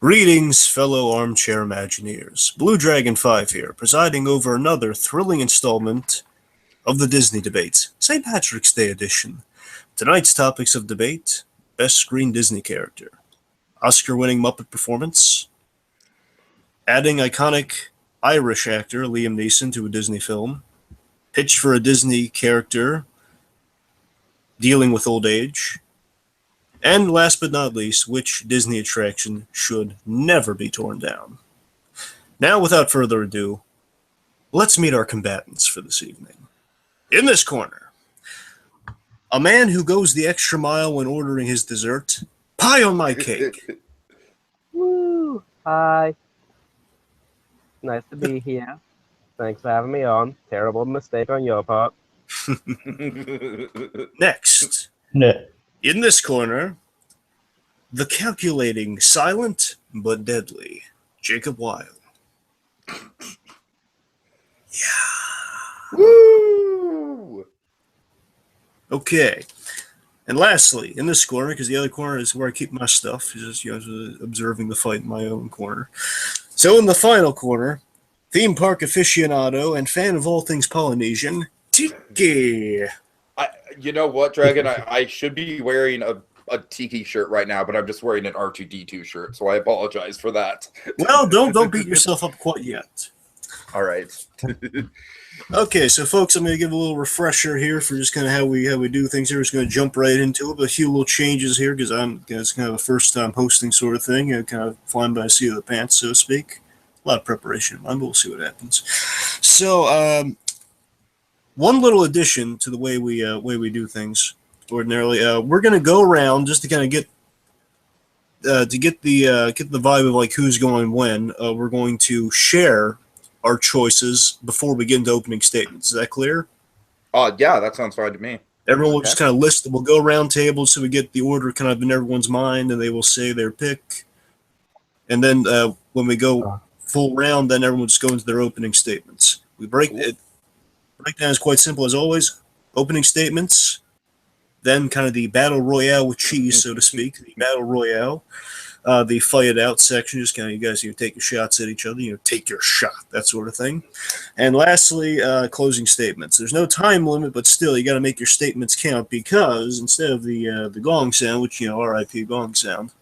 Greetings, fellow armchair Imagineers. BlueDragonFive here, presiding over another thrilling installment of the Disney Debates, St. Patrick's Day edition. Tonight's topics of debate: Best Screen Disney Character, Oscar-winning Muppet Performance, adding iconic Irish actor Liam Neeson to a Disney film, pitch for a Disney character dealing with old age, and last but not least, which Disney attraction should never be torn down. Now, without further ado, let's meet our combatants for this evening. In this corner, a man who goes the extra mile when ordering his dessert, Pionmycake. Woo! Hi. Nice to be here. Thanks for having me on. Terrible mistake on your part. Next, in this corner, the calculating, silent, but deadly, Jacob Wile. Woo! Okay. And lastly, in this corner, because the other corner is where I keep my stuff, just observing the fight in my own corner. So in the final corner, theme park aficionado and fan of all things Polynesian, Tiki. You know what, Dragon? I should be wearing a Tiki shirt right now, but I'm just wearing an R2-D2 shirt, so I apologize for that. Well, don't beat yourself up quite yet. All right. Okay, so folks, I'm going to give a little refresher here for just kind of how we do things here. We're just going to jump right into it, but a few little changes here because it's kind of a first-time hosting sort of thing, kind of flying by the seat of the pants, so to speak. A lot of preparation, but we'll see what happens. So, one little addition to the way we do things ordinarily, we're going to go around just to kind of get the vibe of like who's going when. We're going to share our choices before we get into opening statements. Is that clear? Yeah, that sounds fine to me. Everyone will just kind of list. We'll go around tables so we get the order kind of in everyone's mind, and they will say their pick. And then when we go full round, then everyone will just go into their opening statements. We breakdown is quite simple as always. Opening statements, then kind of the battle royale with cheese, so to speak. The battle royale, the fight it out section, just kind of you guys take your shots at each other, take your shot, that sort of thing. And lastly, closing statements. There's no time limit, but still you got to make your statements count because instead of the gong sound, which R.I.P. gong sound,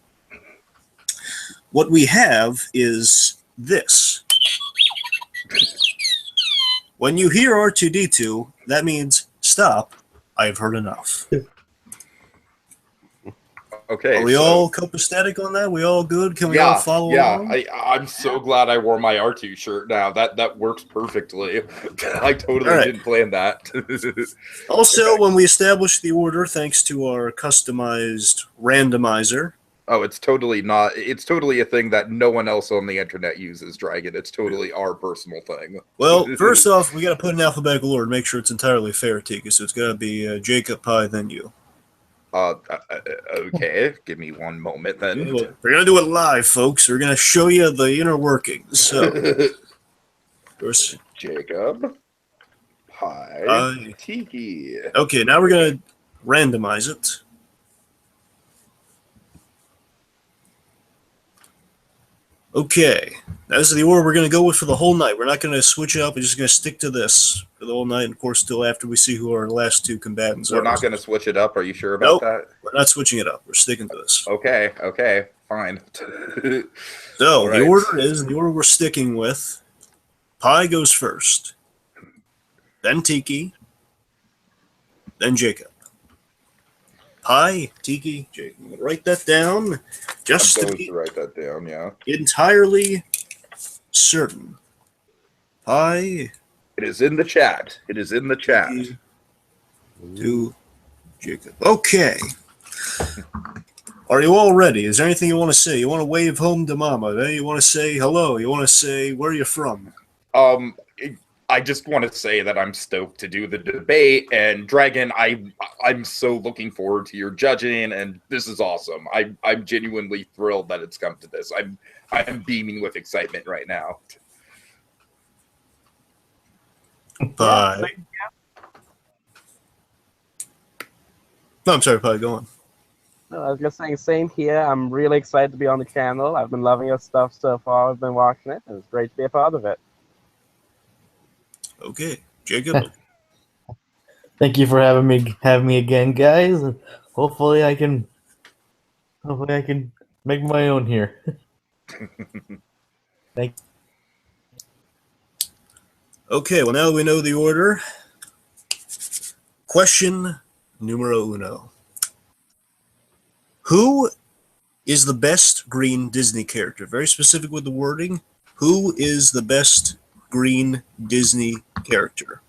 what we have is this. When you hear R2-D2, that means stop. I've heard enough. Okay. Are we all copacetic on that? We all good? Can we all follow along? Yeah, I'm so glad I wore my R2 shirt now. That works perfectly. I totally didn't plan that. Also, when we establish the order, thanks to our customized randomizer. Oh, it's totally not. It's totally a thing that no one else on the internet uses, Dragon. It's totally our personal thing. Well, first off, we got to put an alphabetical order, make sure it's entirely fair, Tiki. So it's got to be Jacob, Pi, then you. Okay. Give me one moment then. We're gonna do it live, folks. We're gonna show you the inner workings. So, first, Jacob, Pi, Tiki. Okay, now we're gonna randomize it. Okay, that's the order we're going to go with for the whole night. We're not going to switch it up. We're just going to stick to this for the whole night. And, of course, still after we see who our last two combatants are. We're not going to switch it up. Are you sure about that? We're not switching it up. We're sticking to this. Okay, fine. So, the order we're sticking with, Pi goes first, then Tiki, then Jacob. Pi, Tiki, Jacob. I'm going to write that down just to be write that down, yeah. Entirely certain. Pi. It is in the chat. It is in the chat. To Jacob. Okay. Are you all ready? Is there anything you want to say? You want to wave home to mama? You want to say hello? You want to say where are you from? I just want to say that I'm stoked to do the debate, and Dragon, I'm so looking forward to your judging, and this is awesome. I'm genuinely thrilled that it's come to this. I'm beaming with excitement right now. Bye. No, I'm sorry, Pi, go on. No, I was just saying, same here. I'm really excited to be on the channel. I've been loving your stuff so far. I've been watching it, and it's great to be a part of it. Okay, Jacob. Thank you for having me again, guys. Hopefully I can make my own here. Thank Okay, well now that we know the order, question numero uno. Who is the best green Disney character? Very specific with the wording. Who is the best green Disney character?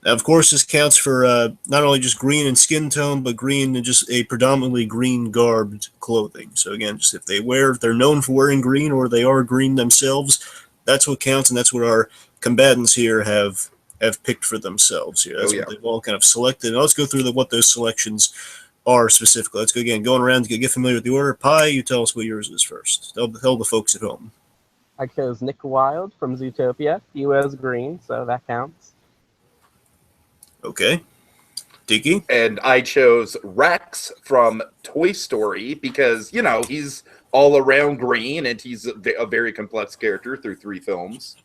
Now, of course, this counts for not only just green in skin tone, but green in just a predominantly green garbed clothing. So again, just if they're known for wearing green or they are green themselves, that's what counts, and that's what our combatants here have picked for themselves here. That's what they've all kind of selected. And let's go through what those selections are specifically. Let's go again, going around to get familiar with the order. Pi, you tell us what yours is first. Tell the folks at home. I chose Nick Wilde from Zootopia. He wears green, so that counts. Okay. Tiki? And I chose Rex from Toy Story because, he's all around green and he's a very complex character through 3 films.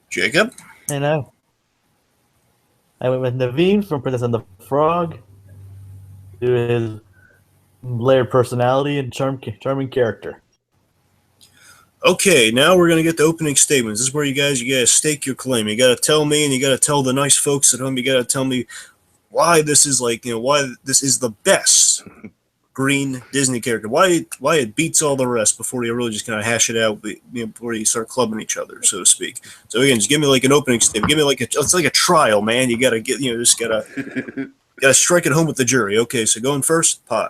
Jacob? And I went with Naveen from Princess and the Frog due to his layered personality and charming character. Okay, now we're going to get the opening statements. This is where you got to stake your claim. You got to tell me, and you got to tell the nice folks at home, you got to tell me why this is why this is the best green Disney character. Why it beats all the rest before you really just kind of hash it out, before you start clubbing each other, so to speak. So again, just give me like an opening statement. Give me it's like a trial, man. You got to get, just got to strike it home with the jury. Okay, so going first, Pi.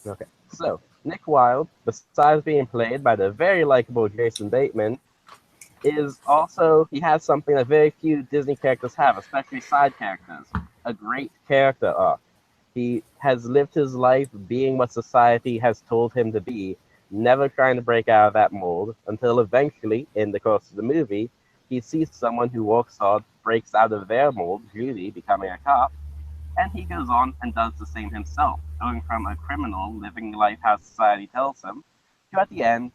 Okay, so Nick Wilde, besides being played by the very likable Jason Bateman, he has something that very few Disney characters have, especially side characters, a great character arc. He has lived his life being what society has told him to be, never trying to break out of that mold, until eventually, in the course of the movie, he sees someone who works hard, breaks out of their mold, Judy becoming a cop, and he goes on and does the same himself, going from a criminal living life how society tells him, to at the end,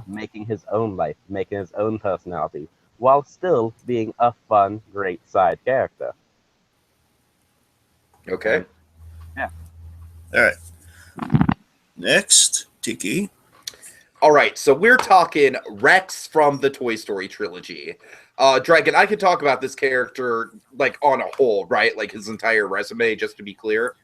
making his own life, making his own personality, while still being a fun, great side character. Okay. Yeah. All right. Next, Tiki. All right, so we're talking Rex from the Toy Story trilogy. Dragon, I could talk about this character on a whole, right? Like his entire resume, just to be clear.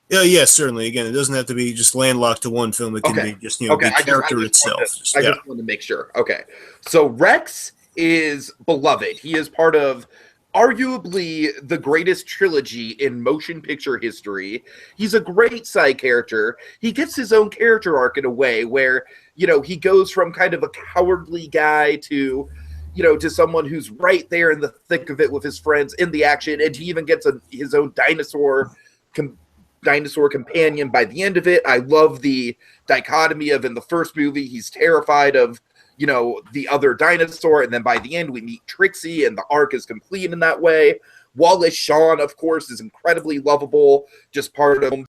Yeah, certainly. Again, it doesn't have to be just landlocked to one film. It can be just the character itself. I just wanted to make sure. Okay, so Rex is beloved. He is part of arguably the greatest trilogy in motion picture history. He's a great side character. He gets his own character arc in a way where, he goes from kind of a cowardly guy to, to someone who's right there in the thick of it with his friends in the action. And he even gets his own dinosaur companion by the end of it. I love the dichotomy of, in the first movie, he's terrified of, the other dinosaur, and then by the end we meet Trixie, and the arc is complete in that way. Wallace Shawn, of course, is incredibly lovable, just part of him.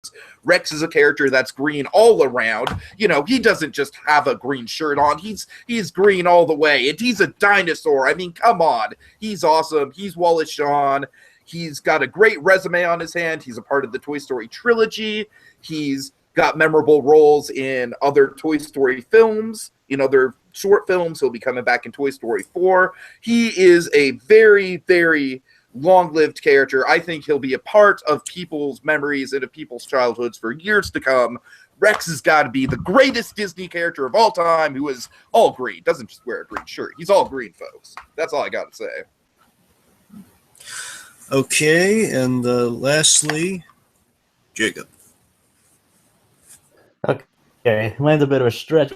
Rex is a character that's green all around. He doesn't just have a green shirt on. He's green all the way, and he's a dinosaur. I mean, come on. He's awesome. He's Wallace Shawn. He's got a great resume on his hand. He's a part of the Toy Story trilogy. He's got memorable roles in other Toy Story films, they're short films. He'll be coming back in Toy Story 4. He is a very, very long-lived character. I think he'll be a part of people's memories and of people's childhoods for years to come. Rex has got to be the greatest Disney character of all time who is all green. Doesn't just wear a green shirt. He's all green, folks. That's all I got to say. Okay, and lastly, Jacob. Okay, mine's a bit of a stretch.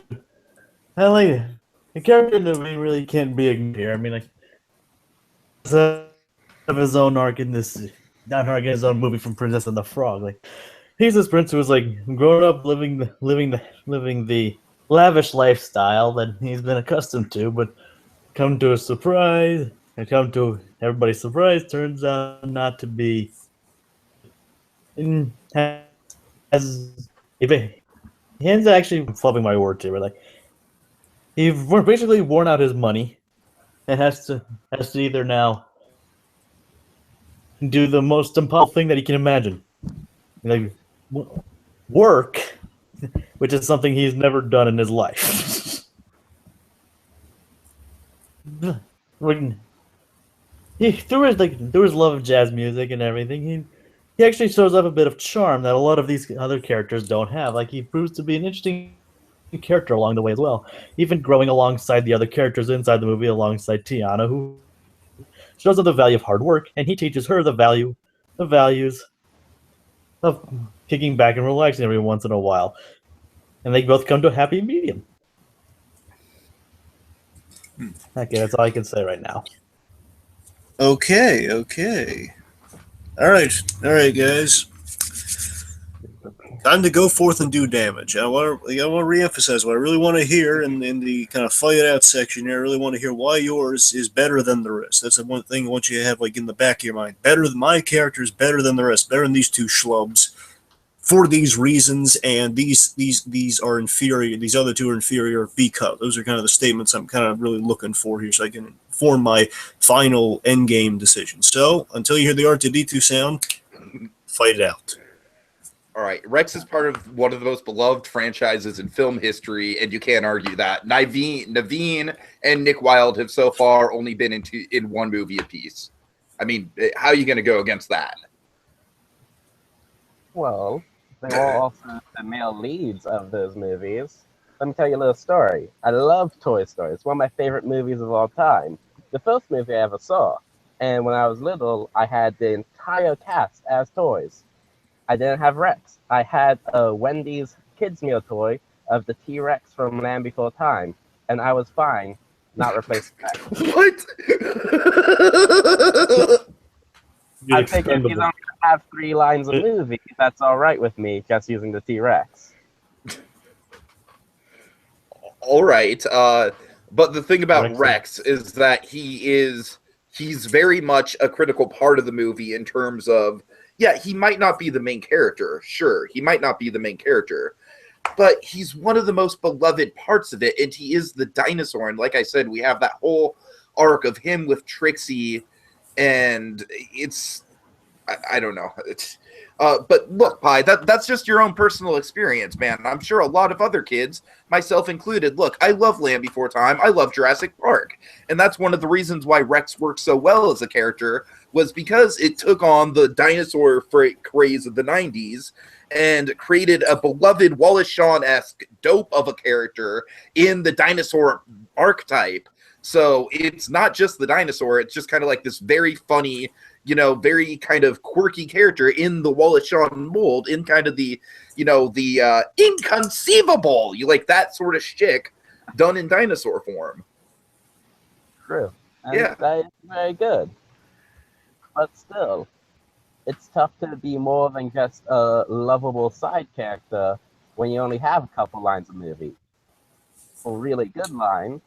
I like it. The character that we really can't be ignored here. I mean, of his own arc in this, not arc in his own movie from Princess and the Frog. He's this prince who was grown up living the lavish lifestyle that he's been accustomed to, but come to everybody's surprise, turns out not to be and has he ends actually flubbing my words here, but like he's basically worn out his money and has to either now do the most impossible thing that he can imagine, like work, which is something he's never done in his life. When through his love of jazz music and everything, he actually shows up a bit of charm that a lot of these other characters don't have. Like he proves to be an interesting character along the way as well, even growing alongside the other characters inside the movie, alongside Tiana, who shows her the value of hard work, and he teaches her the values of kicking back and relaxing every once in a while, and they both come to a happy medium. Okay, that's all I can say right now. Okay. All right, guys. Time to go forth and do damage. I want to reemphasize what I really want to hear in the kind of fight it out section here. I really want to hear why yours is better than the rest. That's the one thing I want you to have like in the back of your mind. Better than my character is better than the rest. Better than these two schlubs for these reasons, and these are inferior. These other two are inferior because those are kind of the statements I'm kind of really looking for here, so I can form my final end game decision. So until you hear the R2D2 sound, fight it out. All right, Rex is part of one of the most beloved franchises in film history, and you can't argue that. Naveen and Nick Wilde have so far only been in one movie apiece. I mean, how are you going to go against that? Well, they were also the male leads of those movies. Let me tell you a little story. I love Toy Story. It's one of my favorite movies of all time. The first movie I ever saw. And when I was little, I had the entire cast as toys. I didn't have Rex. I had a Wendy's kids meal toy of the T-Rex from Land Before Time, and I was fine not replacing Rex. What? I figured he's only going to have 3 lines of movie. That's all right with me, just using the T-Rex. All right. But the thing about Rex is that he's very much a critical part of the movie in terms of, yeah, he might not be the main character. Sure, he might not be the main character, but he's one of the most beloved parts of it, and he is the dinosaur. And like I said, we have that whole arc of him with Trixie, and it's, I don't know. It's, but look, Pi, that's just your own personal experience, man. I'm sure a lot of other kids, myself included, look, I love Land Before Time. I love Jurassic Park. And that's one of the reasons why Rex worked so well as a character, was because it took on the dinosaur craze of the 90s and created a beloved Wallace Shawn-esque dope of a character in the dinosaur archetype. So it's not just the dinosaur. It's just kind of like this very funny, very kind of quirky character in the Wallace Shawn mold, in kind of the, the inconceivable, you like that sort of shtick done in dinosaur form. True. And yeah. That is very good. But still, it's tough to be more than just a lovable side character when you only have a couple lines of movie. For really good lines.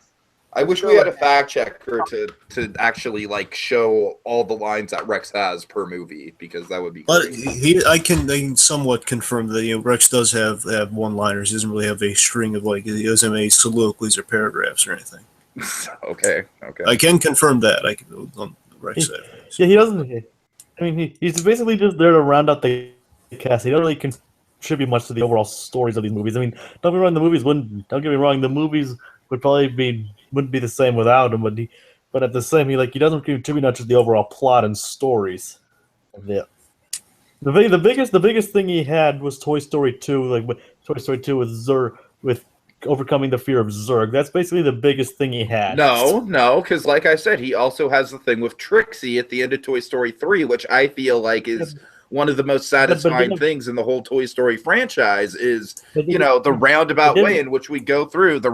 I wish we had a fact checker to actually like show all the lines that Rex has per movie, because that would be great. But I can somewhat confirm that Rex does have one-liners. He doesn't really have a string of he doesn't have any soliloquies or paragraphs or anything. Okay. I can confirm that. I can on Rex side. Yeah, he doesn't. I mean, he's basically just there to round out the cast. He doesn't really contribute much to the overall stories of these movies. I mean, don't get me wrong, the movies would probably wouldn't be the same without him, but at the same, he doesn't contribute much to the overall plot and stories of it. The biggest thing he had was Toy Story 2, Toy Story 2 with overcoming the fear of Zurg. That's basically the biggest thing he had. No, because like I said, he also has the thing with Trixie at the end of Toy Story 3, which I feel like is one of the most satisfying things in the whole Toy Story franchise is, the roundabout way in which we go through, to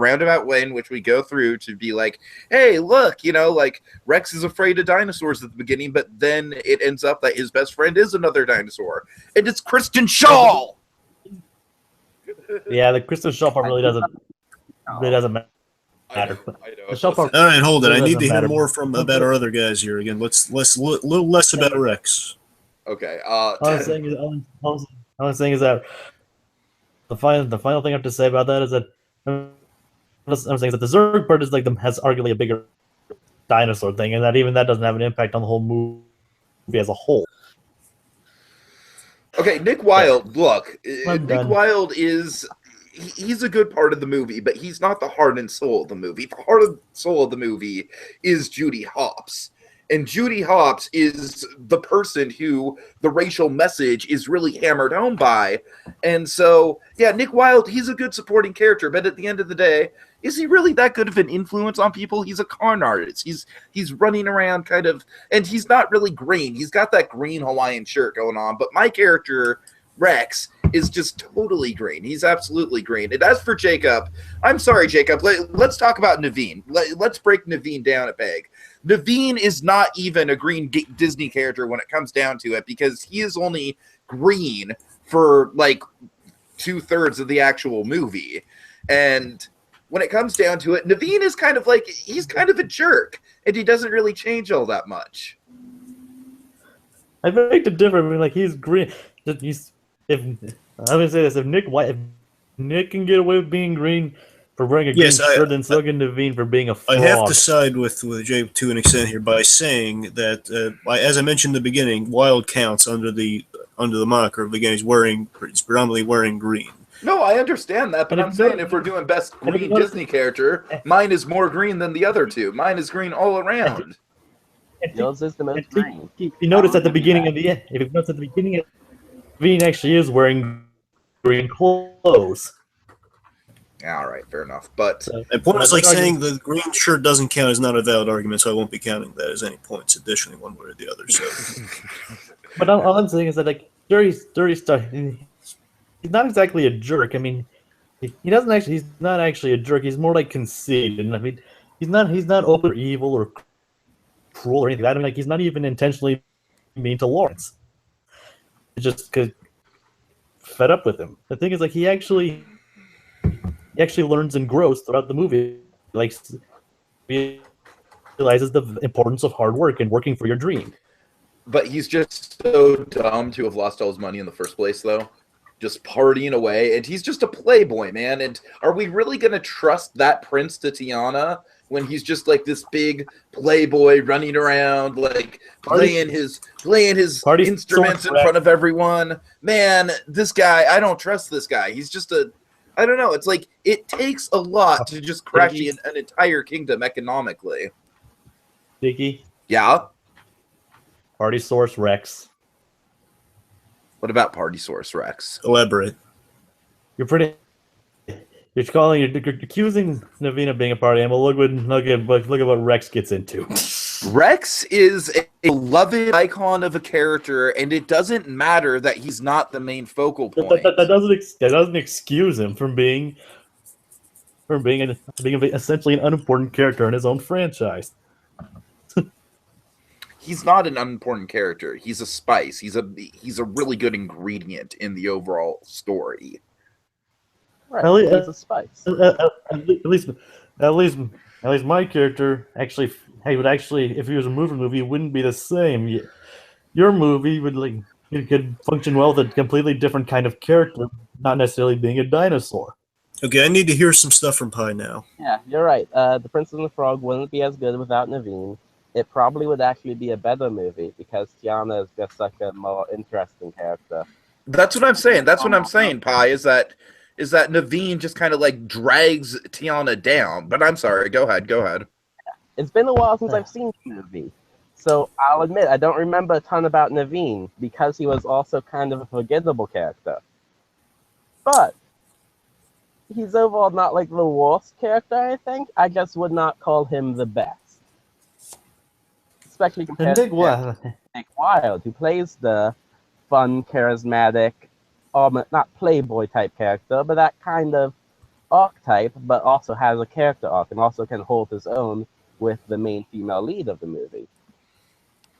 be like, hey, look, Rex is afraid of dinosaurs at the beginning, but then it ends up that his best friend is another dinosaur, and it's Kristen Schaal. Yeah, the Kristen Schaal part really doesn't matter. I know. All right, hold it. I need to hear more about our other guys here again. Little less about Rex. Okay. All I'm saying is, all I'm saying is that the final thing I have to say about that is that I'm saying is that the Zerg part is like has arguably a bigger dinosaur thing, and that even that doesn't have an impact on the whole movie as a whole. Okay, Nick Wilde. Look, I'm Nick done. Wilde he's a good part of the movie, but he's not the heart and soul of the movie. The heart and soul of the movie is Judy Hopps. And Judy Hopps is the person who the racial message is really hammered home by. And so, yeah, Nick Wilde, he's a good supporting character, but at the end of the day, is he really that good of an influence on people? He's a con artist. He's running around kind of, and he's not really green. He's got that green Hawaiian shirt going on, but my character, Rex, is just totally green. He's absolutely green. And as for Jacob, I'm sorry, Jacob, let's talk about Naveen. Let's break Naveen down a peg. Naveen is not even a green Disney character when it comes down to it, because he is only green for like 2/3 of the actual movie. And when it comes down to it, Naveen is kind of like, he's kind of a jerk, and he doesn't really change all that much. I beg to differ. I mean, like, he's green. If I'm gonna say this, if Nick can get away with being green for wearing a green shirt, then so can Naveen for being a frog. I have to side with Jay to an extent here by saying that, as I mentioned in the beginning, Wild counts under the moniker of, again, he's predominantly wearing green. No, I understand that, but I'm saying if we're doing best green Disney character, mine is more green than the other two. Mine is green all around. Yours is the most green. If you notice at the beginning of Naveen actually is wearing green clothes. All right, fair enough. But and point is like saying the green shirt doesn't count is not a valid argument, so I won't be counting that as any points additionally, one way or the other. So, but all I'm saying is that, like, dirty stuff. He's not exactly a jerk. I mean, he's not actually a jerk. He's more like conceited. I mean, he's not open or evil or cruel or anything like that. I mean, like, he's not even intentionally mean to Lawrence. It's just because fed up with him. The thing is, like, he actually learns and grows throughout the movie. Like, realizes the importance of hard work and working for your dream. But he's just so dumb to have lost all his money in the first place, though. Just partying away, and he's just a playboy, man. And are we really gonna trust that prince to Tiana when he's just like this big playboy running around, like playing his instruments in front of everyone? Man, this guy, I don't trust this guy. He's just I don't know. It's like it takes a lot to just crash an entire kingdom economically. Tiki? Yeah? Party Source Rex. What about Party Source Rex? Elaborate. You're accusing Naveen of being a party animal. Look at what Rex gets into. Rex is a beloved icon of a character, and it doesn't matter that he's not the main focal point. That doesn't excuse him from being essentially an unimportant character in his own franchise. He's not an unimportant character. He's a spice. He's a really good ingredient in the overall story. Right, he's a spice. At least my character actually, if he was a movie, it wouldn't be the same. Your movie could function well with a completely different kind of character, not necessarily being a dinosaur. Okay, I need to hear some stuff from Pi now. Yeah, you're right. The Princess and the Frog wouldn't be as good without Naveen. It probably would actually be a better movie because Tiana is just such a more interesting character. That's what I'm saying. That's what I'm saying, Pi, is that Naveen just kind of like drags Tiana down. But I'm sorry. Go ahead. It's been a while since I've seen the movie. So I'll admit I don't remember a ton about Naveen because he was also kind of a forgettable character. But he's overall not like the worst character, I think. I just would not call him the best. Especially compared to Nick Wilde, who plays the fun, charismatic, not playboy type character, but that kind of archetype, but also has a character arc and also can hold his own with the main female lead of the movie.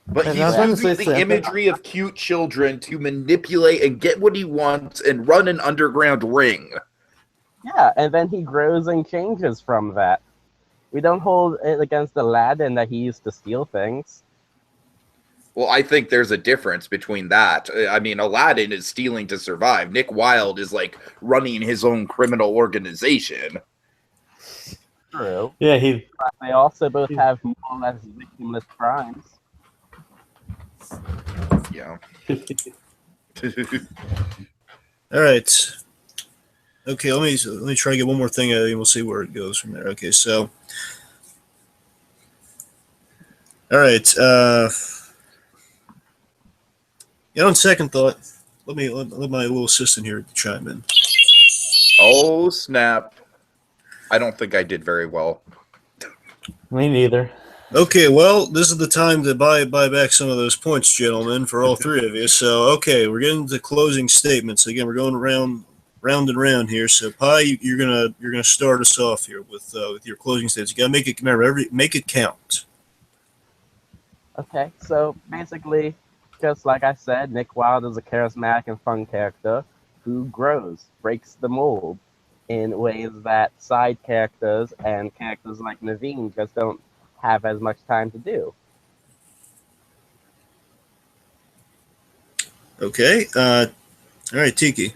But he's using the imagery of cute children to manipulate and get what he wants and run an underground ring. Yeah, and then he grows and changes from that. We don't hold it against Aladdin that he used to steal things. Well, I think there's a difference between that. I mean, Aladdin is stealing to survive. Nick Wilde is like running his own criminal organization. True. Yeah, But they also both have more or less victimless crimes. Yeah. All right. Okay, let me try to get one more thing out, and we'll see where it goes from there. Okay, so, all right. On second thought, let my little assistant here chime in. Oh, snap. I don't think I did very well. me neither. Okay, well, this is the time to buy back some of those points, gentlemen, for all three of you. So, okay, we're getting to closing statements. Again, we're going round and round here. So, Pi, you're gonna start us off here with your closing statements. You gotta make it, remember, make it count. Okay, so basically, just like I said, Nick Wilde is a charismatic and fun character who grows, breaks the mold in ways that side characters and characters like Naveen just don't have as much time to do. Okay. All right, Tiki.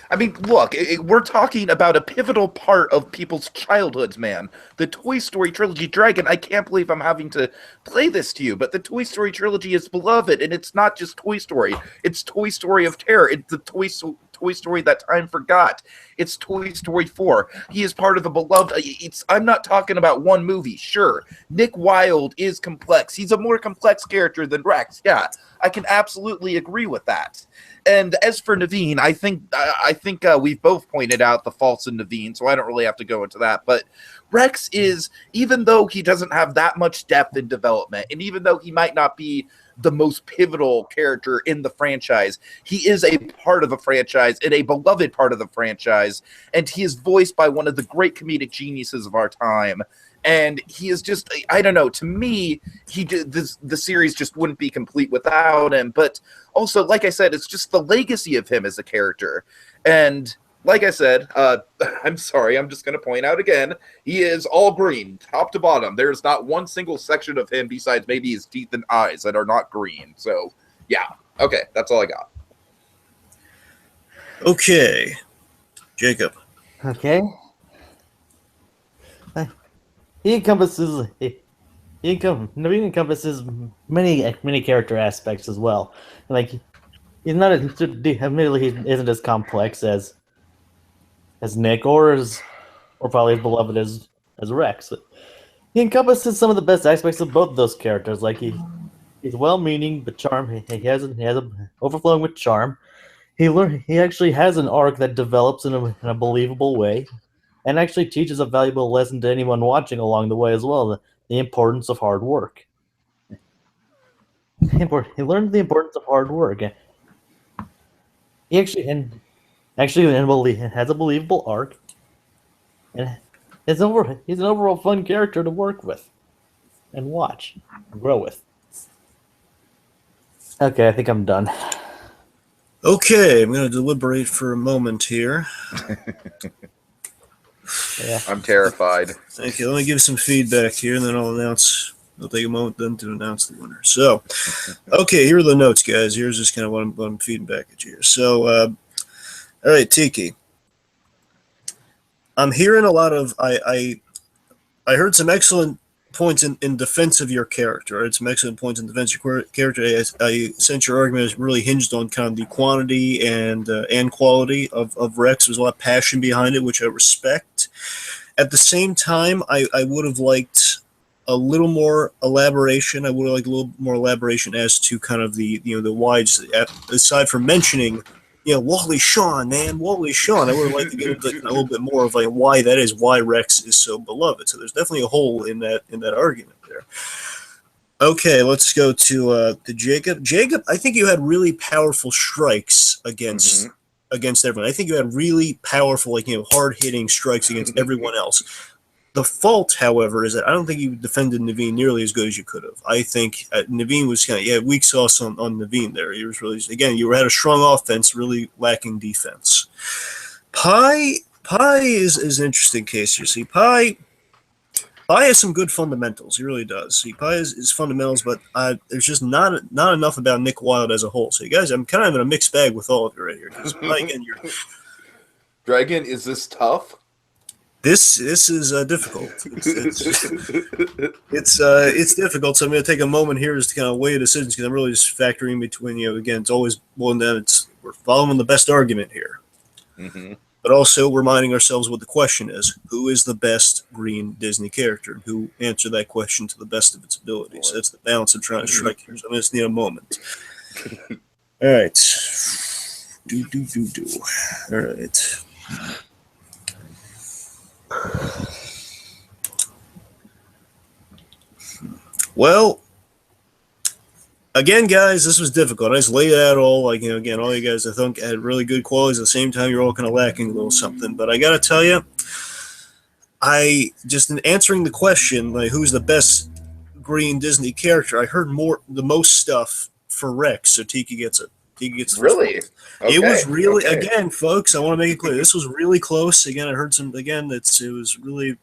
I mean, look, we're talking about a pivotal part of people's childhoods, man. The Toy Story trilogy. Dragon, I can't believe I'm having to play this to you, but the Toy Story trilogy is beloved, and it's not just Toy Story. It's Toy Story of Terror. It's the Toy Story that time forgot. It's Toy Story 4. He is part of the beloved. I'm not talking about one movie. Sure, Nick Wilde is complex. He's a more complex character than Rex. Yeah, I can absolutely agree with that. And as for Naveen, I think we've both pointed out the faults in Naveen, so I don't really have to go into that. But Rex is, even though he doesn't have that much depth in development, and even though he might not be the most pivotal character in the franchise, he is a part of the franchise and a beloved part of the franchise, and he is voiced by one of the great comedic geniuses of our time. And he is just, I don't know, to me, the series just wouldn't be complete without him. But also, like I said, it's just the legacy of him as a character. And like I said, I'm sorry, I'm just going to point out again, he is all green, top to bottom. There's not one single section of him besides maybe his teeth and eyes that are not green. So, yeah. Okay, that's all I got. Okay, Jacob. Okay. Naveen encompasses many character aspects as well. Like, he's not admittedly he isn't as complex as Nick or probably as beloved as Rex. He encompasses some of the best aspects of both of those characters. Like he's well-meaning but charm. He has a overflowing with charm. He actually has an arc that develops in a believable way, and actually teaches a valuable lesson to anyone watching along the way as well: the importance of hard work. He learned the importance of hard work. He actually has a believable arc, and he's an overall fun character to work with, and watch, and grow with. Okay, I think I'm done. Okay, I'm going to deliberate for a moment here. Yeah. I'm terrified. Thank you. Let me give some feedback here, and then I'll take a moment then to announce the winner. So, okay, here are the notes, guys. Here's just kind of what I'm feeding back at you here. So, all right, Tiki. I'm hearing a lot of I heard some excellent points in defense of your character. Right? Some excellent points in defense of your character. I sense your argument is really hinged on kind of the quantity and quality of Rex. There's a lot of passion behind it, which I respect. At the same time, I would have liked a little more elaboration. I would have liked a little more elaboration as to kind of the wides, aside from mentioning, Wally Shawn, man, Wally Shawn. I would have liked to get into a little bit more of like why that is, why Rex is so beloved. So there's definitely a hole in that argument there. Okay, let's go to Jacob. Jacob, I think you had really powerful strikes against everyone. I think you had really powerful, hard hitting strikes against everyone else. The fault, however, is that I don't think you defended Naveen nearly as good as you could have. I think Naveen was kind of, weak sauce on Naveen there. He was really, again, you had a strong offense, really lacking defense. Pi is an interesting case. You see, Pi, Pi has some good fundamentals. He really does. Pi has his fundamentals, but there's just not enough about Nick Wilde as a whole. So, you guys, I'm kind of in a mixed bag with all of you right here. Because Pi, again, Dragon, is this tough? This is difficult. It's difficult. So I'm going to take a moment here just to kind of weigh decisions because I'm really just factoring between again it's always one that we're following the best argument here, but also reminding ourselves what the question is: who is the best green Disney character, and who answered that question to the best of its ability. So that's the balance I'm trying to strike here. So I'm just need a moment. All right. All right. Well, again, guys, this was difficult. I just laid it out all, again, all you guys I think had really good qualities. At the same time, you're all kind of lacking a little something. But I got to tell you, in answering the question, like, who's the best green Disney character, I heard the most stuff for Rex, so Tiki gets it. Tiki gets the really? Okay, it was really, again, folks, I want to make it clear, this was really close. Again, I heard it was really,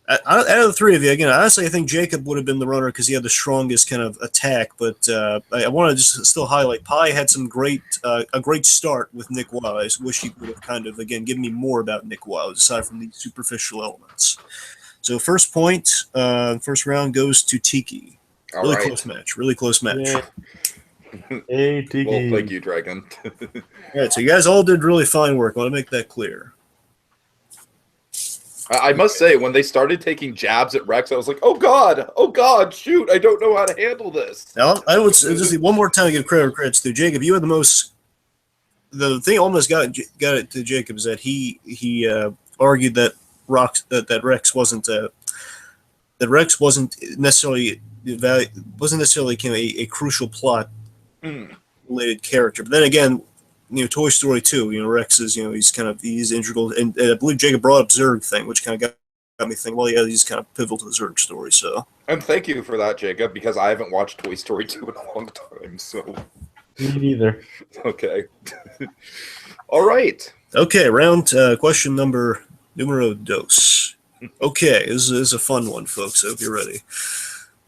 out of the three of you, again, honestly, I think Jacob would have been the runner because he had the strongest kind of attack. But I want to just still highlight Pi had some a great start with Nick Wilde. I just wish he would have kind of again given me more about Nick Wilde aside from these superficial elements. So first round goes to Tiki. Really close match. Really close match. Yeah. Hey, Tiki. Well, thank you, Dragon. All right, so you guys all did really fine work. I want to make that clear. I must say, when they started taking jabs at Rex, I was like, oh God, shoot, I don't know how to handle this. Now, I would just one more time to give credits to Jacob. You had the most. The thing almost got it to Jacob is that he argued that Rex wasn't necessarily a crucial plot related character. But then again, Toy Story 2, Rex is, he's integral, and I believe Jacob brought up Zurg thing, which kind of got me thinking, well, yeah, he's kind of pivotal to the Zurg story, so. And thank you for that, Jacob, because I haven't watched Toy Story 2 in a long time, so. Me neither. Okay. All right. Okay, question numero dos. Okay, this is a fun one, folks, I hope you're ready.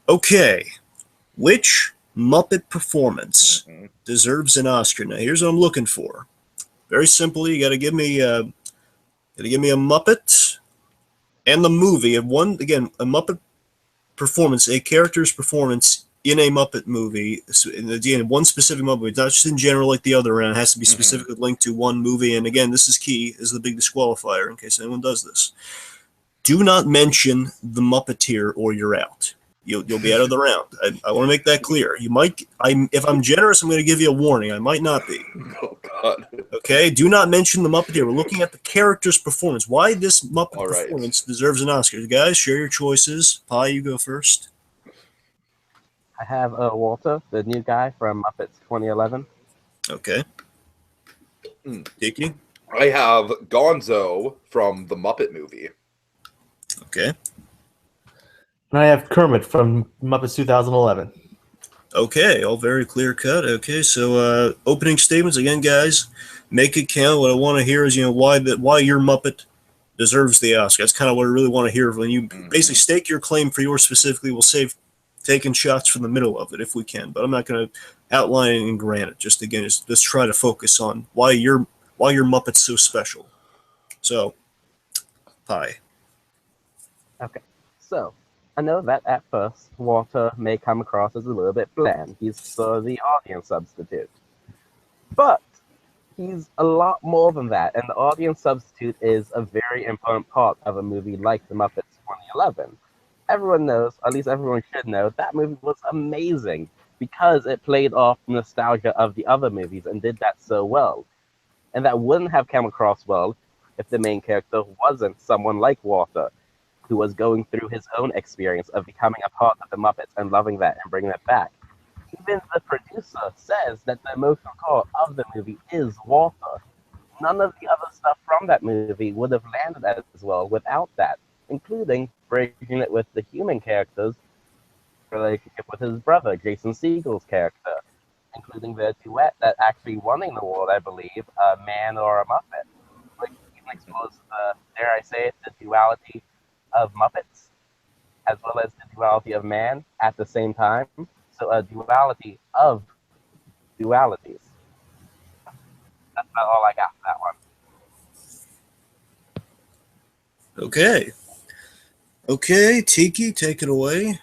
Okay, which Muppet performance deserves an Oscar? Now, here's what I'm looking for. Very simply, you got to give me a Muppet and the movie of a Muppet performance, a character's performance in a Muppet movie. So in one specific Muppet movie, not just in general like the other round. It has to be specifically linked to one movie. And again, this is key, is the big disqualifier in case anyone does this. Do not mention the Muppeteer or you're out. You'll be out of the round. I want to make that clear. You might. If I'm generous, I'm going to give you a warning. I might not be. Oh God. Okay. Do not mention the Muppeteer. We're looking at the character's performance. Why this Muppet performance deserves an Oscar? Guys, share your choices. Pi, you go first. I have Walter, the new guy from Muppets 2011. Okay. Tiki. I have Gonzo from the Muppet movie. Okay. And I have Kermit from Muppets 2011. Okay, all very clear cut. Okay, so opening statements again, guys. Make it count. What I want to hear is, why your Muppet deserves the Oscar. That's kind of what I really want to hear when you basically stake your claim for yours specifically. We'll save taking shots from the middle of it if we can, but I'm not going to outline it and grant it. Just again, let's try to focus on why your Muppet's so special. So, Pi. Okay, so I know that at first Walter may come across as a little bit bland. He's sort of the audience substitute. But he's a lot more than that, and the audience substitute is a very important part of a movie like The Muppets 2011. Everyone knows, at least everyone should know, that movie was amazing because it played off nostalgia of the other movies and did that so well. And that wouldn't have come across well if the main character wasn't someone like Walter, who was going through his own experience of becoming a part of the Muppets and loving that and bringing it back. Even the producer says that the emotional core of the movie is Walter. None of the other stuff from that movie would have landed as well without that, including breaking it with the human characters, relationship with his brother, Jason Segel's character, including their duet that actually won an award, I believe, a man or a Muppet, which even explores the, dare I say it, the duality of Muppet duality of man at the same time. So a duality of dualities. That's about all I got for that one. Okay. Okay, Tiki, take it away.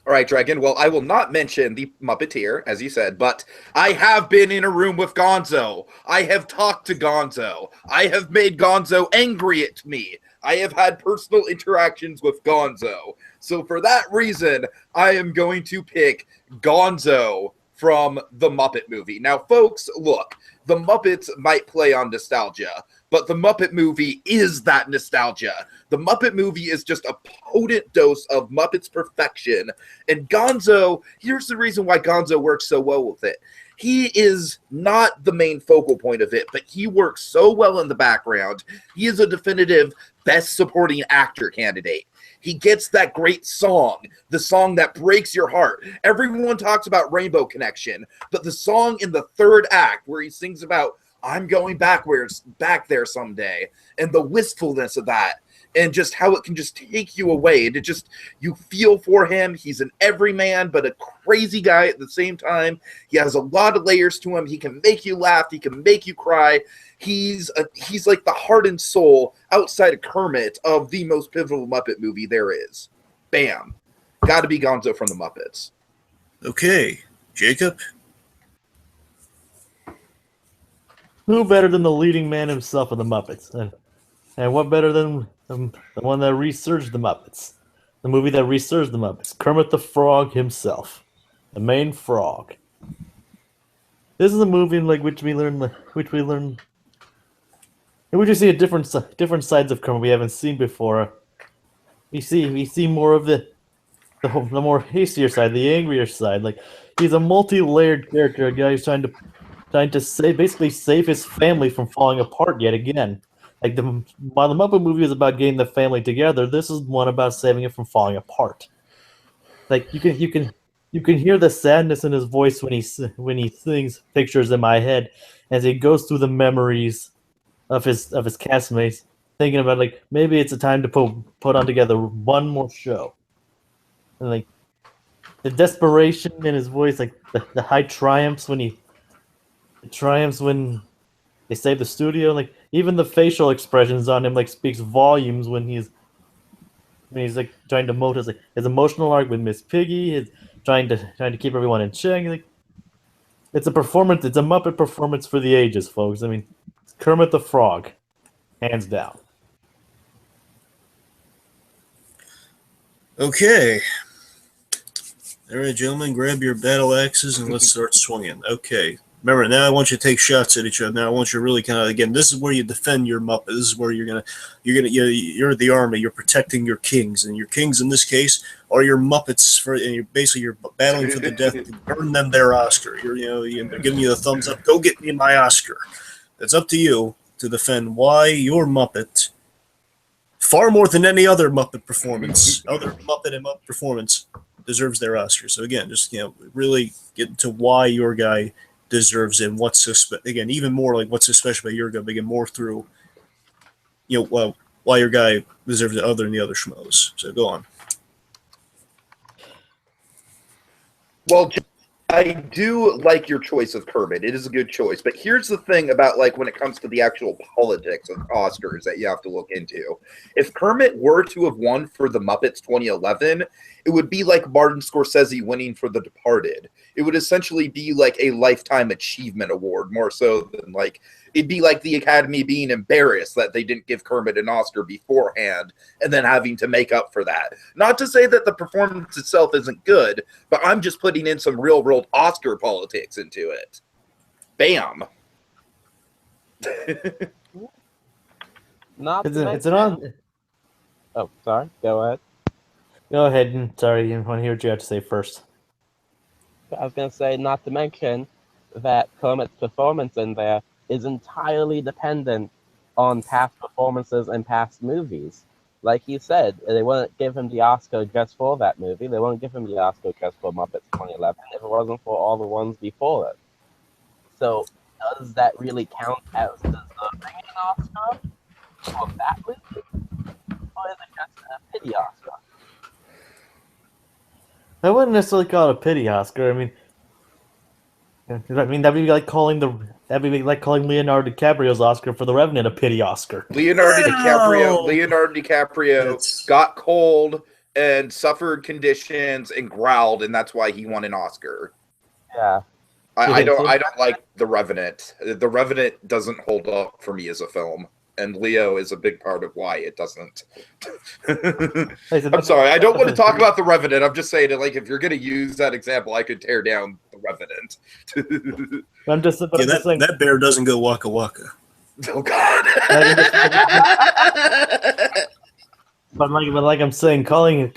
All right, Dragon. Well, I will not mention the Muppeteer, as you said, but I have been in a room with Gonzo. I have talked to Gonzo. I have made Gonzo angry at me. I have had personal interactions with Gonzo. So for that reason, I am going to pick Gonzo from the Muppet movie. Now, folks, look, the Muppets might play on nostalgia, but the Muppet movie is that nostalgia. The Muppet movie is just a potent dose of Muppets perfection. And Gonzo, here's the reason why Gonzo works so well with it. He is not the main focal point of it, but he works so well in the background. He is a definitive best supporting actor candidate. He gets that great song, the song that breaks your heart. Everyone talks about Rainbow Connection, but the song in the third act where he sings about, I'm going back there someday, and the wistfulness of that, and just how it can just take you away. And it just, you feel for him. He's an everyman, but a crazy guy at the same time. He has a lot of layers to him. He can make you laugh. He can make you cry. He's like the heart and soul outside of Kermit of the most pivotal Muppet movie there is. Bam. Got to be Gonzo from the Muppets. Okay, Jacob. Who better than the leading man himself of the Muppets? And what better than the one that resurged the Muppets? The movie that resurged the Muppets. Kermit the Frog himself. The main frog. This is a movie in which we see a different sides of Kermit we haven't seen before. We see more of the more hastier side, the angrier side. Like, he's a multi-layered character, a guy who's trying to save his family from falling apart yet again. Like, while the Muppet movie is about getting the family together, this is one about saving it from falling apart. Like, you can hear the sadness in his voice when he sings "Pictures in My Head" as he goes through the memories of his castmates, thinking about, like, maybe it's a time to put on together one more show. And, like, the desperation in his voice, like the high triumphs when they save the studio, like, even the facial expressions on him, like, speaks volumes when he's like trying to mold his emotional arc with Miss Piggy, his trying to keep everyone in check. Like, it's a performance. It's a Muppet performance for the ages, folks. I mean, Kermit the Frog, hands down. Okay. All right, gentlemen, grab your battle axes and let's start swinging. Okay. Remember, now I want you to take shots at each other. Now I want you to really kind of, again, this is where you defend your Muppet. This is where you're the army. You're protecting your kings, and your kings in this case are your Muppets. And you're battling for the death to earn them their Oscar. They're giving you the thumbs up. Go get me my Oscar. It's up to you to defend why your Muppet, far more than any other Muppet performance, deserves their Oscar. So again, just really get into why your guy deserves it, and what's so again, even more like what's so special about your guy, but again, more through why your guy deserves it other than the other schmoes. So go on. Well, I do like your choice of Kermit. It is a good choice. But here's the thing about, like, when it comes to the actual politics of Oscars that you have to look into. If Kermit were to have won for The Muppets 2011, it would be like Martin Scorsese winning for The Departed. It would essentially be like a Lifetime Achievement Award, more so than, like, it'd be like the Academy being embarrassed that they didn't give Kermit an Oscar beforehand and then having to make up for that. Not to say that the performance itself isn't good, but I'm just putting in some real-world Oscar politics into it. Bam. Oh, sorry. Go ahead. Go ahead. Sorry, I want to hear what you have to say first. I was going to say, not to mention that Kermit's performance in there is entirely dependent on past performances and past movies. Like he said, they wouldn't give him the Oscar just for that movie. They wouldn't give him the Oscar just for Muppets 2011 if it wasn't for all the ones before it. So does that really count as deserving an Oscar for that movie? Or is it just a pity Oscar? I wouldn't necessarily call it a pity Oscar. That'd be like calling Leonardo DiCaprio's Oscar for The Revenant a pity Oscar. Well, Leonardo DiCaprio That's got cold and suffered conditions and growled, and that's why he won an Oscar. Yeah. I don't like The Revenant. The Revenant doesn't hold up for me as a film, and Leo is a big part of why it doesn't. I'm sorry, I don't want to talk about The Revenant. I'm just saying that, like, if you're going to use that example, I could tear down The Revenant. I'm just saying, that bear doesn't go waka waka. Oh God! but like I'm saying, calling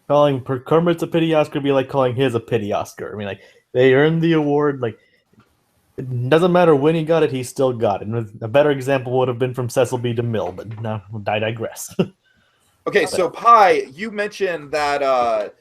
Kermit's a pity Oscar would be like calling his a pity Oscar. I mean, like, they earned the award. Like, it doesn't matter when he got it, he still got it. And a better example would have been from Cecil B. DeMille, but no, I digress. Okay, so Pi, you mentioned that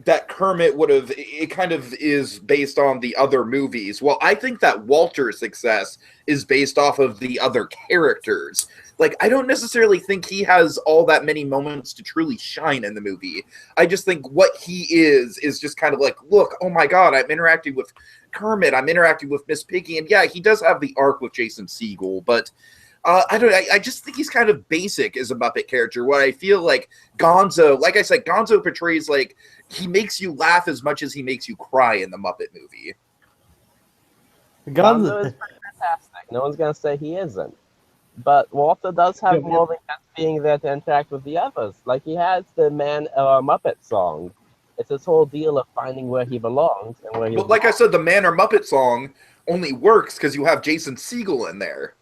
that Kermit would have, it kind of is based on the other movies. Well, I think that Walter's success is based off of the other characters. Like, I don't necessarily think he has all that many moments to truly shine in the movie. I just think what he is just kind of like, look, oh my God, I'm interacting with Kermit, I'm interacting with Miss Piggy, and yeah, he does have the arc with Jason Segel, but I just think he's kind of basic as a Muppet character. What I feel like Gonzo, like I said, Gonzo portrays, like, he makes you laugh as much as he makes you cry in the Muppet movie. Gonzo is pretty fantastic. No one's going to say he isn't. But Walter does have more than just being there to interact with the others. Like, he has the Man or Muppet song. It's this whole deal of finding where he belongs and where he. But like I said, the Man or Muppet song only works because you have Jason Segel in there.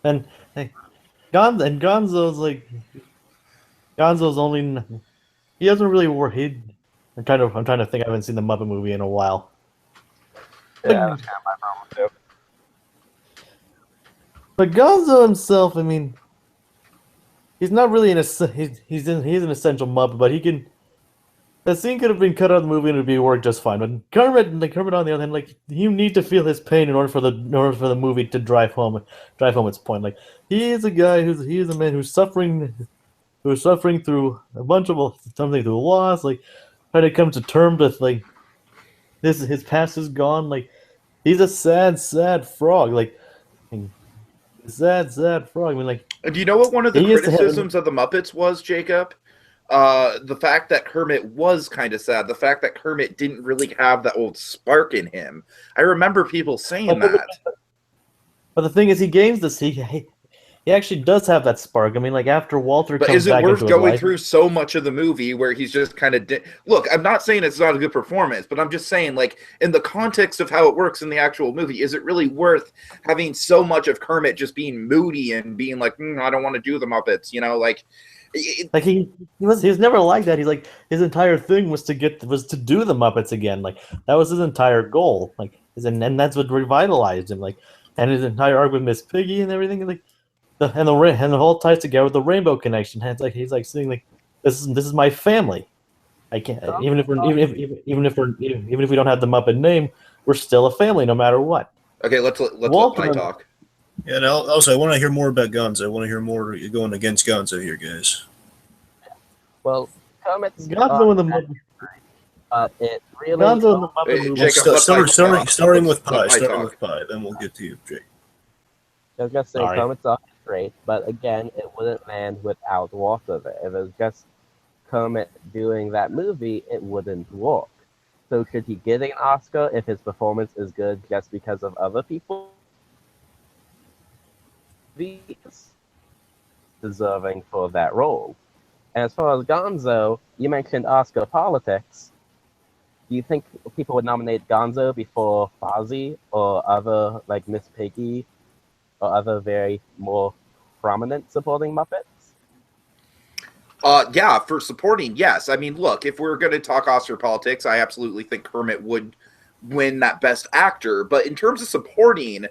And Gonzo's like, Gonzo's only, he doesn't really work. I'm trying to think. I haven't seen the Muppet movie in a while. Yeah, that's kind of my problem too. But Gonzo himself, I mean, he's not really he's an essential Muppet, but he can. That scene could have been cut out of the movie and it'd be worked just fine. But Kermit on the other hand, like, you need to feel his pain in order for the movie to drive home its point. Like, he is a man who's suffering through a bunch of something through loss, like, trying to come to terms with, like, his past is gone. Like, he's a sad frog. Like, sad frog. I mean, like, do you know what one of the criticisms of the Muppets was, Jacob? The fact that Kermit was kind of sad. The fact that Kermit didn't really have that old spark in him. I remember people saying that. But the thing is, he gains this. He actually does have that spark. I mean, like, after Walter but comes back into his life. But is it worth going through so much of the movie where he's just kind of... Look, I'm not saying it's not a good performance, but I'm just saying, like, in the context of how it works in the actual movie, is it really worth having so much of Kermit just being moody and being like, I don't want to do the Muppets, you know, like... Like, he was never like that. He's like, his entire thing was to do the Muppets again. Like, that was his entire goal. Like, and that's what revitalized him. Like, and his entire arc with Miss Piggy and everything. And, like, and the whole ties together with the Rainbow Connection. And it's like, he's like saying, like, this is my family. I can't even if we don't have the Muppet name, we're still a family no matter what. Okay, let's let Pi talk. Yeah, and also, I want to hear more about Gonzo. I want to hear more going against Gonzo here, guys. Well, Kermit's Gonzo in the Muppet. It really. Gonzo in the Muppet movie. Starting with Pi, then we'll get to you, Jake. I was gonna say Kermit's off great, but again, it wouldn't land without Walter there. If it was just Kermit doing that movie, it wouldn't work. So should he get an Oscar if his performance is good just because of other people? Deserving for that role. And as far as Gonzo, you mentioned Oscar politics. Do you think people would nominate Gonzo before Fozzie or other, like Miss Piggy, or other very more prominent supporting Muppets? Yeah, for supporting, yes. I mean, look, if we're going to talk Oscar politics, I absolutely think Kermit would win that Best Actor. But in terms of supporting,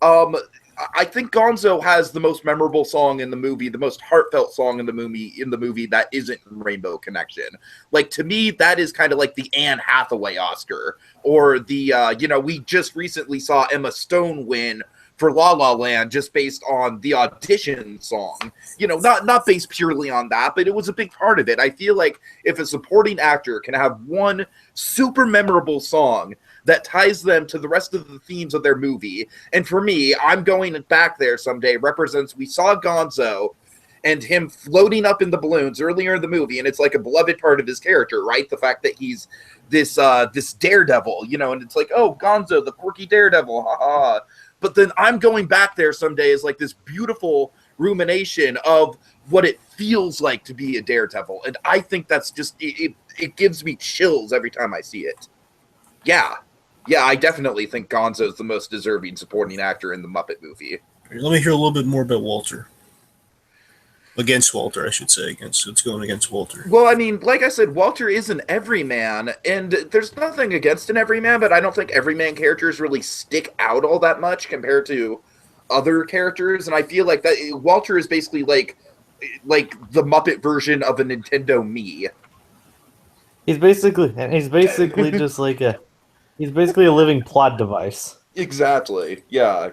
I think Gonzo has the most memorable song in the movie, the most heartfelt song in the movie that isn't Rainbow Connection. Like, to me, that is kind of like the Anne Hathaway Oscar, or the we just recently saw Emma Stone win for La La Land just based on the audition song. You know, not based purely on that, but it was a big part of it. I feel like if a supporting actor can have one super memorable song that ties them to the rest of the themes of their movie, and for me, I'm going back there someday, represents, we saw Gonzo and him floating up in the balloons earlier in the movie, and it's like a beloved part of his character, right? The fact that he's this daredevil, you know, and it's like, oh, Gonzo, the quirky daredevil, haha. But then I'm going back there someday as like this beautiful rumination of what it feels like to be a daredevil, and I think that's just it gives me chills every time I see it. Yeah, I definitely think Gonzo's the most deserving supporting actor in the Muppet movie. Let me hear a little bit more about Walter. Against Walter, I should say. It's going against Walter. Well, I mean, like I said, Walter is an everyman, and there's nothing against an everyman, but I don't think everyman characters really stick out all that much compared to other characters, and I feel like that Walter is basically like the Muppet version of a Nintendo Mii. He's basically just like he's basically a living plot device. Exactly. Yeah.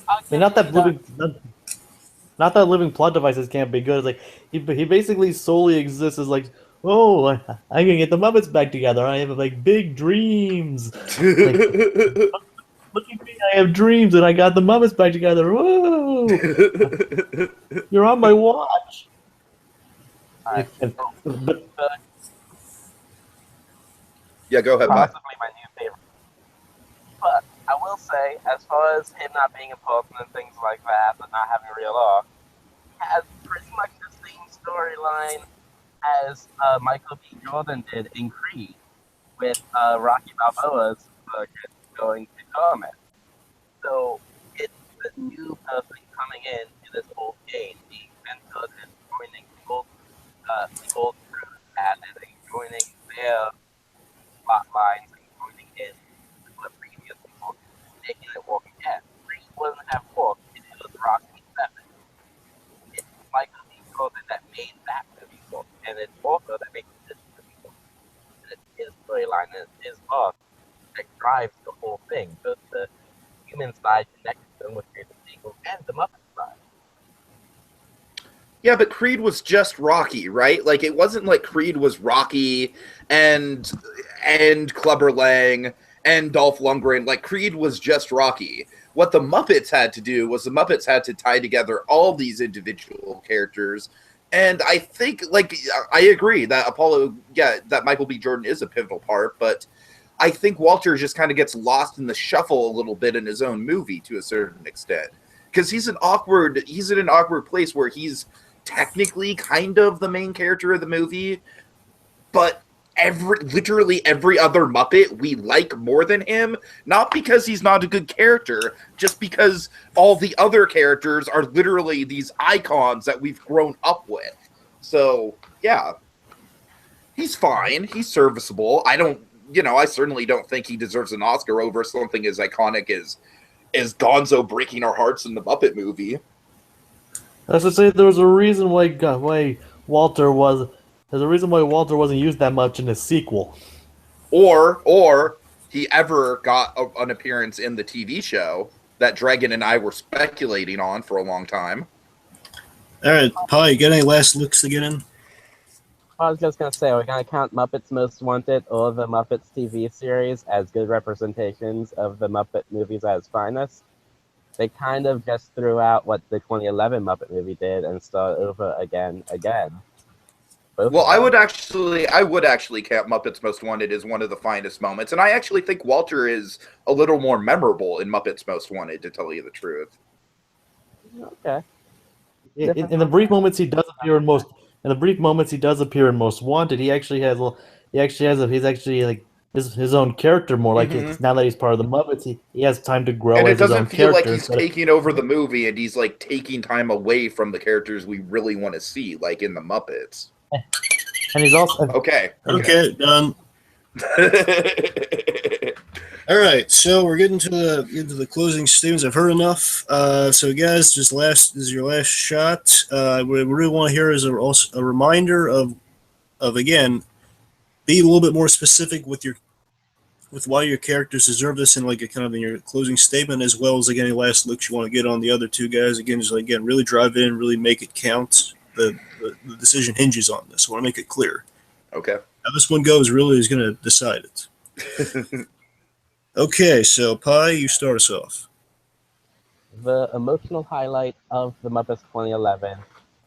I mean, not that living plot devices can't be good. It's like he basically solely exists as like, oh, I'm gonna get the Muppets back together. I have like big dreams. Like, look at me, I have dreams, and I got the Muppets back together. Whoa! You're on my watch. Yeah, go ahead, Matt. Possibly my new favorite. But I will say, as far as him not being important and things like that, but not having a real arc, he has pretty much the same storyline as Michael B. Jordan did in Creed, with Rocky Balboa's going to Carmen. So it's the new person coming in to this old game, being mentored and joining the old crew and joining their plot lines and joining in with the previous people, making it work again. Creed wouldn't have worked if it was Rocky 7. It's Michael B. Jordan that made that movie work, and it's also that makes this movie work. And it's his storyline and his arc that drives the whole thing. The human side connects them with the sequel and the Muppet side. Yeah, but Creed was just Rocky, right? Like, it wasn't like Creed was Rocky and Clubber Lang and Dolph Lundgren. Like, Creed was just Rocky. What the Muppets had to do was the Muppets had to tie together all these individual characters. And I think, like, I agree that that Michael B. Jordan is a pivotal part, but I think Walter just kind of gets lost in the shuffle a little bit in his own movie to a certain extent. Because he's in an awkward place where he's technically kind of the main character of the movie, but literally every other Muppet we like more than him, not because he's not a good character, just because all the other characters are literally these icons that we've grown up with. So, yeah. He's fine. He's serviceable. I certainly don't think he deserves an Oscar over something as iconic as Gonzo breaking our hearts in the Muppet movie. As I say, there was a reason why Walter wasn't used that much in the sequel. Or he ever got an appearance in the TV show that Dragon and I were speculating on for a long time. All right, Pi, you got any last looks to get in? I was just going to say, are we going to count Muppets Most Wanted or the Muppets TV series as good representations of the Muppet movies at its finest? They kind of just threw out what the 2011 Muppet movie did and started over again. Well, I would actually count Muppets Most Wanted as one of the finest moments, and I actually think Walter is a little more memorable in Muppets Most Wanted, to tell you the truth. Okay. In the brief moments he does appear in Most Wanted, he's actually like his own character more. Like now that he's part of the Muppets, he has time to grow. And as it doesn't his own feel like character, he's taking over the movie, and he's like taking time away from the characters we really want to see, like in the Muppets. And he's also okay, done. All right, so we're getting to the closing statements. I've heard enough. So guys, this is your last shot. What we really want to hear is a reminder of again, be a little bit more specific with with why your characters deserve this in like a kind of in your closing statement, as well as like any last looks you want to get on the other two guys. Again, just like again, really drive in, really make it count. The decision hinges on this. I want to make it clear. Okay. How this one goes really is going to decide it. Okay, so Pi, you start us off. The emotional highlight of the Muppets 2011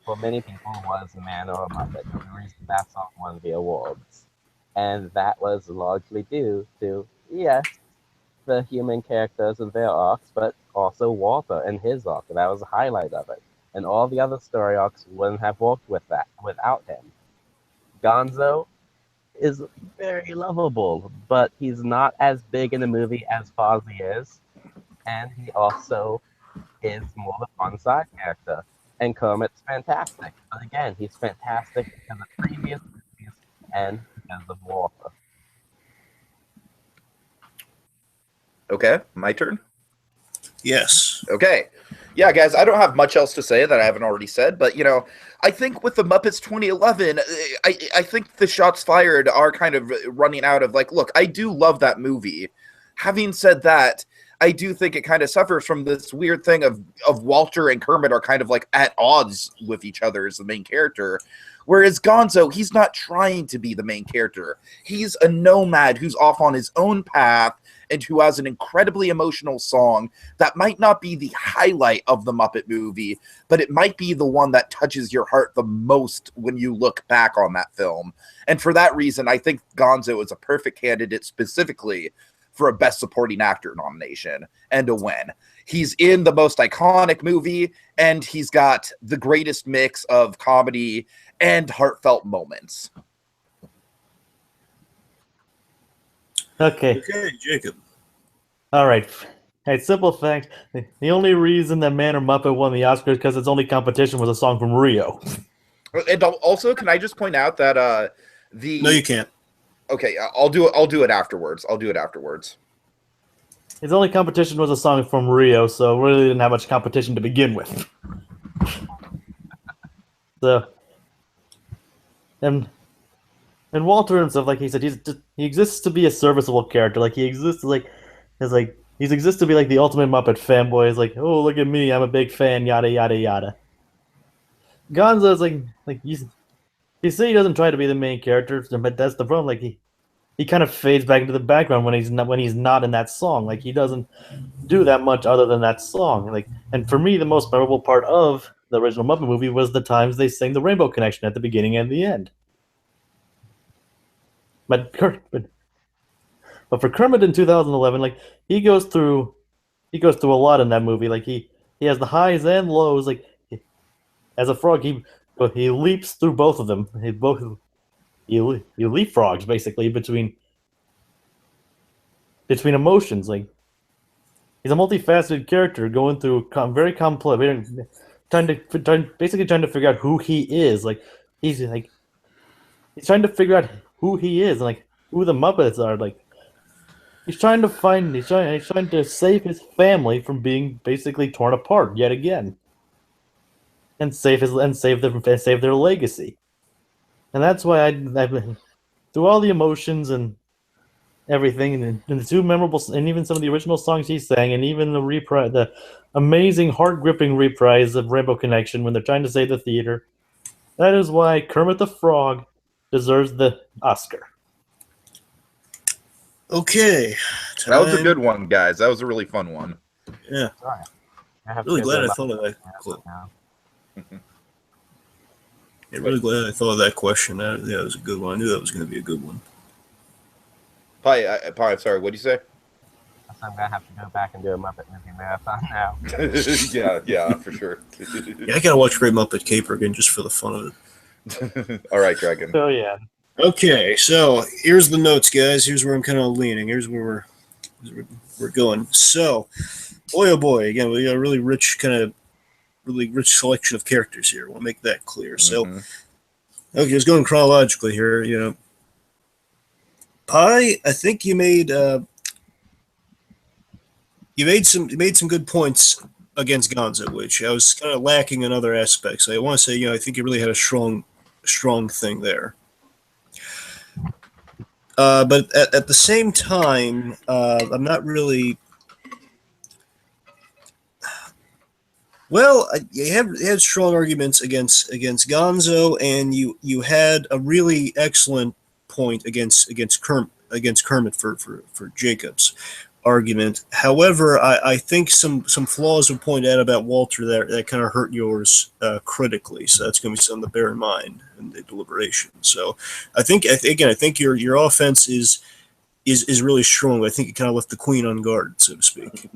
for many people was Man or a Muppet, and the reason that song won the awards. And that was largely due to, yes, the human characters and their arcs, but also Walter and his arc. That was the highlight of it. And all the other story arcs wouldn't have worked without him. Gonzo is very lovable, but he's not as big in the movie as Fozzie is. And he also is more the fun side character. And Kermit's fantastic. But again, he's fantastic because of previous movies and because of Walter. Okay, my turn. Yes. Okay. Yeah, guys, I don't have much else to say that I haven't already said, but, I think with the Muppets 2011, I think the shots fired are kind of running out of, look, I do love that movie. Having said that, I do think it kind of suffers from this weird thing of Walter and Kermit are kind of, at odds with each other as the main character, whereas Gonzo, he's not trying to be the main character. He's a nomad who's off on his own path, and who has an incredibly emotional song that might not be the highlight of the Muppet movie, but it might be the one that touches your heart the most when you look back on that film. And for that reason, I think Gonzo is a perfect candidate specifically for a Best Supporting Actor nomination and a win. He's in the most iconic movie, and he's got the greatest mix of comedy and heartfelt moments. Okay. Okay, Jacob. All right. Hey, simple fact: the only reason that Man or Muppet won the Oscars because its only competition was a song from Rio. And also, can I just point out that No, you can't. Okay, I'll do it afterwards. Its only competition was a song from Rio, so really didn't have much competition to begin with. So, and Walter himself, like he said, he exists to be a serviceable character. Like he exists he exists to be like the ultimate Muppet fanboy. He's like, oh, look at me, I'm a big fan, yada yada yada. Gonzo is like you say he doesn't try to be the main character, but that's the problem. Like he kind of fades back into the background when he's not in that song. Like he doesn't do that much other than that song. Like, and for me, the most memorable part of the original Muppet movie was the times they sang the Rainbow Connection at the beginning and the end. But for Kermit in 2011, like he goes through a lot in that movie. Like he has the highs and lows. Like as a frog, he leaps through both of them. He leapfrogs basically between emotions. Like he's a multifaceted character going through very complex, trying to figure out who he is. Like he's trying to figure out who he is and like who the Muppets are. Like he's trying to save his family from being basically torn apart yet again, and save their legacy. And that's why I through all the emotions and everything, and the two memorable, and even some of the original songs he sang, and even the amazing, heart-gripping reprise of Rainbow Connection when they're trying to save the theater. That is why Kermit the Frog deserves the Oscar. Okay. That was a good one, guys. That was a really fun one. Yeah. Sorry. Really glad I thought of that. Yeah, really glad I thought of that question. That was a good one. I knew that was going to be a good one. Pi, sorry, what did you say? I'm going to have to go back and do a Muppet movie marathon now. yeah, for sure. Yeah, I got to watch Great Muppet Caper again just for the fun of it. All right, Dragon. Oh, yeah. Okay, so here's the notes, guys. Here's where I'm kind of leaning. Here's where we're going. So, boy, oh boy, again, we got a really rich selection of characters here. We'll make that clear. So, okay, just going chronologically here, Pi, I think you made some good points against Gonzo, which I was kind of lacking in other aspects. I want to say, I think you really had a strong thing there. But at the same time, I'm not really. Well, you had strong arguments against Gonzo, and you had a really excellent point against Kermit for Jacob's argument. However, I think some flaws were pointed out about Walter that kind of hurt yours critically. So that's going to be something to bear in mind in the deliberation. So I think your offense is really strong. I think you kind of left the queen on guard, so to speak.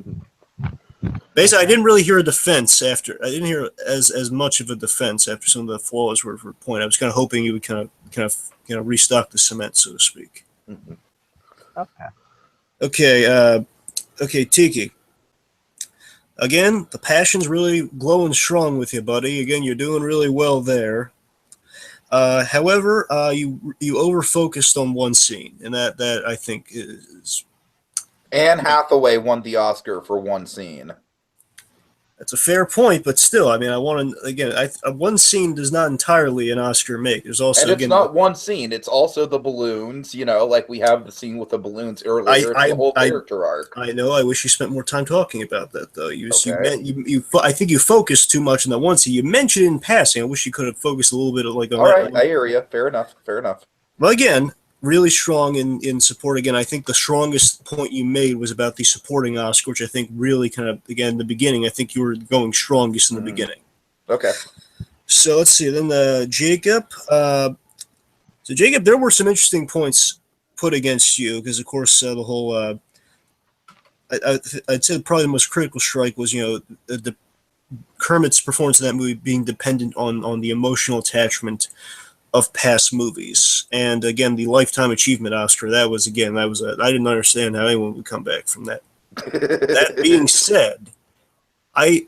Basically, I didn't really hear a defense after. I didn't hear as much of a defense after some of the flaws were pointed. I was kind of hoping you would kind of restock the cement, so to speak. Okay. Okay, Tiki. Again, the passion's really glowing strong with you, buddy. Again, you're doing really well there. However, you over focused on one scene, and that I think is. Anne Hathaway won the Oscar for one scene. That's a fair point, but still, I mean, I want to again. One scene does not entirely an Oscar make. There's also And it's not one scene; it's also the balloons. You know, like we have the scene with the balloons earlier. It's the whole character arc. I know. I wish you spent more time talking about that, though. Okay. I think you focused too much on that one scene. You mentioned it in passing. I wish you could have focused a little bit of like. All right, I hear you. Fair enough. Fair enough. Well, again, really strong in support. Again, I think the strongest point you made was about the supporting Oscar, which I think really kind of, again, in the beginning, I think you were going strongest in the beginning. Okay. So let's see. Then Jacob. So Jacob, there were some interesting points put against you because, of course, the whole. I'd say probably the most critical strike was, the Kermit's performance in that movie being dependent on the emotional attachment of past movies. And again, the Lifetime Achievement Oscar, I didn't understand how anyone would come back from that. That being said,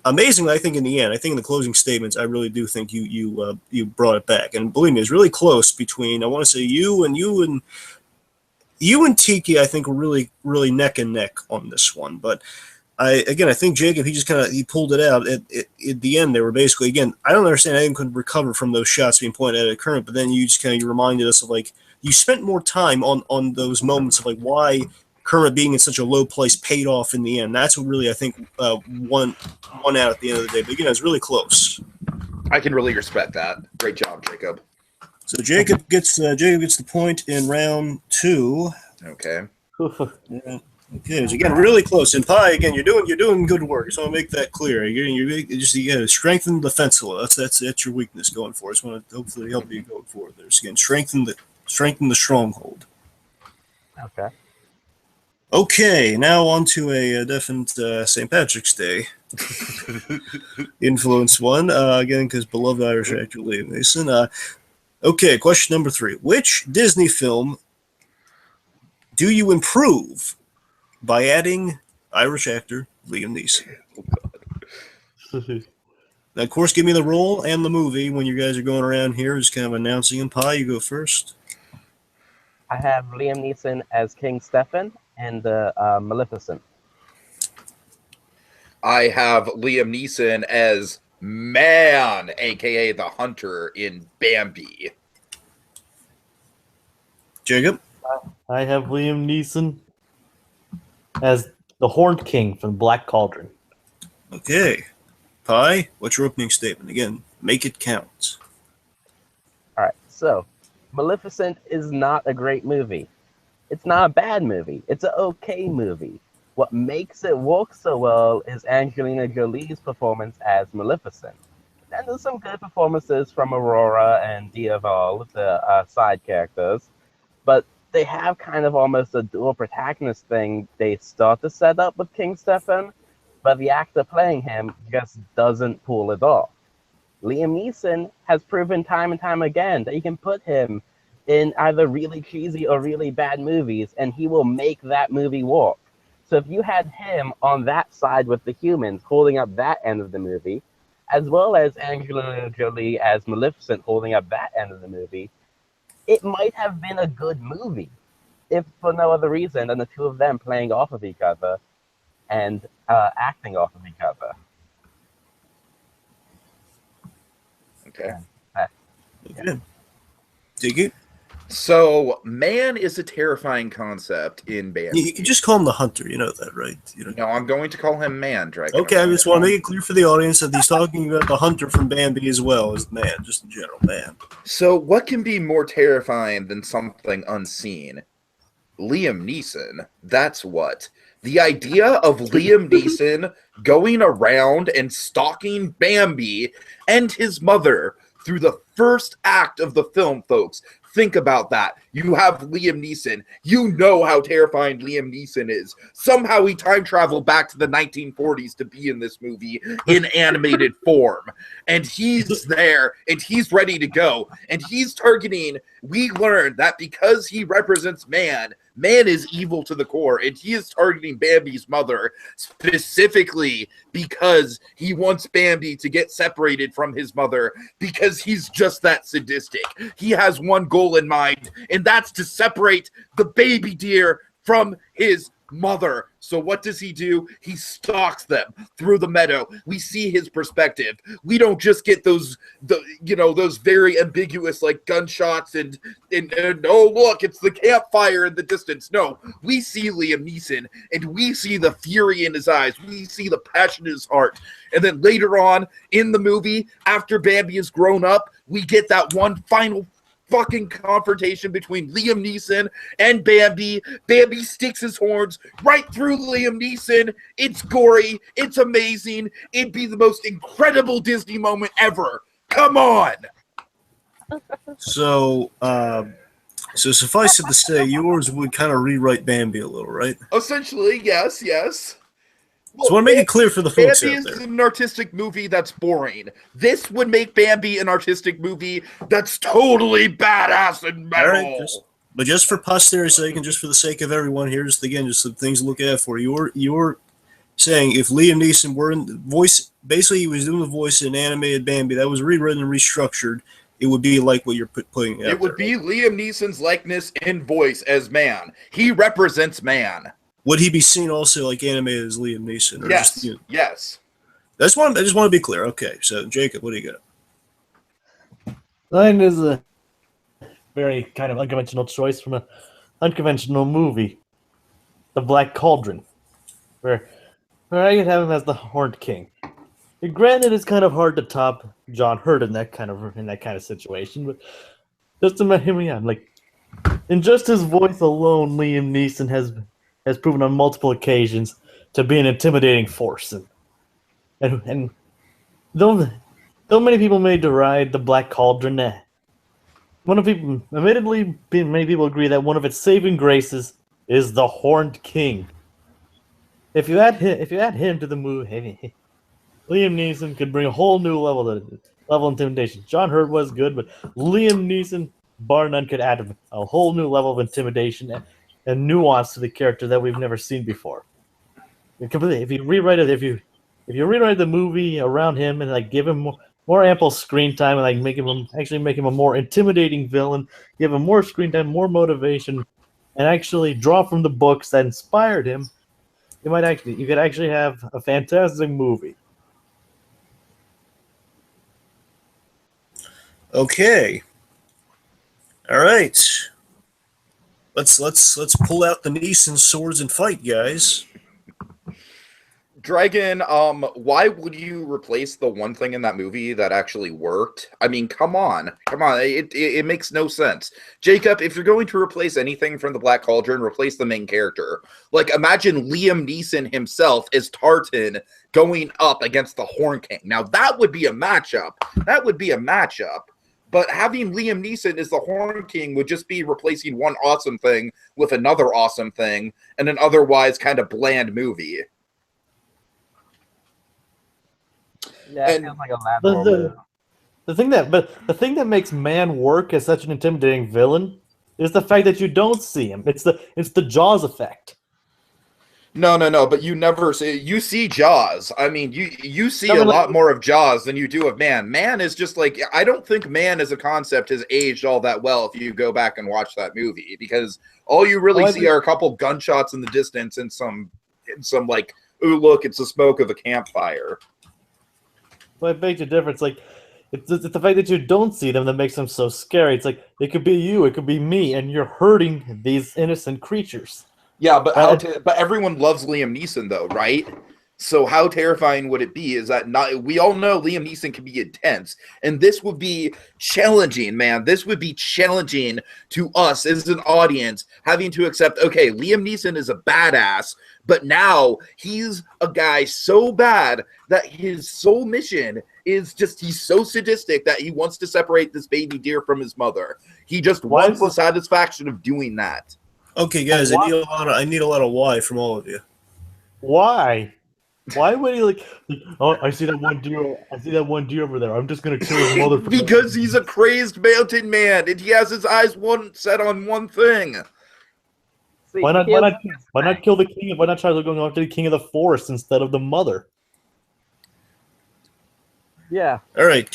amazingly, I think in the end, I think in the closing statements, I really do think you brought it back. And believe me, it's really close between, I want to say you and Tiki, I think were really, really neck and neck on this one. But I think Jacob, he pulled it out at the end. They were basically, again, I don't understand how anyone could recover from those shots being pointed at Kermit, but then you just you reminded us of like, you spent more time on those moments of like why Kermit being in such a low place paid off in the end. That's what really, I think, won out at the end of the day. But again, it was really close. I can really respect that. Great job, Jacob. So Jacob gets the point in round 2. Okay. Yeah. Okay, so again, really close. And Pi, again, you're doing good work. So I want to make that clear. You got to strengthen the defense a little. That's your weakness going forward. I just want to hopefully help you going forward there. So again, strengthen the stronghold. Okay. Okay, now on to a definite St. Patrick's Day influence one. Again, because beloved Irish actor Liam Neeson. Okay, question number 3: which Disney film do you improve by adding Irish actor Liam Neeson? Now, of course, give me the role and the movie when you guys are going around here, just kind of announcing them. Pi, you go first. I have Liam Neeson as King Stefan and Maleficent. I have Liam Neeson as Man, aka the Hunter in Bambi. Jacob? I have Liam Neeson as the Horned King from Black Cauldron. Okay. Pi, what's your opening statement? Again, make it count. All right, so Maleficent is not a great movie. It's not a bad movie. It's an okay movie. What makes it work so well is Angelina Jolie's performance as Maleficent. And there's some good performances from Aurora and Diaval, the side characters, but they have kind of almost a dual protagonist thing they start to set up with King Stefan, but the actor playing him just doesn't pull it off. Liam Neeson has proven time and time again that you can put him in either really cheesy or really bad movies, and he will make that movie work. So if you had him on that side with the humans holding up that end of the movie, as well as Angelina Jolie as Maleficent holding up that end of the movie, it might have been a good movie, if for no other reason than the two of them playing off of each other and acting off of each other. Okay. Okay. Dig it. So, man is a terrifying concept in Bambi. You can just call him the hunter. You know that, right? You know. No, I'm going to call him Man, Dragon. Okay, I just want to make it clear for the audience that he's talking about the hunter from Bambi as well as the man, just in general, man. So, what can be more terrifying than something unseen? Liam Neeson. That's what. The idea of Liam Neeson going around and stalking Bambi and his mother through the first act of the film, folks. Think about that. You have Liam Neeson. You know how terrifying Liam Neeson is. Somehow he time traveled back to the 1940s to be in this movie in animated form. And he's there, and he's ready to go. And he's targeting, we learned that because he represents man is evil to the core, and he is targeting Bambi's mother specifically because he wants Bambi to get separated from his mother because he's just that sadistic. He has one goal in mind, and that's to separate the baby deer from his mother. So what does he do? He stalks them through the meadow. We see his perspective. We don't just get those very ambiguous like gunshots and oh look, it's the campfire in the distance. No, we see Liam Neeson and we see the fury in his eyes. We see the passion in his heart. And then later on in the movie, after Bambi is grown up, we get that one final fucking confrontation between Liam Neeson and Bambi. Bambi sticks his horns right through Liam Neeson. It's gory. It's amazing. It'd be the most incredible Disney moment ever. Come on. So suffice it to say, yours would kind of rewrite Bambi a little, right? Essentially, yes. So I want to make it clear for the folks Bambi out there. is an artistic movie that's boring. This would make Bambi an artistic movie that's totally badass and metal. All right, just for posterity's sake and just for the sake of everyone, here's just some things to look at for you. You're saying if Liam Neeson were in the voice, basically he was doing the voice in animated Bambi that was rewritten and restructured, it would be like what you're putting out. It would be Liam Neeson's likeness and voice as man. He represents man. Would he be seen also like animated as Liam Neeson? Or Yes. Yes. I just want to be clear. Okay, so Jacob, what do you got? Mine is a very kind of unconventional choice from an unconventional movie, The Black Cauldron, where I could have him as the Horned King. Granted, it's kind of hard to top John Hurt in that kind of situation, but just to hear me out, like in just his voice alone, Liam Neeson has proven on multiple occasions to be an intimidating force, and though many people may deride The Black Cauldron, admittedly, many people agree that one of its saving graces is the Horned King. If you add him to the movie, Liam Neeson could bring a whole new level of intimidation. John Hurt was good, but Liam Neeson, bar none, could add a whole new level of intimidation and nuance to the character that we've never seen before. If you rewrite the movie around him and like give him more ample screen time and like make him a more intimidating villain, give him more screen time, more motivation, and actually draw from the books that inspired him, you could actually have a fantastic movie. Okay. All right. Let's pull out the Neeson swords and fight, guys. Dragon, why would you replace the one thing in that movie that actually worked? I mean, come on. It makes no sense. Jacob, if you're going to replace anything from the Black Cauldron, replace the main character. Like, imagine Liam Neeson himself as Tartan going up against the Horn King. Now, that would be a matchup. But having Liam Neeson as the Horn King would just be replacing one awesome thing with another awesome thing in an otherwise kind of bland movie. Yeah, it And feels like a lateral move. The thing that makes Man work as such an intimidating villain is the fact that you don't see him. It's the Jaws effect. No, but you never see, you see Jaws. I mean, you see a lot more of Jaws than you do of Man. Man is just like, I don't think Man as a concept has aged all that well if you go back and watch that movie, because all you really see are a couple gunshots in the distance and some ooh, look, it's the smoke of a campfire. But it makes a difference. Like, It's the fact that you don't see them that makes them so scary. It's like it could be you, it could be me, and you're hurting these innocent creatures. Yeah, but but everyone loves Liam Neeson though, right? So how terrifying would it be? Is that not? We all know Liam Neeson can be intense, and this would be challenging, man. This would be challenging to us as an audience, having to accept, okay, Liam Neeson is a badass, but now he's a guy so bad that his sole mission is just he's so sadistic that he wants to separate this baby deer from his mother. He just wants the satisfaction of doing that. Okay, guys, I need a lot of why from all of you. Why? Why would he like? Oh, I see that one deer. I see that one deer over there. I'm just gonna kill his mother. Because he's a crazed mountain man, and he has his eyes set on one thing. See, Why not kill the king? Why not try going after the king of the forest instead of the mother? Yeah. All right,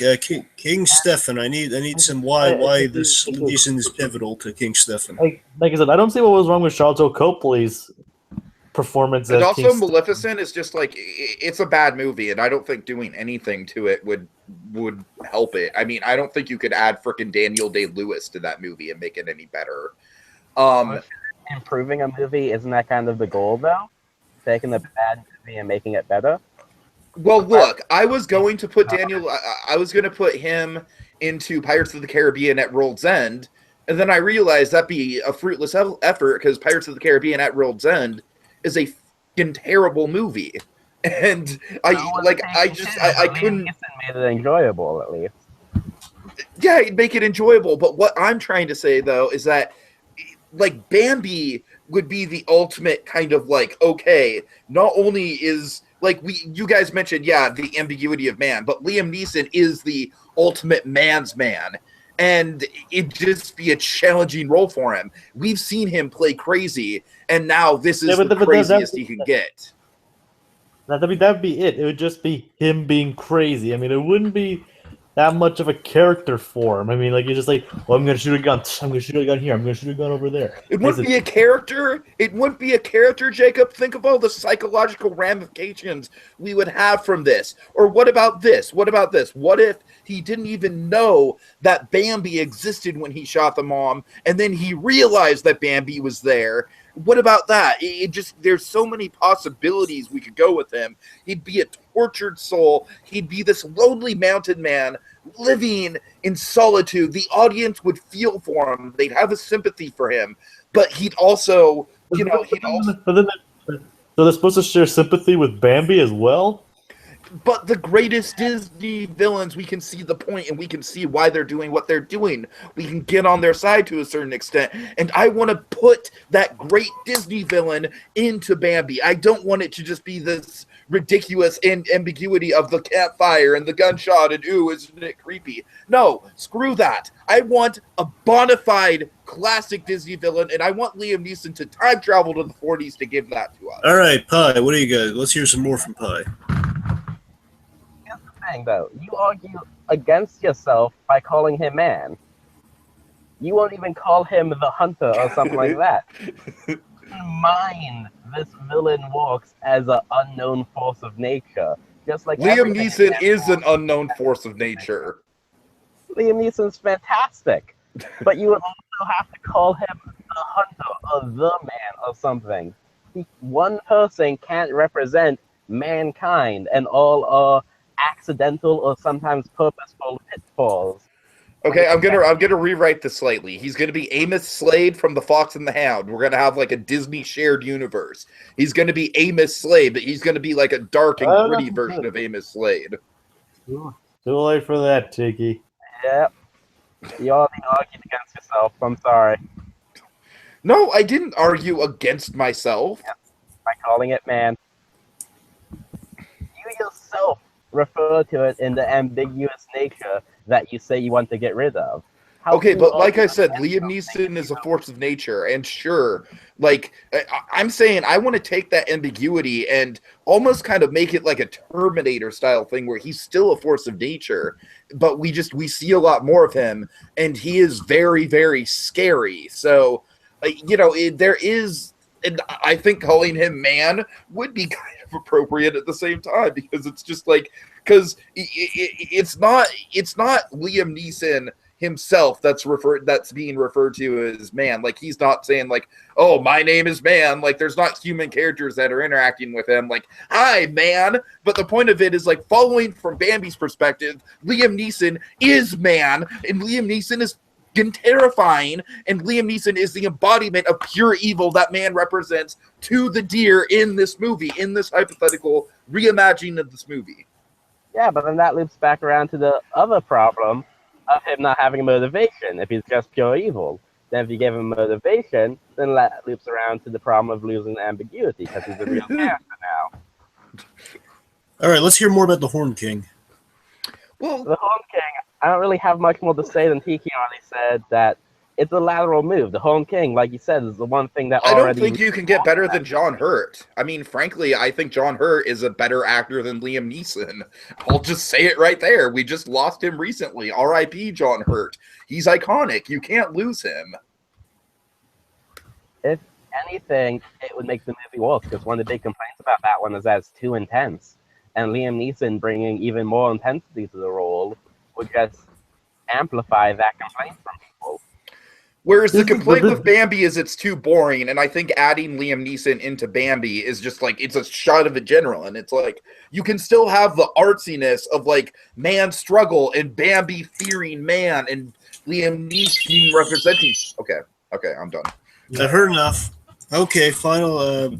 King Stefan. I need some why this Neeson is pivotal to King Stefan. Like I said, I don't see what was wrong with Sharlto Copley's performance. And as also, King Maleficent is just like it's a bad movie, and I don't think doing anything to it would help it. I mean, I don't think you could add frickin' Daniel Day-Lewis to that movie and make it any better. Improving a movie, isn't that kind of the goal, though? Taking the bad movie and making it better? Well, look, I was going to put I was going to put him into Pirates of the Caribbean at World's End, and then I realized that'd be a fruitless effort because Pirates of the Caribbean at World's End is a fucking terrible movie, and I couldn't made it enjoyable at least. Yeah, make it enjoyable. But what I'm trying to say though is that like Bambi would be the ultimate kind of like, okay, not only is like you guys mentioned, yeah, the ambiguity of man, but Liam Neeson is the ultimate man's man. And it'd just be a challenging role for him. We've seen him play crazy, and now this is the craziest he can get. That'd be it. It would just be him being crazy. I mean, it wouldn't be that much of a character for him. I mean, like you're just like, well, I'm gonna shoot a gun. I'm gonna shoot a gun here. I'm gonna shoot a gun over there. It wouldn't be a character. It wouldn't be a character, Jacob. Think of all the psychological ramifications we would have from this. Or what about this? What about this? What if he didn't even know that Bambi existed when he shot the mom, and then he realized that Bambi was there? What about that? It just, there's so many possibilities we could go with him. He'd be a tortured soul. He'd be this lonely mountain man living in solitude. The audience would feel for him. They'd have a sympathy for him. But he'd also, so they're supposed to share sympathy with Bambi as well? But the greatest Disney villains, we can see the point and we can see why they're doing what they're doing. We can get on their side to a certain extent. And I want to put that great Disney villain into Bambi. I don't want it to just be this ridiculous ambiguity of the campfire and the gunshot and, ooh, isn't it creepy? No, screw that. I want a bona fide classic Disney villain, and I want Liam Neeson to time travel to the 40s to give that to us. All right, Pi, what do you got? Let's hear some more from Pi. Though, you argue against yourself by calling him man. You won't even call him the hunter or something like that. In mind, this villain walks as an unknown force of nature, just like Liam Neeson is an unknown force of nature. Liam Neeson's fantastic, but you would also have to call him the hunter or the man or something. One person can't represent mankind, and all are accidental or sometimes purposeful pitfalls. Okay, I'm gonna rewrite this slightly. He's gonna be Amos Slade from The Fox and the Hound. We're gonna have like a Disney shared universe. He's gonna be Amos Slade, but he's gonna be like a dark and gritty version of Amos Slade. Too late for that, Tiki. Yep. You already argued against yourself. I'm sorry. No, I didn't argue against myself. Yep. By calling it man. You yourself refer to it in the ambiguous nature that you say you want to get rid of. Okay, but like I said, Liam Neeson is a force of nature, and sure, like, I'm saying I want to take that ambiguity and almost kind of make it like a Terminator-style thing where he's still a force of nature, but we see a lot more of him, and he is very, very scary. So, there is, and I think calling him man would be kind of appropriate at the same time, because it's just like, because it's not Liam Neeson himself that's being referred to as man. Like, he's not saying like, oh, my name is man. Like, there's not human characters that are interacting with him like, hi man. But the point of it is, like, following from Bambi's perspective, Liam Neeson is man, and Liam Neeson is terrifying, and Liam Neeson is the embodiment of pure evil that man represents to the deer in this movie, in this hypothetical reimagining of this movie. Yeah, but then that loops back around to the other problem of him not having a motivation if he's just pure evil. Then if you give him motivation, then that loops around to the problem of losing the ambiguity because he's a real character now. All right, let's hear more about the Horn King. Well, The Horn King, I don't really have much more to say than Tiki already said, that it's a lateral move. The Horn King, like you said, is the one thing that I already... don't think you can get better than John Hurt. I mean, frankly, I think John Hurt is a better actor than Liam Neeson. I'll just say it right there. We just lost him recently. R.I.P. John Hurt. He's iconic. You can't lose him. If anything, it would make the movie worse, because one of the big complaints about that one is that it's too intense. And Liam Neeson bringing even more intensity to the role would just amplify that complaint from people. Whereas the complaint with Bambi is it's too boring, and I think adding Liam Neeson into Bambi is just like, it's a shot of adrenaline. It's like, you can still have the artsiness of like man's struggle and Bambi fearing man and Liam Neeson representing. Okay, I'm done. I heard enough. Okay, final.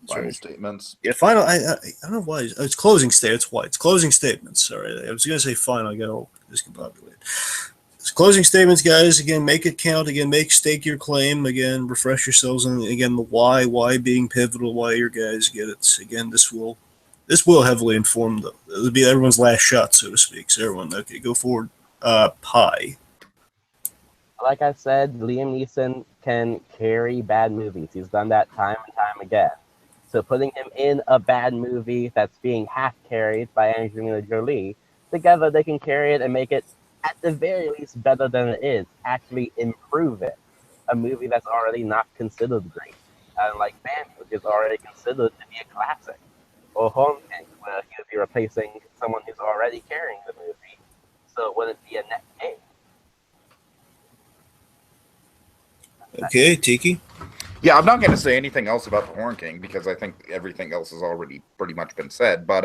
Final statements. Yeah, final. I don't know why it's closing statements. Why it's closing statements? Sorry, I was gonna say final. I got all discombobulated. It's closing statements, guys. Again, make it count. Again, stake your claim. Again, refresh yourselves on again the why being pivotal. Why your guys get it. Again, this will heavily inform it'll be everyone's last shot, so to speak. So everyone, okay, go forward. Pie. Like I said, Liam Neeson can carry bad movies. He's done that time and time again. So putting him in a bad movie that's being half carried by Angelina Jolie, together they can carry it and make it, at the very least, better than it is. Actually improve it. A movie that's already not considered great. Like Bambi, which is already considered to be a classic. Or Horn King, where he would be replacing someone who's already carrying the movie. So it wouldn't be a net gain. Okay, Tiki. Yeah, I'm not going to say anything else about the Horn King because I think everything else has already pretty much been said. But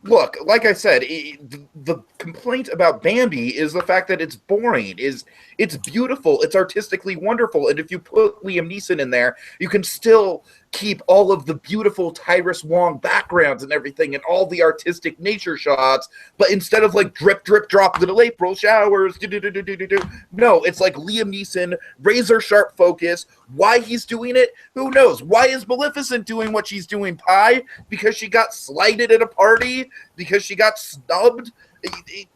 look, like I said, the complaint about Bambi is the fact that it's boring. It's beautiful, it's artistically wonderful, and if you put Liam Neeson in there, you can still keep all of the beautiful Tyrus Wong backgrounds and everything and all the artistic nature shots, but instead of like drip, drip, drop, little April showers, no, it's like Liam Neeson, razor sharp focus. Why he's doing it, who knows? Why is Maleficent doing what she's doing, Pie? Because she got slighted at a party? Because she got snubbed?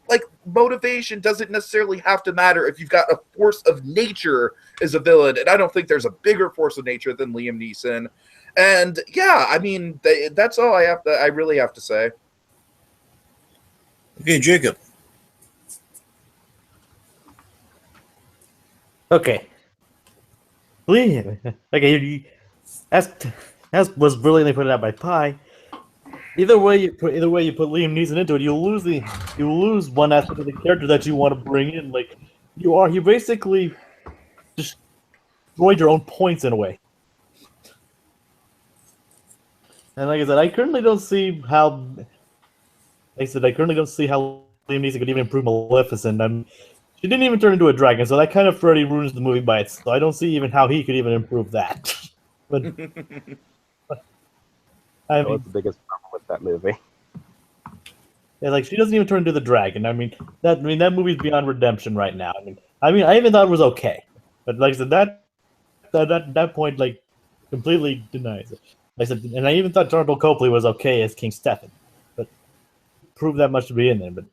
Like, motivation doesn't necessarily have to matter if you've got a force of nature as a villain, and I don't think there's a bigger force of nature than Liam Neeson. And yeah, I mean, that's all I really have to say. Okay, Jacob. Okay. Okay, as was brilliantly put out by Pie. Either way you put Liam Neeson into it, you'll lose one aspect of the character that you want to bring in. Like you basically destroyed your own points in a way. And like I said, I currently don't see how Liam Neeson could even improve Maleficent. She didn't even turn into a dragon, so that kind of already ruins the movie by itself. So I don't see even how he could even improve that. But I mean, What's the biggest problem with that movie? Yeah, like she doesn't even turn into the dragon. That movie's beyond redemption right now. I even thought it was okay, but like I said, that point like completely denies it. Like I said, and I even thought Darnell Copley was okay as King Stefan, but proved that much to be in there. But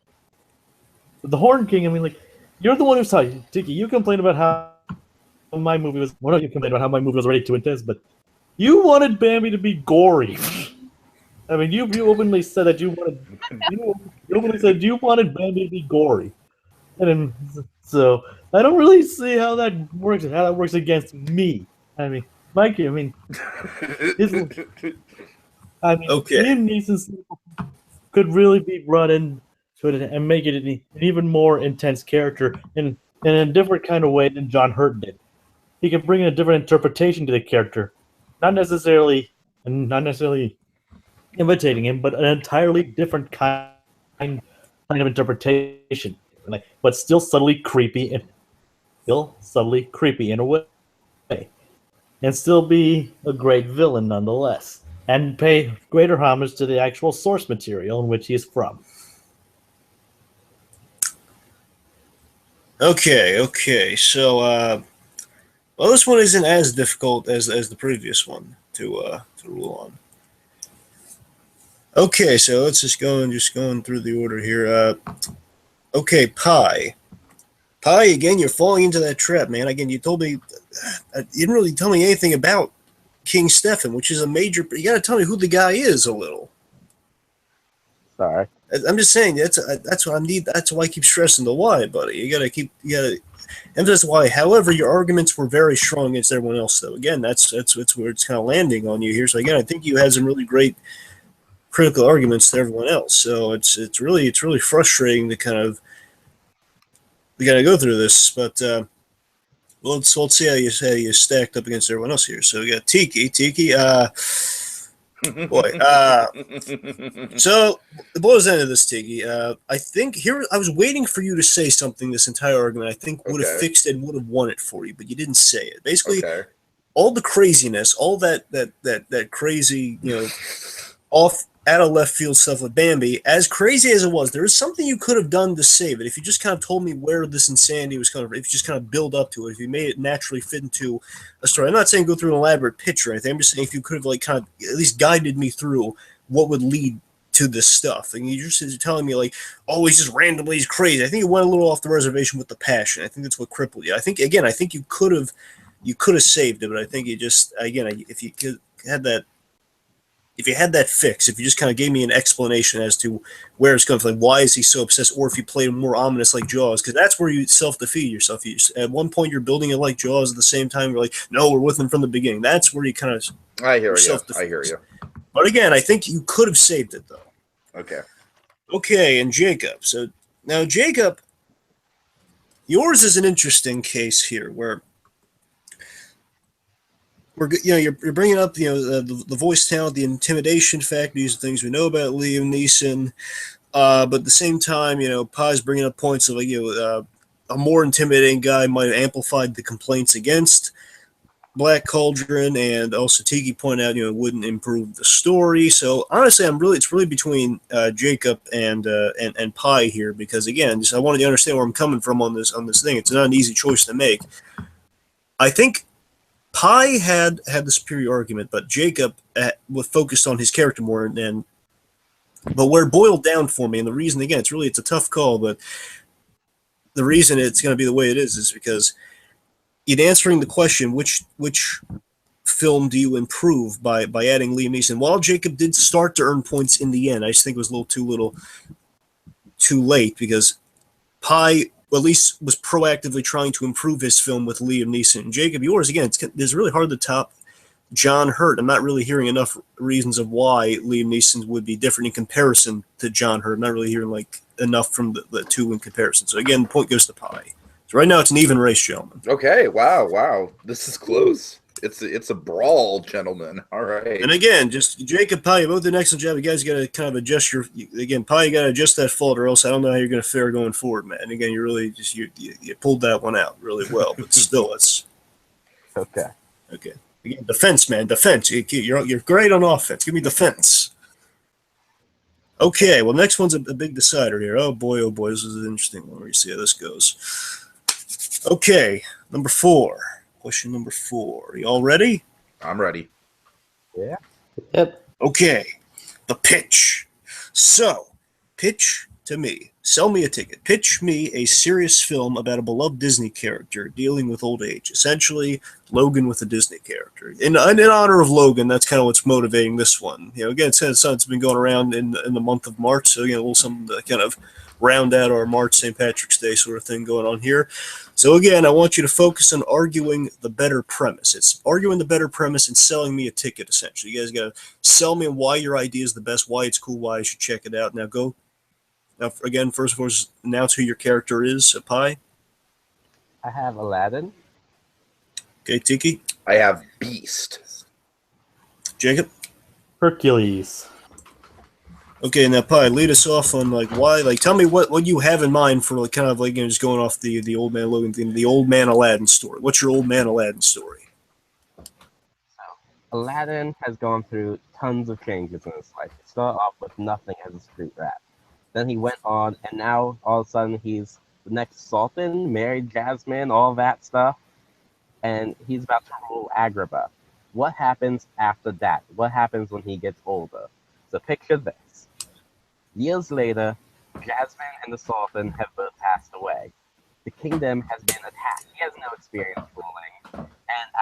the Horn King, like you're the one who's talking. Tiki, you complained about how my movie was. Well, no, you complained about how my movie was already too intense, but you wanted Bambi to be gory. You openly said that you wanted Bambi to be gory, so I don't really see how that works. How that works against me. Mike, I mean, Okay. Liam Neeson could really be brought in to it and make it an even more intense character in a different kind of way than John Hurt did. He could bring in a different interpretation to the character, not necessarily imitating him, but an entirely different kind of interpretation, but still subtly creepy in a way, and still be a great villain nonetheless, and pay greater homage to the actual source material in which he is from. Okay. So, well, this one isn't as difficult as the previous one to rule on. Okay, so let's just going through the order here. Okay, Pie. Pie, again, you're falling into that trap, man. Again, you told me, you didn't really tell me anything about King Stefan, which is a major. You got to tell me who the guy is a little. Sorry. I'm just saying that's what I need. That's why I keep stressing the why, buddy. You gotta emphasize why. However, your arguments were very strong against everyone else, though. Again, that's where it's kind of landing on you here. So again, I think you had some really great critical arguments to everyone else. So it's really frustrating to kind of we got to go through this, but let's see how you stacked up against everyone else here. So we got Tiki, boy. So the boils down to this, Tiki. I think here I was waiting for you to say something. This entire argument, I think, would have fixed it and would have won it for you, but you didn't say it. Basically, all the craziness, all that crazy, off out of left field stuff with Bambi, as crazy as it was, there is something you could have done to save it. If you just kind of told me where this insanity was coming from, if you just kind of build up to it, if you made it naturally fit into a story. I'm not saying go through an elaborate pitch or anything. I'm just saying if you could have kind of at least guided me through what would lead to this stuff. And you're just telling me he's just randomly he's crazy. I think you went a little off the reservation with the passion. I think that's what crippled you. I think you could have saved it, but I think you just if you had that. If you had that fix, if you just kind of gave me an explanation as to where it's coming from, why is he so obsessed, or if you played more ominous like Jaws, because that's where you self-defeat yourself. At one point, you're building it like Jaws. At the same time, you're like, no, we're with him from the beginning. That's where you kind of I hear you. But again, I think you could have saved it, though. Okay, and Jacob. So now, Jacob, yours is an interesting case here, where you're bringing up the voice talent, the intimidation factor, these are things we know about Liam Neeson, but at the same time, Pie's bringing up points of a more intimidating guy might have amplified the complaints against Black Cauldron, and also Tiki pointed out it wouldn't improve the story. So honestly, it's really between Jacob and Pie here, because again, I wanted you to understand where I'm coming from on this thing. It's not an easy choice to make. I think Pie had the superior argument, but Jacob was focused on his character more. But where it boiled down for me, and the reason, again, it's a tough call, but the reason it's going to be the way it is because in answering the question, which film do you improve by adding Liam Neeson? While Jacob did start to earn points in the end, I just think it was a little too late, because Pie at least was proactively trying to improve his film with Liam Neeson. Jacob, yours, again, it's really hard to top John Hurt. I'm not really hearing enough reasons of why Liam Neeson would be different in comparison to John Hurt. I'm not really hearing enough from the two in comparison. So again, the point goes to Pie. So right now it's an even race, gentlemen. Okay, wow. This is close. It's a brawl, gentlemen. All right. And again, just Jacob, Pie, you both did an excellent job. You guys got to kind of adjust Pie, you got to adjust that fault, or else I don't know how you're going to fare going forward, man. And again, you really just you pulled that one out really well, but still, it's okay. Again, defense, man, defense. You're great on offense. Give me defense. Okay, well, next one's a big decider here. Oh boy, this is an interesting one. Where you see how this goes. Okay, number 4. Question number 4. Are you all ready? I'm ready. Yeah. Yep. Okay, the pitch. So, pitch to me. Sell me a ticket. Pitch me a serious film about a beloved Disney character dealing with old age. Essentially, Logan with a Disney character. In honor of Logan, that's kind of what's motivating this one. Again, it's been going around in the month of March, so a little something to kind of round out our March St. Patrick's Day sort of thing going on here. So again, I want you to focus on arguing the better premise. It's arguing the better premise and selling me a ticket, essentially. You guys got to sell me why your idea is the best, why it's cool, why I should check it out. Now go. Now, again, first of all, announce who your character is. Pi. I have Aladdin. Okay, Tiki. I have Beast. Jacob. Hercules. Okay, now Pi, lead us off on why. Tell me what you have in mind for kind of just going off the old man Logan thing, the old man Aladdin story. What's your old man Aladdin story? Aladdin has gone through tons of changes in his life. He started off with nothing as a street rat. Then he went on, and now all of a sudden he's the next Sultan, married Jasmine, all that stuff, and he's about to rule Agrabah. What happens after that? What happens when he gets older? So picture this. Years later, Jasmine and the Sultan have both passed away. The kingdom has been attacked. He has no experience ruling, and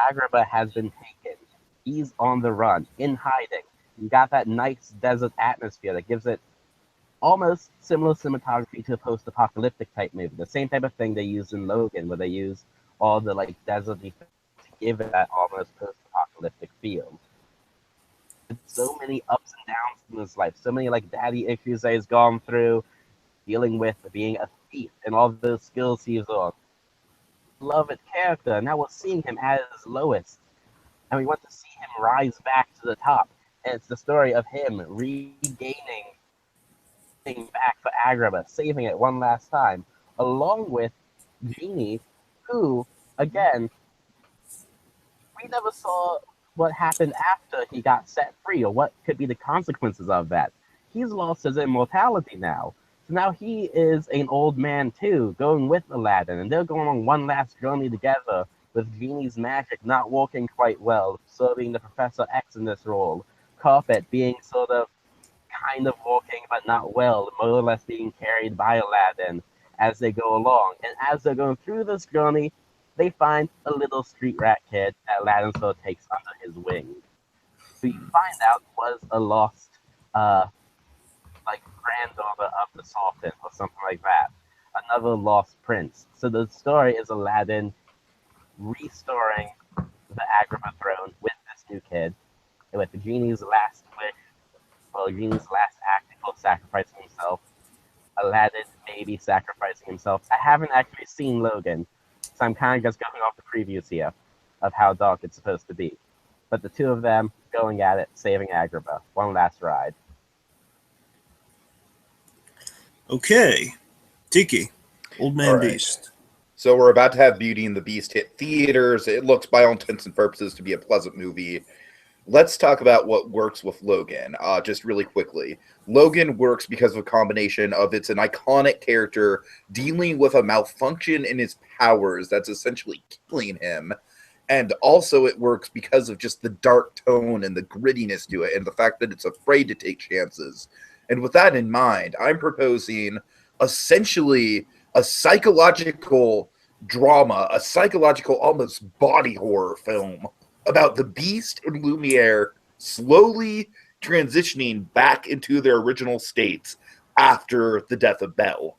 Agrabah has been taken. He's on the run, in hiding. You got that nice desert atmosphere that gives it almost similar cinematography to a post-apocalyptic type movie. The same type of thing they used in Logan, where they use all the deserty to give it that almost post-apocalyptic feel. So many ups and downs in his life, so many daddy issues that he's gone through, dealing with being a thief and all those skills he's on. Beloved character. Now we're seeing him at his lowest, and we want to see him rise back to the top. And it's the story of him regaining back for Agrabah, saving it one last time, along with Genie, who, again, we never saw what happened after he got set free, or what could be the consequences of that. He's lost his immortality now. So now he is an old man too, going with Aladdin, and they're going on one last journey together, with Genie's magic not working quite well, serving the Professor X in this role. Carpet being sort of kind of walking but not well, more or less being carried by Aladdin as they go along. And as they're going through this journey, they find a little street rat kid that Aladdin sort of takes under his wing, who you find out was a lost granddaughter of the Sultan or something like that. Another lost prince. So the story is Aladdin restoring the Agrabah throne with this new kid, and with the genie's last wish, well, Genie's last act before sacrificing himself, Aladdin maybe sacrificing himself. I haven't actually seen Logan, so I'm kind of just going off the previews here of how dark it's supposed to be. But the two of them going at it, saving Agrabah. One last ride. Okay. Tiki, Old Man All right. Beast. So we're about to have Beauty and the Beast hit theaters. It looks, by all intents and purposes, to be a pleasant movie. Let's talk about what works with Logan, just really quickly. Logan works because of a combination of it's an iconic character dealing with a malfunction in his powers that's essentially killing him. And also it works because of just the dark tone and the grittiness to it and the fact that it's afraid to take chances. And with that in mind, I'm proposing essentially a psychological drama, a psychological almost body horror film about the Beast and Lumiere slowly transitioning back into their original states after the death of Belle.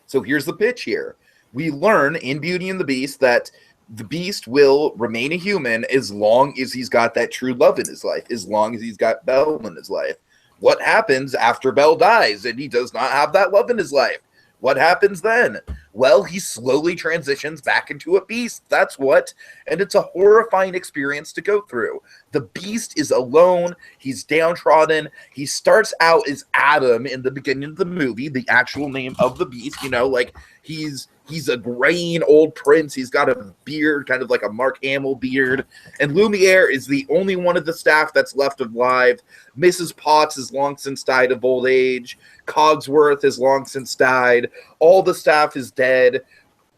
So here's the pitch here. We learn in Beauty and the Beast that the Beast will remain a human as long as he's got that true love in his life, as long as he's got Belle in his life. What happens after Belle dies and he does not have that love in his life? What happens then? Well, he slowly transitions back into a beast. That's what. And it's a horrifying experience to go through. The Beast is alone. He's downtrodden. He starts out as Adam in the beginning of the movie, the actual name of the Beast. You know, like he's a graying old prince. He's got a beard, kind of like a Mark Hamill beard. And Lumiere is the only one of the staff that's left alive. Mrs. Potts has long since died of old age. Cogsworth has long since died. All the staff is dead.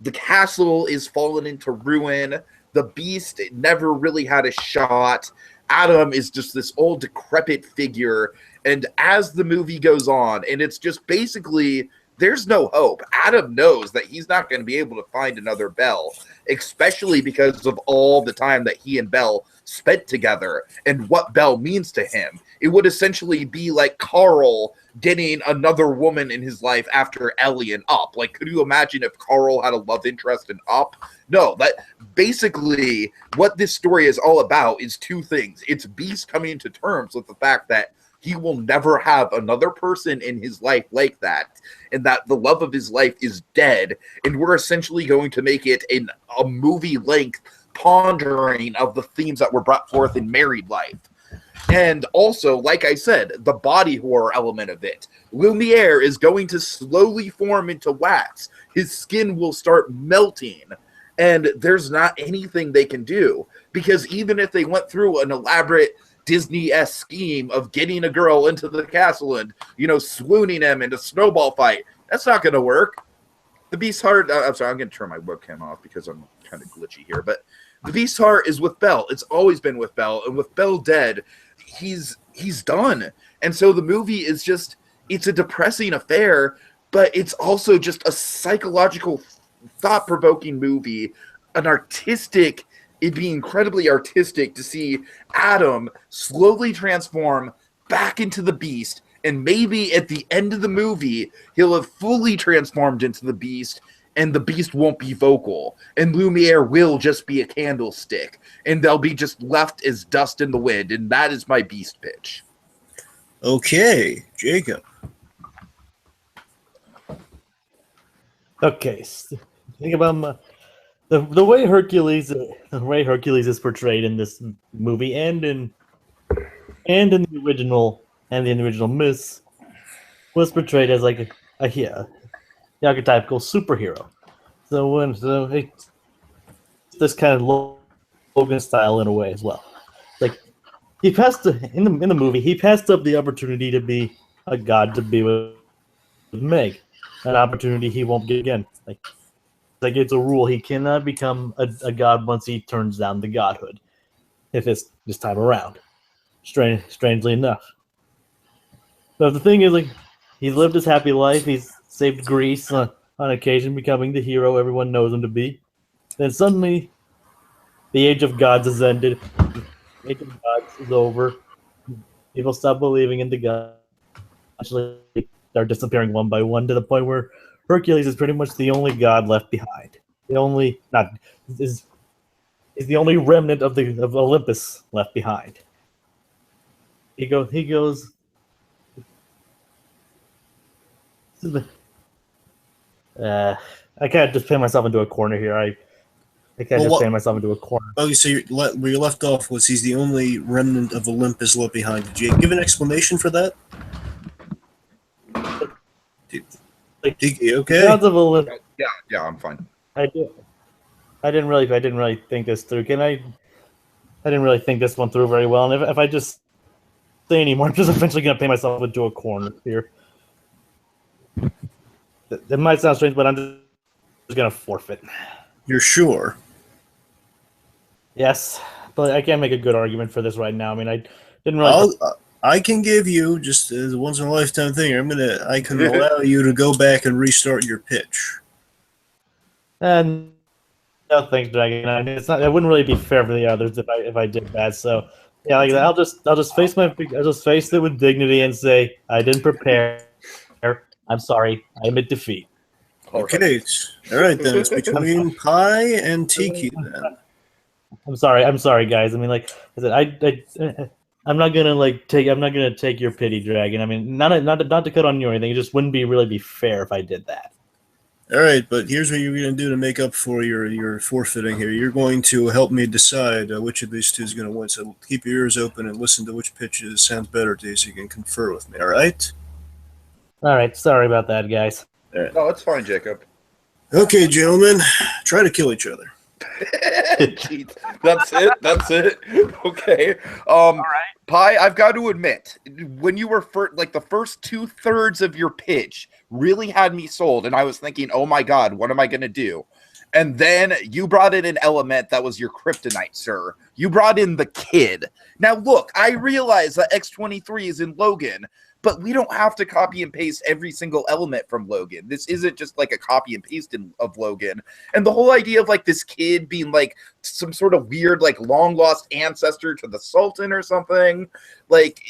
The castle is fallen into ruin. The Beast never really had a shot. Adam is just this old decrepit figure. And as the movie goes on, and it's just basically, there's no hope. Adam knows that he's not going to be able to find another Belle, especially because of all the time that he and Belle spent together and what Belle means to him. It would essentially be like Carl getting another woman in his life after Ellie and Up. Like, could you imagine if Carl had a love interest in Up? No, that basically what this story is all about is two things. It's Beast coming to terms with the fact that he will never have another person in his life like that, and that the love of his life is dead, and we're essentially going to make it a movie-length pondering of the themes that were brought forth in married life. And also, like I said, the body horror element of it. Lumiere is going to slowly form into wax. His skin will start melting, and there's not anything they can do, because even if they went through an elaborate Disney-esque scheme of getting a girl into the castle and, swooning him in a snowball fight, that's not going to work. The Beast's heart, I'm sorry, I'm going to turn my webcam off because I'm kind of glitchy here, but the Beast's heart is with Belle. It's always been with Belle, and with Belle dead, he's done. And so the movie is just, it's a depressing affair, but it's also just a psychological, thought-provoking movie, it'd be incredibly artistic to see Adam slowly transform back into the Beast, and maybe at the end of the movie, he'll have fully transformed into the Beast, and the Beast won't be vocal, and Lumiere will just be a candlestick, and they'll be just left as dust in the wind, and that is my Beast pitch. Okay, Jacob. Okay, think about the way Hercules is portrayed in this movie and in the original myths was portrayed as like the archetypical superhero. So it's this kind of Logan style in a way as well. Like he passed in the movie, he passed up the opportunity to be a god, to be with Meg, an opportunity he won't get again. Like it's a rule, he cannot become a god once he turns down the godhood, if it's this time around. Strangely enough. But the thing is, like, he's lived his happy life. He's saved Greece on occasion, becoming the hero everyone knows him to be. Then suddenly, the age of gods has ended. The age of gods is over. People stop believing in the gods. Actually, start disappearing one by one to the point where Hercules is pretty much the only god left behind. Is the only remnant of Olympus left behind. He goes. I can't just paint myself into a corner here. I can't paint myself into a corner. Oh, so where you left off was he's the only remnant of Olympus left behind. Did you give an explanation for that? Okay. Gods of Olympus. Yeah, I'm fine. I didn't really think this through. I didn't really think this one through very well. And if I just say anymore, I'm just eventually going to paint myself into a corner here. That might sound strange, but I'm just going to forfeit. You're sure? Yes, but I can't make a good argument for this right now. I mean, I didn't really. I can give you, just as a once in a lifetime thing, I can allow you to go back and restart your pitch. And no, thanks, Dragon. I mean, it wouldn't really be fair for the others if I did that. So yeah, like I'll just face it with dignity and say I didn't prepare. I'm sorry. I admit defeat. Okay, all right then. It's between Pi and Tiki then. I'm sorry, guys. I mean, like I said, I'm not gonna take your pity, Dragon. I mean, not to cut on you or anything. It just wouldn't really be fair if I did that. All right, but here's what you're going to do to make up for your forfeiting here. You're going to help me decide which of these two is going to win. So keep your ears open and listen to which pitches sounds better to you so you can confer with me, all right? All right, sorry about that, guys. Right. No, it's fine, Jacob. Okay, gentlemen, try to kill each other. That's it. Okay. All right. Pi, I've got to admit, when you were the first 2/3 of your pitch really had me sold, and I was thinking, oh my god, what am I going to do? And then you brought in an element that was your kryptonite, sir. You brought in the kid. Now, look, I realize that X-23 is in Logan, but we don't have to copy and paste every single element from Logan. This isn't just like a copy and paste of Logan. And the whole idea of like this kid being like some sort of weird, like long lost ancestor to the Sultan or something, like,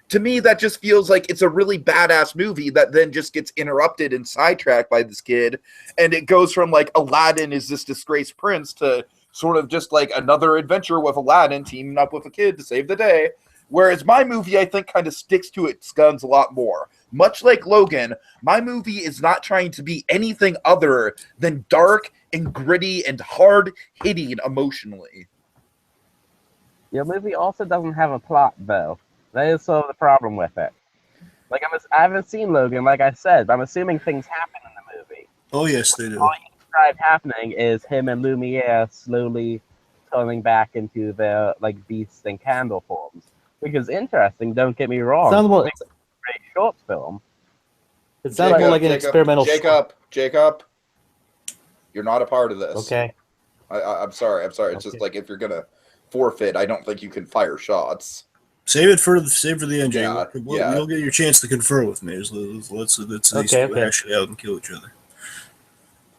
to me, that just feels like it's a really badass movie that then just gets interrupted and sidetracked by this kid. And it goes from like Aladdin is this disgraced prince to sort of just like another adventure with Aladdin teaming up with a kid to save the day. Whereas my movie, I think, kind of sticks to its guns a lot more. Much like Logan, my movie is not trying to be anything other than dark and gritty and hard-hitting emotionally. Your movie also doesn't have a plot, though. That is sort of the problem with it. Like, I haven't seen Logan, like I said, but I'm assuming things happen in the movie. Oh, yes, they do. All you described happening is him and Lumiere slowly turning back into their, like, beast and candle forms. Which is interesting, don't get me wrong. Sounds more, It's a great short film. it sounds more like an experimental. Jacob, you're not a part of this. Okay. I'm sorry. It's just like if you're gonna forfeit, I don't think you can fire shots. Save it for the end, Yeah, Jay. yeah. You'll get your chance to confer with me. Let's Okay. hash it out and kill each other.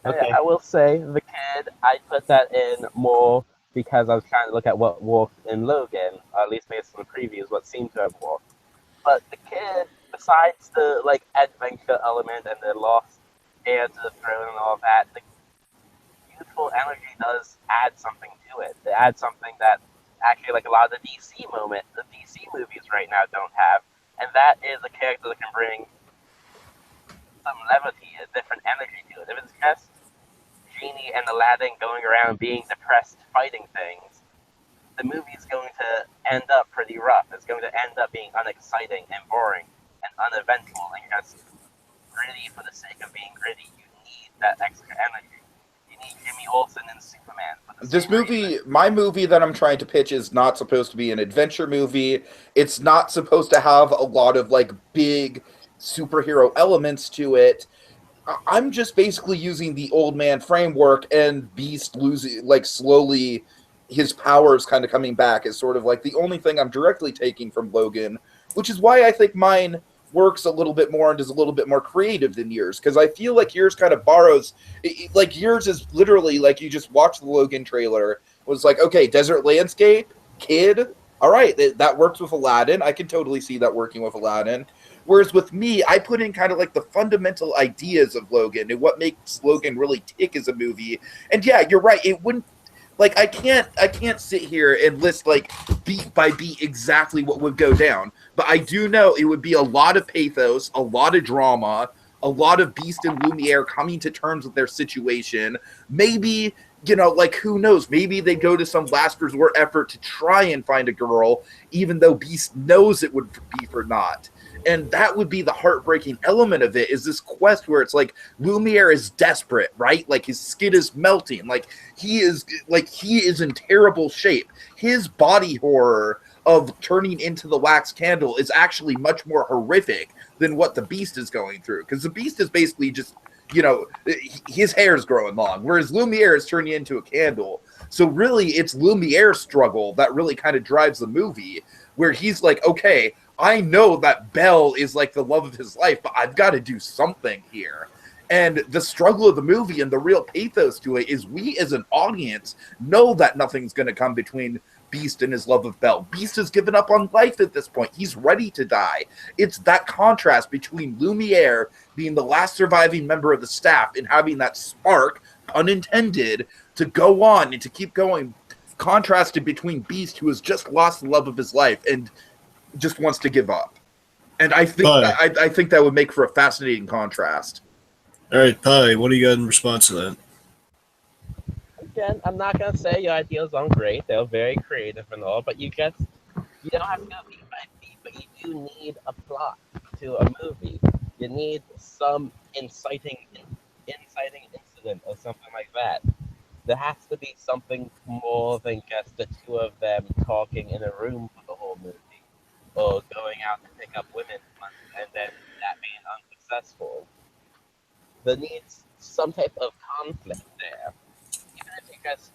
Okay. I will say, the kid, I put that in more because I was trying to look at what worked in Logan, or at least based on the previews, what seemed to have worked. But the kid, besides the like adventure element and the lost heir to the throne and all that, the youthful energy does add something to it. It adds something that actually, like a lot of the DC movies right now don't have, and that is a character that can bring some levity, a different energy to it. If it's just Genie and Aladdin going around being depressed, fighting things, the movie is going to end up pretty rough. It's going to end up being unexciting and boring and uneventful and just gritty for the sake of being gritty. You need that extra energy. You need Jimmy Olsen and Superman. This movie, my movie that I'm trying to pitch is not supposed to be an adventure movie. It's not supposed to have a lot of like big superhero elements to it. I'm just basically using the old man framework and Beast losing, like slowly his powers kind of coming back is sort of like the only thing I'm directly taking from Logan, which is why I think mine works a little bit more and is a little bit more creative than yours, because I feel like yours kind of borrows, like yours is literally like you just watch the Logan trailer, was like, okay, desert landscape, kid, all right, that works with Aladdin. I can totally see that working with Aladdin. Whereas with me, I put in kind of like the fundamental ideas of Logan and what makes Logan really tick as a movie. And yeah, you're right. It wouldn't, like, I can't sit here and list like beat by beat exactly what would go down. But I do know it would be a lot of pathos, a lot of drama, a lot of Beast and Lumiere coming to terms with their situation. Maybe, you know, like, who knows? Maybe they go to some last resort effort to try and find a girl, even though Beast knows it would be for naught. And that would be the heartbreaking element of it, is this quest where it's like Lumiere is desperate, right? Like his skin is melting. Like he is in terrible shape. His body horror of turning into the wax candle is actually much more horrific than what the Beast is going through. Because the Beast is basically just, you know, his hair is growing long, whereas Lumiere is turning into a candle. So really it's Lumiere's struggle that really kind of drives the movie, where he's like, okay, I know that Belle is like the love of his life, but I've got to do something here. And the struggle of the movie and the real pathos to it is we as an audience know that nothing's going to come between Beast and his love of Belle. Beast has given up on life at this point. He's ready to die. It's that contrast between Lumiere being the last surviving member of the staff and having that spark, unintended, to go on and to keep going, contrasted between Beast, who has just lost the love of his life and just wants to give up. And I think I think that would make for a fascinating contrast. All right, Pi, what do you got in response to that? Again, I'm not gonna say your ideas aren't great. They're very creative and all, but you don't have to go beat by beat, but you do need a plot to a movie. You need some inciting incident or something like that. There has to be something more than just the two of them talking in a room for the whole movie, or going out to pick up women and then that being unsuccessful. There needs some type of conflict there. just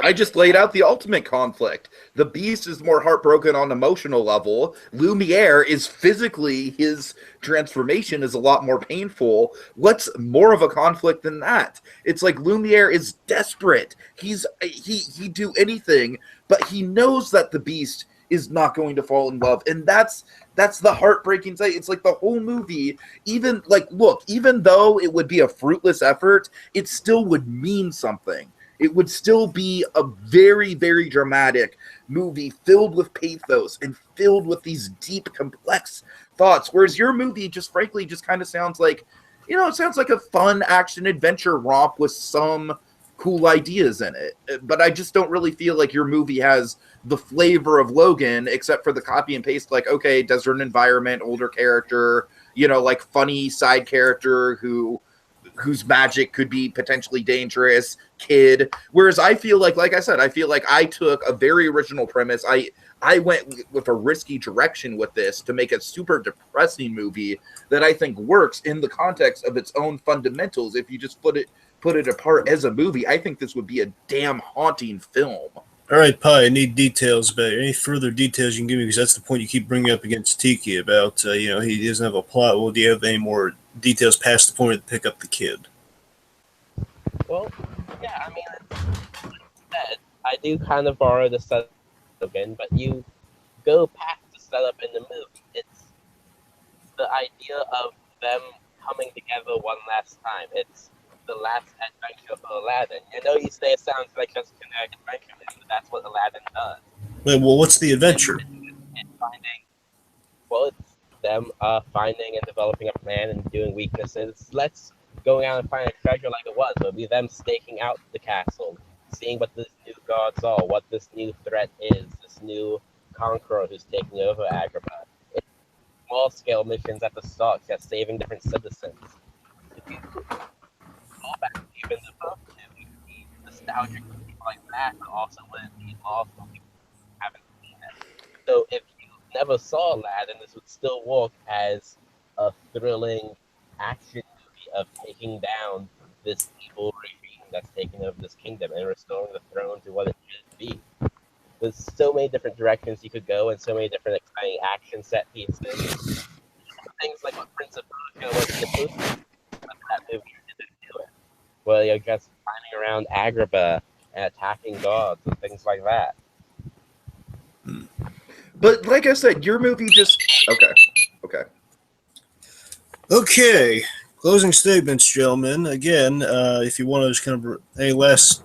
I just laid out the ultimate conflict. The Beast is more heartbroken on an emotional level. Lumiere is physically, his transformation is a lot more painful. What's more of a conflict than that? It's like Lumiere is desperate. He'd do anything, but he knows that the Beast is not going to fall in love, and that's the heartbreaking thing. It's like the whole movie, even like, look, even though it would be a fruitless effort, it still would mean something. It would still be a very, very dramatic movie filled with pathos and filled with these deep, complex thoughts. Whereas your movie just frankly just kind of sounds like, it sounds like a fun action adventure romp with some cool ideas in it. But I just don't really feel like your movie has the flavor of Logan, except for the copy and paste, like, okay, desert environment, older character, like funny side character whose magic could be potentially dangerous, kid. Whereas I feel like I said, I feel like I took a very original premise. I went with a risky direction with this to make a super depressing movie that I think works in the context of its own fundamentals. If you just put it apart as a movie, I think this would be a damn haunting film. All right, Pi, I need details about it. Any further details you can give me, because that's the point you keep bringing up against Tiki about, he doesn't have a plot. Well, do you have any more details past the point of pick up the kid? Well, yeah, I mean, like I said, I do kind of borrow the setup again, but you go past the setup in the movie. It's the idea of them coming together one last time. It's the last adventure for Aladdin. I know you say it sounds like just a generic adventure, but that's what Aladdin does. Wait, well, what's the adventure? It's them finding and developing a plan and doing weaknesses. Let's go out and find a treasure like it was. It'll be them staking out the castle, seeing what this new gods are, what this new threat is, this new conqueror who's taking over Agrabah. It's small-scale missions at the start, just saving different citizens. If you go back to even the book, it would be nostalgic for people like that, but also wouldn't be lost for people who haven't seen it. So if you never saw Aladdin, this would still work as a thrilling action movie of taking down this evil regime that's taking over this kingdom and restoring the throne to what it should be. There's so many different directions you could go and so many different exciting action set pieces. Things like what Prince of Persia was supposed to do, but that movie didn't do it. Where you're just flying around Agrabah and attacking gods and things like that. But like I said, your movie just... Okay. Closing statements, gentlemen. Again, if you want to just kind of any last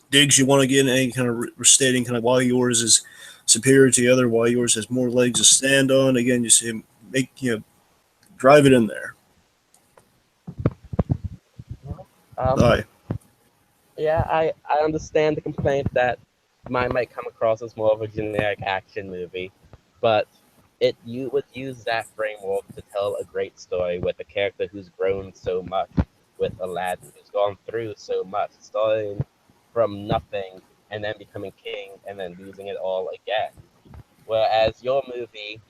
digs you want to get, any kind of restating kind of why yours is superior to the other, why yours has more legs to stand on. Again, you say drive it in there. Aye. Yeah, I understand the complaint that mine might come across as more of a generic action movie, but you would use that framework to tell a great story with a character who's grown so much, with Aladdin, who's gone through so much, starting from nothing and then becoming king and then losing it all again. Whereas your movie,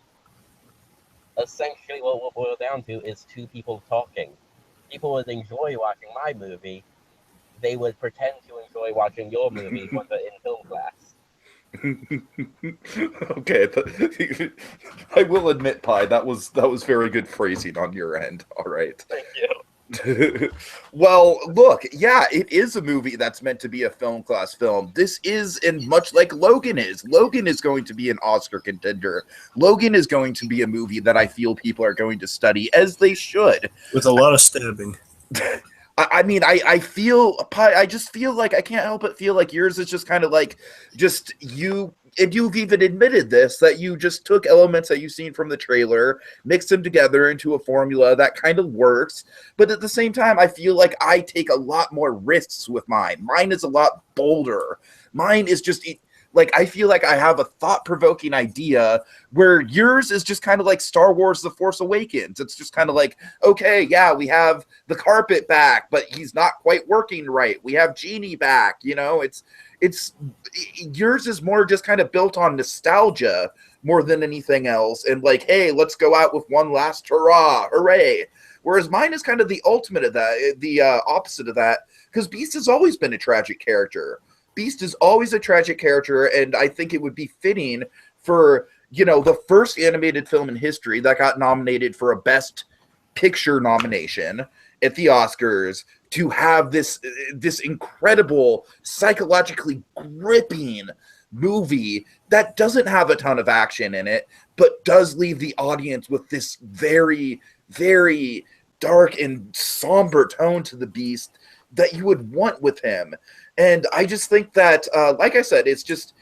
essentially what we'll boil down to is two people talking. People would enjoy watching my movie. They would pretend to enjoy watching your movie when they're in film class. Okay, I will admit, Pi, that was very good phrasing on your end. All right. Thank you. Well, look, yeah, it is a movie that's meant to be a film class film. This is, and much like Logan is going to be an Oscar contender. Logan is going to be a movie that I feel people are going to study, as they should. With a lot of stabbing. I mean, I just feel like I can't help but feel like yours is just kind of like just you, and you've even admitted this, that you just took elements that you've seen from the trailer, mixed them together into a formula that kind of works. But at the same time, I feel like I take a lot more risks with mine. Mine is a lot bolder. Mine is just... like, I feel like I have a thought-provoking idea, where yours is just kind of like Star Wars The Force Awakens. It's just kind of like, okay, yeah, we have the carpet back, but he's not quite working right. We have Genie back, it's yours is more just kind of built on nostalgia more than anything else. And like, hey, let's go out with one last hurrah, hooray. Whereas mine is kind of the ultimate of that, the opposite of that, because Beast has always been a tragic character. Beast is always a tragic character, and I think it would be fitting for, you know, the first animated film in history that got nominated for a Best Picture nomination at the Oscars to have this incredible, psychologically gripping movie that doesn't have a ton of action in it, but does leave the audience with this very, very dark and somber tone to the Beast that you would want with him. And I just think that, like I said, it's just,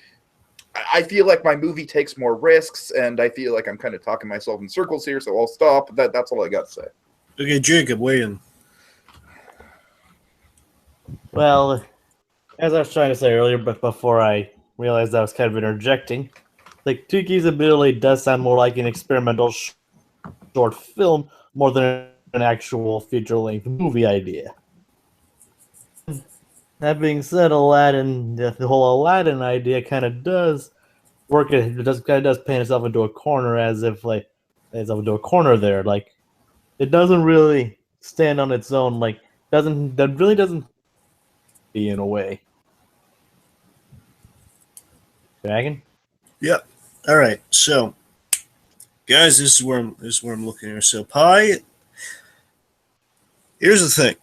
I feel like my movie takes more risks, and I feel like I'm kind of talking myself in circles here, so I'll stop. That's all I got to say. Okay, Jacob, weigh in. Well, as I was trying to say earlier, but before I realized I was kind of interjecting, like Tiki's ability does sound more like an experimental short film more than an actual feature-length movie idea. That being said, Aladdin, the whole Aladdin idea kind of does work. It does paint itself into a corner, as if into a corner there. Like, it doesn't really stand on its own. Like, doesn't be in a way. Dragon? Yeah. All right. So, guys, this is where I'm looking here. So, Pi. Here's the thing.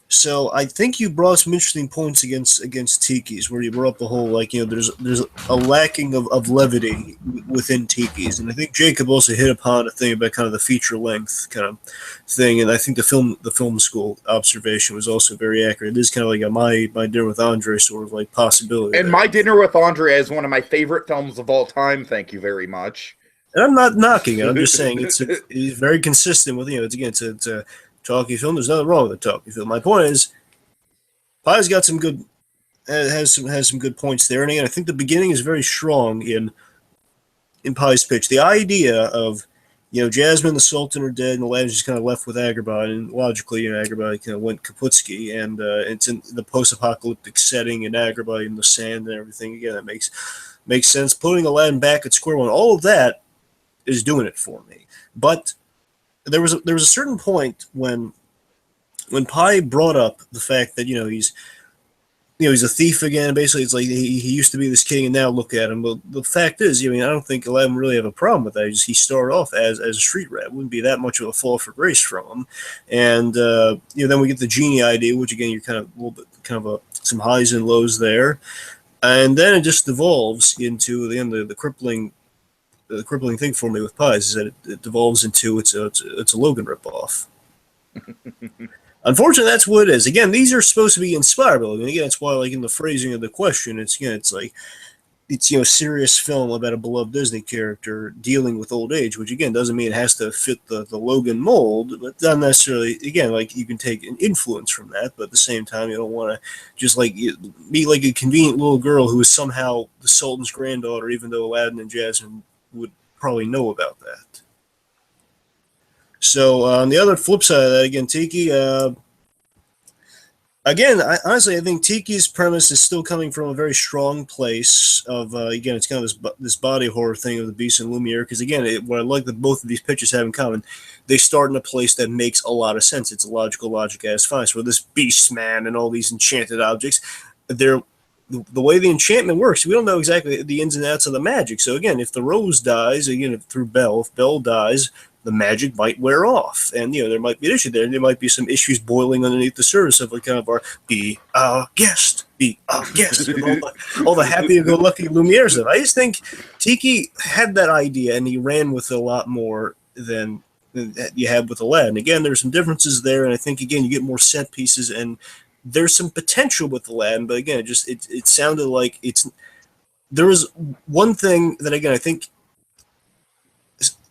So I think you brought some interesting points against Tiki's, where you brought up the whole, like, you know, there's a lacking of levity within Tiki's, and I think Jacob also hit upon a thing about kind of the feature length kind of thing, and I think the film school observation was also very accurate. It is kind of like a my Dinner with Andre sort of like possibility. And there. My Dinner with Andre is one of my favorite films of all time. Thank you very much. And I'm not knocking it. I'm just saying it's very consistent with, you know, it's a talkie film. There's nothing wrong with a talkie film. My point is, Pi's got some good, has some good points there, and again, I think the beginning is very strong in Pi's pitch. The idea of, you know, Jasmine, the Sultan are dead, and Aladdin's just kind of left with Agrabah, and logically, you know, Agrabah kind of went Kaputski, and it's in the post-apocalyptic setting, and Agrabah in the sand and everything. Again, that makes sense. Putting Aladdin back at square one, all of that is doing it for me, but there was a certain point when Pi brought up the fact that, you know, he's a thief again. Basically, it's like he used to be this king, and now look at him. But the fact is, I mean, I don't think Aladdin really have a problem with that. He started off as a street rat. It wouldn't be that much of a fall for grace from him. And you know, then we get the genie idea, which again, you're kind of a little bit some highs and lows there, and then it just devolves into the crippling. The crippling thing for me with Pies is that it devolves into it's a Logan ripoff. Unfortunately, that's what it is. Again, these are supposed to be inspired by Logan. Again, that's why, like, in the phrasing of the question, it's like it's, you know, serious film about a beloved Disney character dealing with old age, which again doesn't mean it has to fit the Logan mold, but not necessarily. Again, like, you can take an influence from that, but at the same time, you don't want to just like be like a convenient little girl who is somehow the Sultan's granddaughter, even though Aladdin and Jasmine would probably know about that. So on the other flip side of that, again, Tiki. Again, honestly, I think Tiki's premise is still coming from a very strong place of, again, it's kind of this body horror thing of the Beast and Lumiere, because, again, what I like that both of these pictures have in common, they start in a place that makes a lot of sense. It's a logic as fine. So this Beast Man and all these enchanted objects, they're the way the enchantment works, we don't know exactly the ins and outs of the magic. So again, if the rose dies, again, if Belle dies, the magic might wear off, and, you know, there might be an issue there. There might be some issues boiling underneath the surface of, like, kind of our be a guest, all the happy-go-lucky Lumiere stuff. I just think Tiki had that idea, and he ran with it a lot more than you had with Aladdin. Again, there's some differences there, and I think, again, you get more set pieces, and there's some potential with Aladdin, but again, it sounded like there was one thing that, again, I think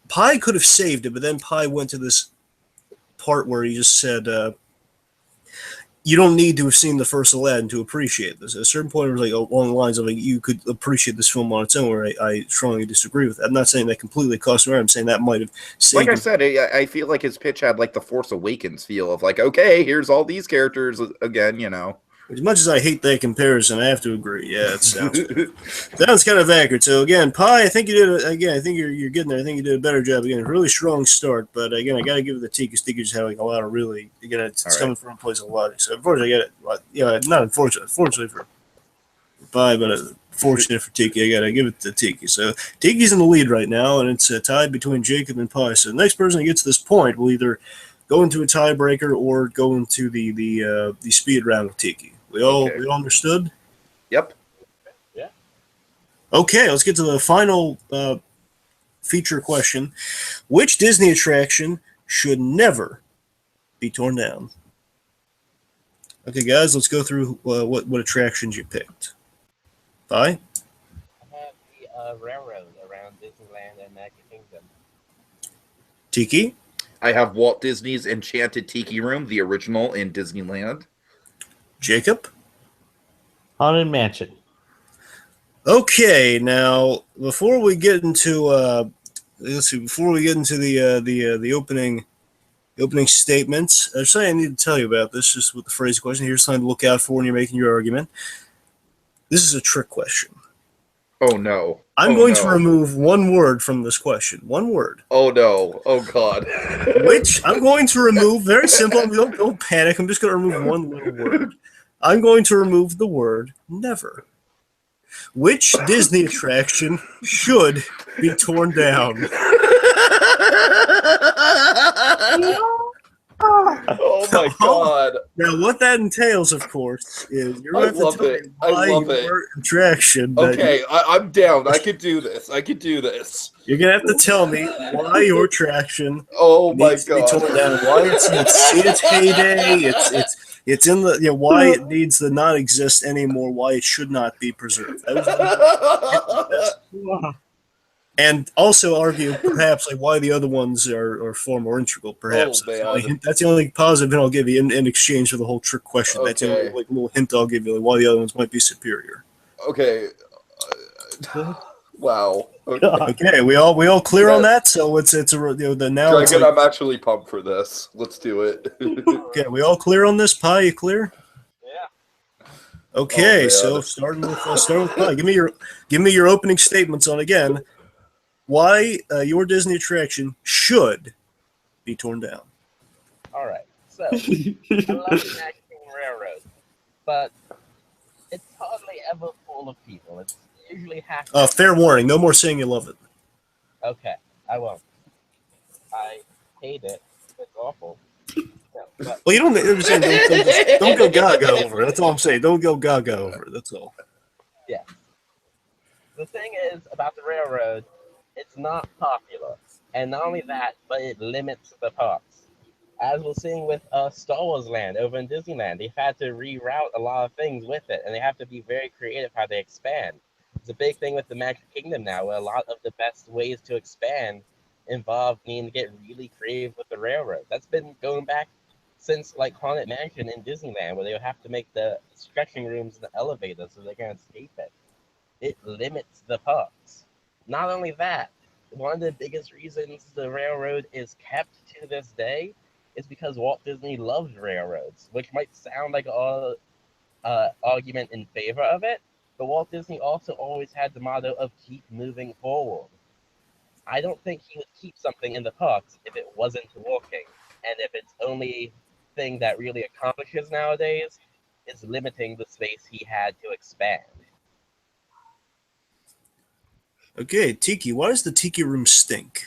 Pi could have saved it, but then Pi went to this part where he just said, you don't need to have seen the first Aladdin to appreciate this. At a certain point, it was like along the lines of, like, you could appreciate this film on its own, where I strongly disagree with that. I'm not saying that completely cost me around. I'm saying that might have saved. Like I said, I feel like his pitch had, like, the Force Awakens feel of, like, okay, here's all these characters again, you know. As much as I hate that comparison, I have to agree. Yeah, it sounds sounds kind of accurate. So again, Pi, I think you did again. I think you're getting there. I think you did a better job. Again, a really strong start. But again, I got to give it to Tiki. Tiki's having a lot of really. Again, it's coming from a place of logic. So unfortunately, I got it. Not unfortunately. Fortunately for Pi, but fortunate for Tiki, I got to give it to Tiki. So Tiki's in the lead right now, and it's tied between Jacob and Pi. So the next person that gets to this point will either go into a tiebreaker or go into the speed round with Tiki. We all understood? Yep. Yeah. Okay, let's get to the final feature question. Which Disney attraction should never be torn down? Okay, guys, let's go through what attractions you picked. Bye. I have the railroad around Disneyland and Magic Kingdom. Tiki? I have Walt Disney's Enchanted Tiki Room, the original in Disneyland. Jacob? Haunted Mansion. Okay, now before we get into the opening statements, there's something I need to tell you about this. Just with the phrase question, here's something to look out for when you're making your argument. This is a trick question. Oh no! I'm going to remove one word from this question. One word. Oh no! Oh god! Which I'm going to remove. Very simple. Don't panic. I'm just going to remove one little word. I'm going to remove the word never. Which Disney attraction should be torn down? Oh my god! Now, what that entails, of course, is you're going to have to tell me why your attraction. Okay, I'm down. I could do this. You're going to have to tell me why your attraction needs to be torn down. Why it's in its heyday. It's in the why it needs to not exist anymore. Why it should not be preserved. And also argue perhaps like why the other ones are far more integral. Perhaps that's the only positive hint I'll give you in exchange for the whole trick question. Okay. That's the only little hint I'll give you, like why the other ones might be superior. Okay. Wow. Okay, we all clear on that. So it's the now. Dragon, I'm actually pumped for this. Let's do it. Okay, we all clear on this? Pi, you clear? Yeah. Okay, so starting with Pi, give me your opening statements on again why your Disney attraction should be torn down. All right. So I love the Magic Kingdom Railroad, but it's hardly ever full of people. It's usually half. Fair warning, no more saying you love it. Okay, I won't. I hate it. It's awful. No, but Well, you don't understand. Don't go gaga over it. That's all I'm saying. Don't go gaga over it. That's all. yeah. The thing is about the railroad, it's not popular, and not only that, but it limits the parks. As we're seeing with Star Wars Land over in Disneyland, they've had to reroute a lot of things with it, and they have to be very creative how they expand. It's a big thing with the Magic Kingdom now, where a lot of the best ways to expand involve needing to get really creative with the railroad. That's been going back since like Haunted Mansion in Disneyland, where they would have to make the stretching rooms and the elevators so they can escape it. It limits the parks. Not only that, one of the biggest reasons the railroad is kept to this day is because Walt Disney loves railroads, which might sound like an argument in favor of it, but Walt Disney also always had the motto of keep moving forward. I don't think he would keep something in the parks if it wasn't working, and if its only thing that really accomplishes nowadays is limiting the space he had to expand. Okay, Tiki, why does the Tiki room stink?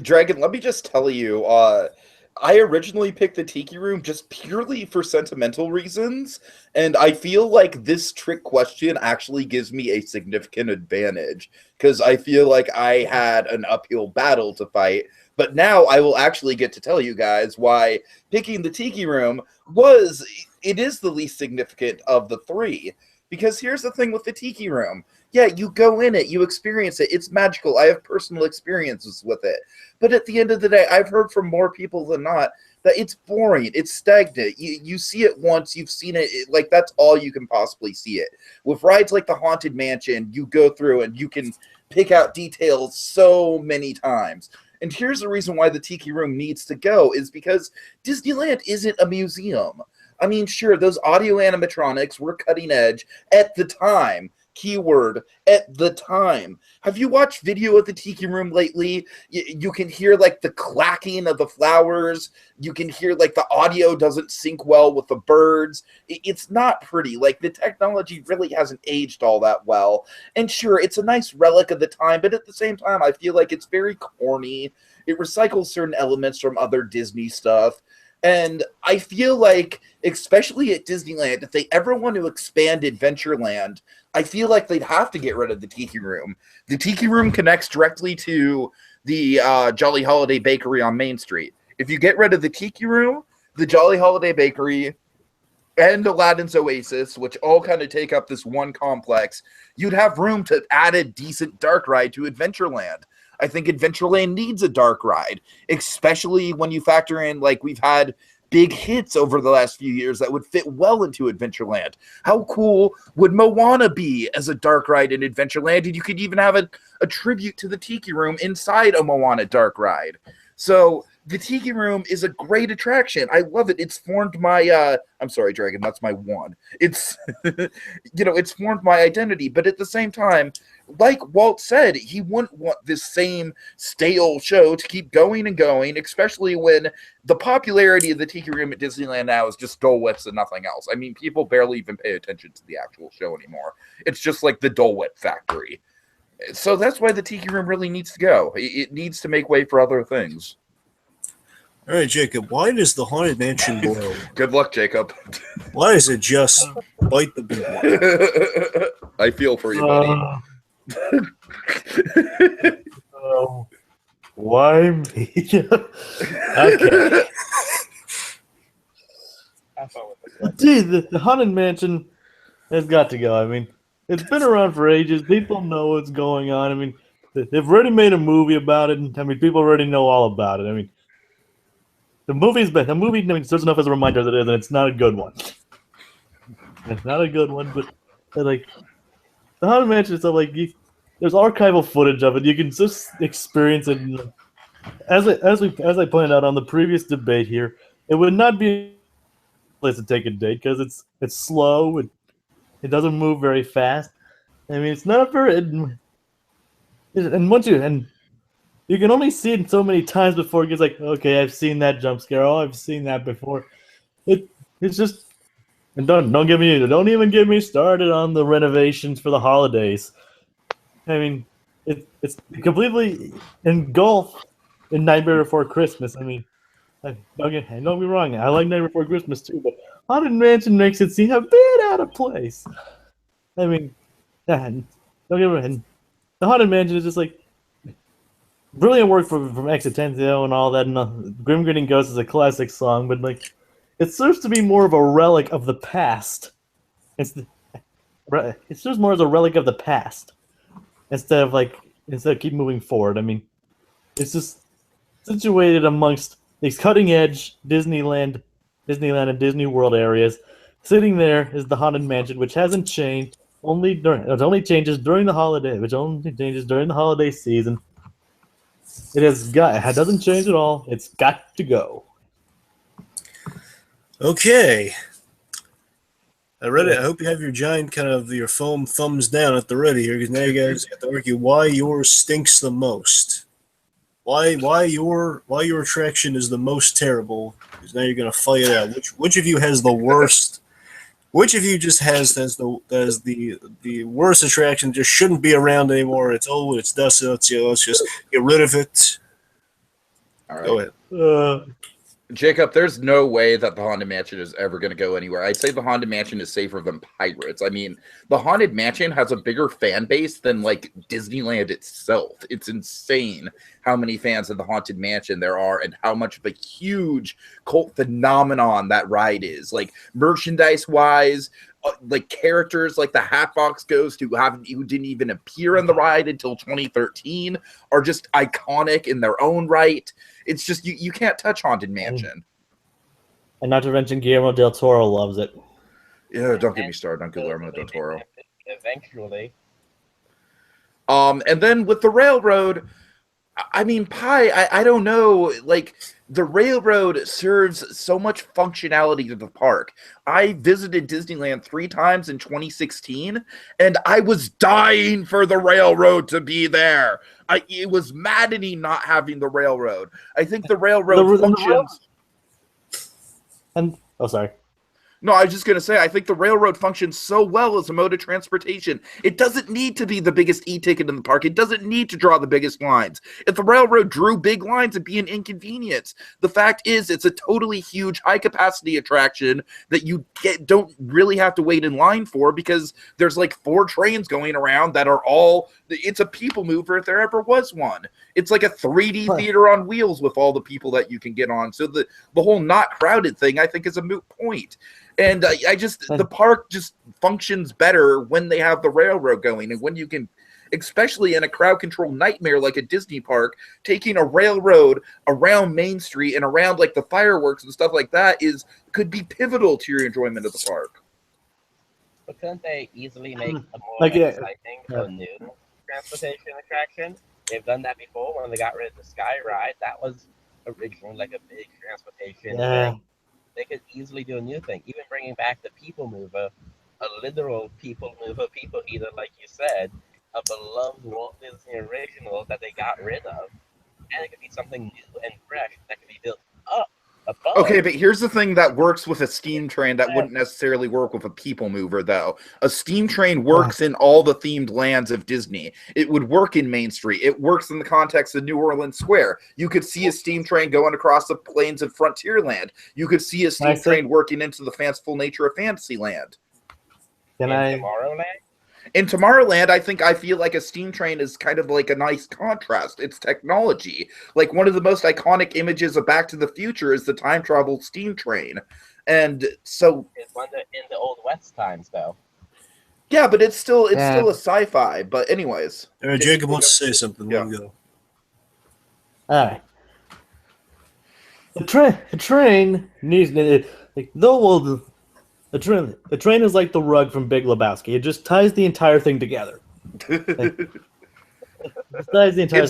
Dragon, let me just tell you, I originally picked the Tiki Room just purely for sentimental reasons, and I feel like this trick question actually gives me a significant advantage, because I feel like I had an uphill battle to fight, but now I will actually get to tell you guys why picking the Tiki Room is the least significant of the three. Because here's the thing with the Tiki Room. Yeah, you go in it, you experience it, it's magical. I have personal experiences with it. But at the end of the day, I've heard from more people than not that it's boring, it's stagnant. You see it once, you've seen it, like that's all you can possibly see it. With rides like the Haunted Mansion, you go through and you can pick out details so many times. And here's the reason why the Tiki Room needs to go is because Disneyland isn't a museum. I mean, sure, those audio animatronics were cutting edge at the time. Keyword, at the time. Have you watched video of the Tiki Room lately? You can hear like the clacking of the flowers. You can hear like the audio doesn't sync well with the birds. It's not pretty. Like the technology really hasn't aged all that well. And sure, it's a nice relic of the time, but at the same time, I feel like it's very corny. It recycles certain elements from other Disney stuff. And I feel like, especially at Disneyland, if they ever want to expand Adventureland, I feel like they'd have to get rid of the Tiki Room. The Tiki Room connects directly to the Jolly Holiday Bakery on Main Street. If you get rid of the Tiki Room, the Jolly Holiday Bakery, and Aladdin's Oasis, which all kind of take up this one complex, you'd have room to add a decent dark ride to Adventureland. I think Adventureland needs a dark ride, especially when you factor in, like, we've had big hits over the last few years that would fit well into Adventureland. How cool would Moana be as a dark ride in Adventureland? And you could even have a tribute to the Tiki Room inside a Moana dark ride. So the Tiki Room is a great attraction. I love it. It's formed my, I'm sorry, Dragon, that's my one. It's, it's formed my identity. But at the same time, like Walt said, he wouldn't want this same stale show to keep going and going, especially when the popularity of the Tiki Room at Disneyland now is just Dole Whips and nothing else. I mean, people barely even pay attention to the actual show anymore. It's just like the Dole Whip factory. So that's why the Tiki Room really needs to go. It needs to make way for other things. All right, Jacob, why does the Haunted Mansion blow? Good luck, Jacob. Why does it just bite the big one? I feel for you, buddy. Why me? Okay. Dude, the Haunted Mansion has got to go. I mean, it's been around for ages. People know what's going on. I mean, they've already made a movie about it. And, I mean, people already know all about it. I mean, the movie serves enough as a reminder that it's not a good one. It's not a good one, but like the Haunted Mansion is like there's archival footage of it. You can just experience it. And, as I pointed out on the previous debate here, it would not be a place to take a date because it's slow. It doesn't move very fast. I mean, it's not very. And you can only see it so many times before it gets like, okay, I've seen that jump scare. Oh, I've seen that before. It's just, and don't even get me started on the renovations for the holidays. I mean, it's completely engulfed in Nightmare Before Christmas. I mean, don't get me wrong. I like Nightmare Before Christmas too, but Haunted Mansion makes it seem a bit out of place. I mean, don't get me wrong. The Haunted Mansion is just like. Brilliant work from Exitenzio and all that. And Grim Grinning Ghost is a classic song, but like, it serves to be more of a relic of the past. It serves more as a relic of the past instead of keep moving forward. I mean, it's just situated amongst these cutting edge Disneyland and Disney World areas. Sitting there is the Haunted Mansion, which hasn't changed. It only changes during the holiday season. It doesn't change at all. It's got to go. Okay. I read it. I hope you have your giant your foam thumbs down at the ready here, because now you guys have to argue why yours stinks the most. Why your attraction is the most terrible? Because now you're gonna fight it out. Which of you has the worst? Which of you just has the worst attraction? Just shouldn't be around anymore. It's old. It's dusty. Let's just get rid of it. All right. Go ahead. Jacob, there's no way that the Haunted Mansion is ever going to go anywhere. I'd say the Haunted Mansion is safer than Pirates. I mean, the Haunted Mansion has a bigger fan base than, like, Disneyland itself. It's insane how many fans of the Haunted Mansion there are and how much of a huge cult phenomenon that ride is. Like, merchandise-wise, like, characters like the Hatbox Ghost who didn't even appear on the ride until 2013 are just iconic in their own right. It's just you can't touch Haunted Mansion. And not to mention Guillermo del Toro loves it. Yeah, don't get me started on Guillermo del Eventually. And then with the railroad, I mean, I don't know. Like, the railroad serves so much functionality to the park. I visited Disneyland 3 times in 2016, and I was dying for the railroad to be there. It was maddening not having the railroad. I think the railroad functions. And oh, sorry. No, I was just going to say, I think the railroad functions so well as a mode of transportation. It doesn't need to be the biggest e-ticket in the park. It doesn't need to draw the biggest lines. If the railroad drew big lines, it'd be an inconvenience. The fact is, it's a totally huge, high-capacity attraction that you don't really have to wait in line for because there's like 4 trains going around that are all... It's a people mover if there ever was one. It's like a 3D theater on wheels with all the people that you can get on. So the whole not crowded thing, I think, is a moot point. And the park just functions better when they have the railroad going, and when you can, especially in a crowd control nightmare like a Disney park, taking a railroad around Main Street and around like the fireworks and stuff like that could be pivotal to your enjoyment of the park. But couldn't they easily make a more exciting or new transportation attraction? They've done that before when they got rid of the Sky Ride. That was originally like a big transportation thing. They could easily do a new thing, even bringing back the People Mover, a literal People Mover, People Eater, like you said, a beloved Walt Disney original that they got rid of. And it could be something new and fresh that could be built up above. Okay, but here's the thing that works with a steam train that wouldn't necessarily work with a People Mover, though. A steam train works in all the themed lands of Disney. It would work in Main Street. It works in the context of New Orleans Square. You could see a steam train going across the plains of Frontierland. You could see a steam train working into the fanciful nature of Fantasyland. Tomorrowland? In Tomorrowland, I feel like a steam train is kind of like a nice contrast. It's technology. Like, one of the most iconic images of Back to the Future is the time travel steam train. And so... It's one in the Old West times, though. Yeah, but it's still a sci-fi. But anyways. Jacob wants to say something. Yeah. Let him go. All right. The train needs... The train is like the rug from Big Lebowski. It just ties the entire thing together. It's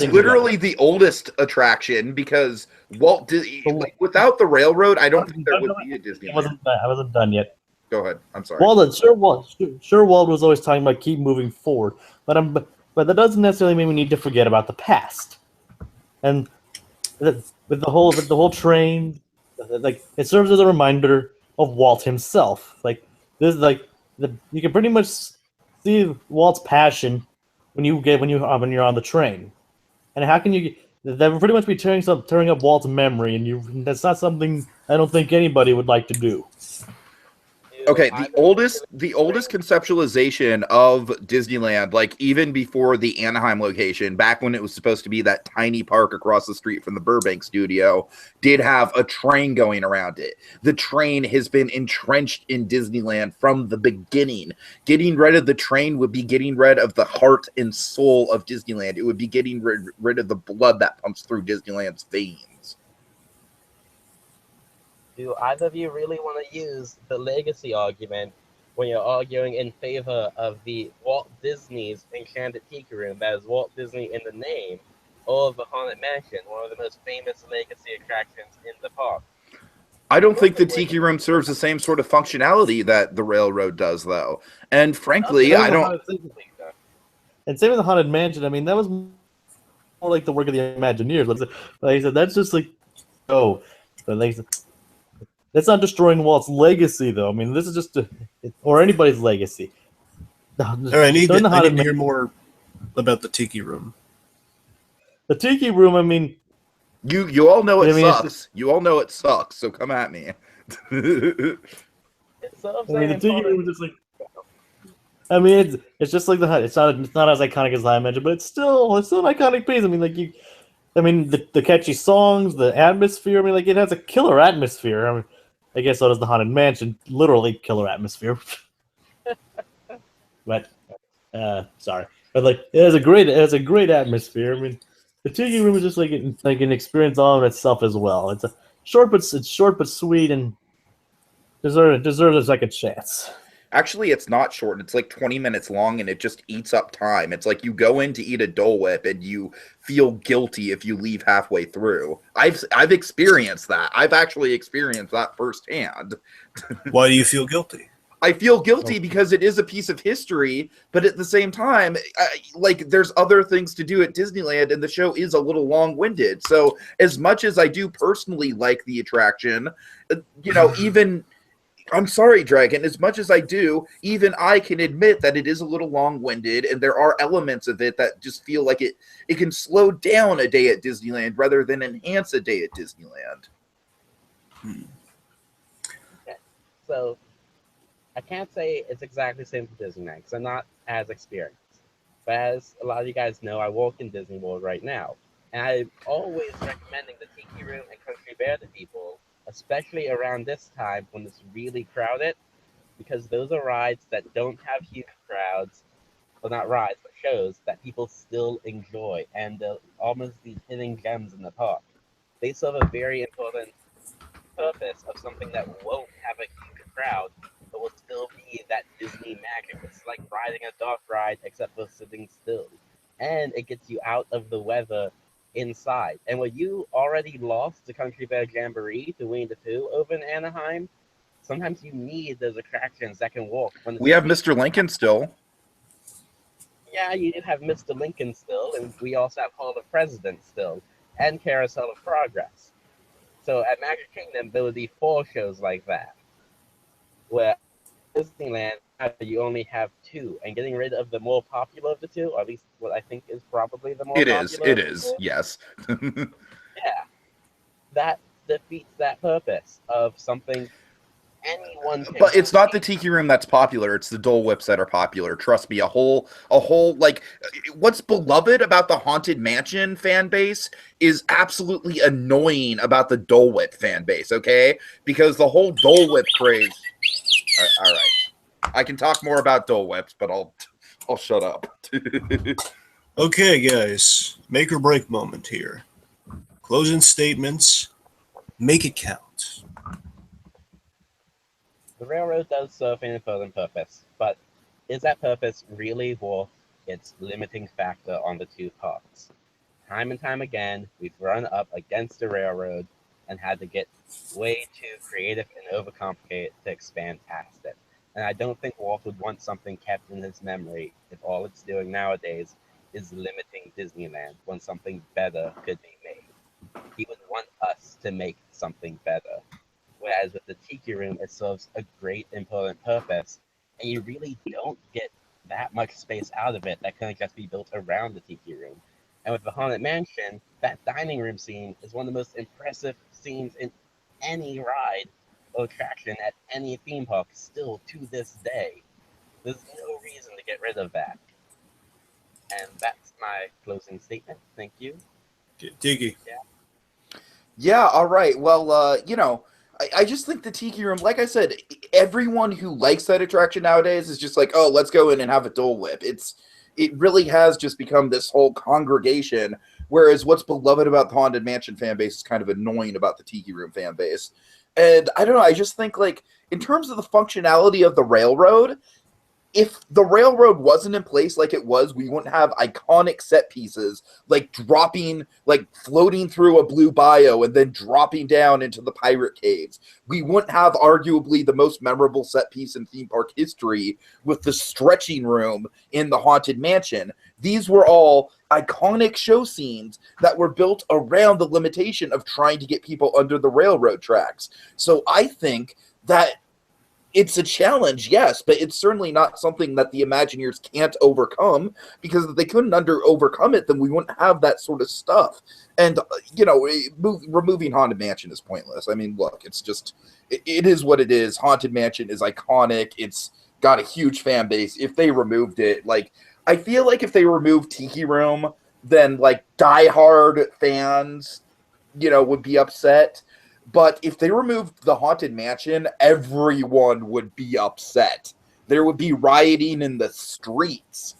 literally the oldest attraction because Walt Disney, without the railroad, I don't think there would be a Disneyland. I wasn't done yet. Go ahead. I'm sorry. Walt was always talking about keep moving forward, but that doesn't necessarily mean we need to forget about the past. And with the whole train, like, it serves as a reminder of Walt himself. Like, this, you can pretty much see Walt's passion when you're on the train. And how can you? That would pretty much be tearing up Walt's memory, and that's not something I don't think anybody would like to do. Okay, the oldest conceptualization of Disneyland, like even before the Anaheim location, back when it was supposed to be that tiny park across the street from the Burbank studio, did have a train going around it. The train has been entrenched in Disneyland from the beginning. Getting rid of the train would be getting rid of the heart and soul of Disneyland. It would be getting rid of the blood that pumps through Disneyland's veins. Do either of you really want to use the legacy argument when you're arguing in favor of the Walt Disney's Enchanted Tiki Room, that is Walt Disney in the name, or the Haunted Mansion, one of the most famous legacy attractions in the park? I don't think the Tiki Room serves the same sort of functionality that the railroad does, though. And frankly, I don't... And same with the Haunted Mansion. I mean, that was more like the work of the Imagineers. Like I said, that's just like... Oh, but like... That's not destroying Walt's legacy, though. I mean, this is just or anybody's legacy. All right, I need to hear more about the Tiki Room. The Tiki Room, I mean... You all know it sucks. You all know it sucks, so come at me. The Tiki Room is just like... I mean, it's just like it's not as iconic as I mentioned, but it's still an iconic piece. I mean, like the catchy songs, the atmosphere. I mean, like, it has a killer atmosphere. I mean, I guess so does the Haunted Mansion. Literally killer atmosphere. But sorry, but like it has a great atmosphere. I mean, the Tiki Room is just like an experience all in itself as well. It's short but sweet and deserves a second chance. Actually, it's not short. It's like 20 minutes long, and it just eats up time. It's like you go in to eat a Dole Whip, and you feel guilty if you leave halfway through. I've experienced that. I've actually experienced that firsthand. Why do you feel guilty? I feel guilty because it is a piece of history, but at the same time, like there's other things to do at Disneyland, and the show is a little long-winded. So as much as I do personally like the attraction, even I'm sorry, Dragon, as much as I do, even I can admit that it is a little long-winded, and there are elements of it that just feel like it can slow down a day at Disneyland rather than enhance a day at Disneyland. Okay. So I can't say it's exactly the same for Disneyland because I'm not as experienced. But as a lot of you guys know, I work in Disney World right now. And I'm always recommending the Tiki Room and Country Bear to people, especially around this time when it's really crowded, because those are rides that don't have huge crowds, well, not rides, but shows that people still enjoy, and they're almost these hidden gems in the park. They serve a very important purpose of something that won't have a huge crowd, but will still be that Disney magic. It's like riding a dark ride, except for sitting still. And it gets you out of the weather inside. And when you already lost the Country Bear Jamboree to Winnie the Pooh over in Anaheim, sometimes you need those attractions that can walk. We have Mr. Lincoln still. Yeah, you do have Mr. Lincoln still, and we also have Hall of Presidents still, and Carousel of Progress. So at Magic Kingdom, there would be 4 shows like that, where Disneyland, you only have 2, and getting rid of the more popular of the 2, or at least what I think is probably the more popular It is, yes. Yeah, that defeats that purpose of something anyone can. But it's not the Tiki Room that's popular, it's the Dole Whips that are popular. Trust me, a whole like what's beloved about the Haunted Mansion fan base is absolutely annoying about the Dole Whip fan base, okay? Because the whole Dole Whip craze. All right. I can talk more about Dole Whips, but I'll shut up. Okay, guys, make or break moment here. Closing statements. Make it count. The railroad does serve an important purpose, but is that purpose really worth its limiting factor on the 2 parks? Time and time again, we've run up against the railroad and had to get way too creative and overcomplicate to expand past it. And I don't think Walt would want something kept in his memory if all it's doing nowadays is limiting Disneyland when something better could be made. He would want us to make something better. Whereas with the Tiki Room, it serves a great important purpose, and you really don't get that much space out of it that can just be built around the Tiki Room. And with the Haunted Mansion, that dining room scene is one of the most impressive scenes in any ride or attraction at any theme park still to this day. There's no reason to get rid of that. And that's my closing statement. Thank you. Tiki. Yeah, all right. Well, I just think the Tiki Room, like I said, everyone who likes that attraction nowadays is just like, oh, let's go in and have a Dole Whip. It really has just become this whole congregation, whereas what's beloved about the Haunted Mansion fan base is kind of annoying about the Tiki Room fan base. And I don't know, I just think, like, in terms of the functionality of the railroad, if the railroad wasn't in place like it was, we wouldn't have iconic set pieces like floating through a blue bio and then dropping down into the pirate caves. We wouldn't have arguably the most memorable set piece in theme park history with the stretching room in the Haunted Mansion. These were all iconic show scenes that were built around the limitation of trying to get people under the railroad tracks. So I think that it's a challenge, yes, but it's certainly not something that the Imagineers can't overcome, because if they couldn't overcome it, then we wouldn't have that sort of stuff. And, removing Haunted Mansion is pointless. I mean, look, it's just, it is what it is. Haunted Mansion is iconic. It's got a huge fan base. If they removed it, like, I feel like if they removed Tiki Room, then, like, diehard fans, would be upset. But if they removed the Haunted Mansion, everyone would be upset. There would be rioting in the streets.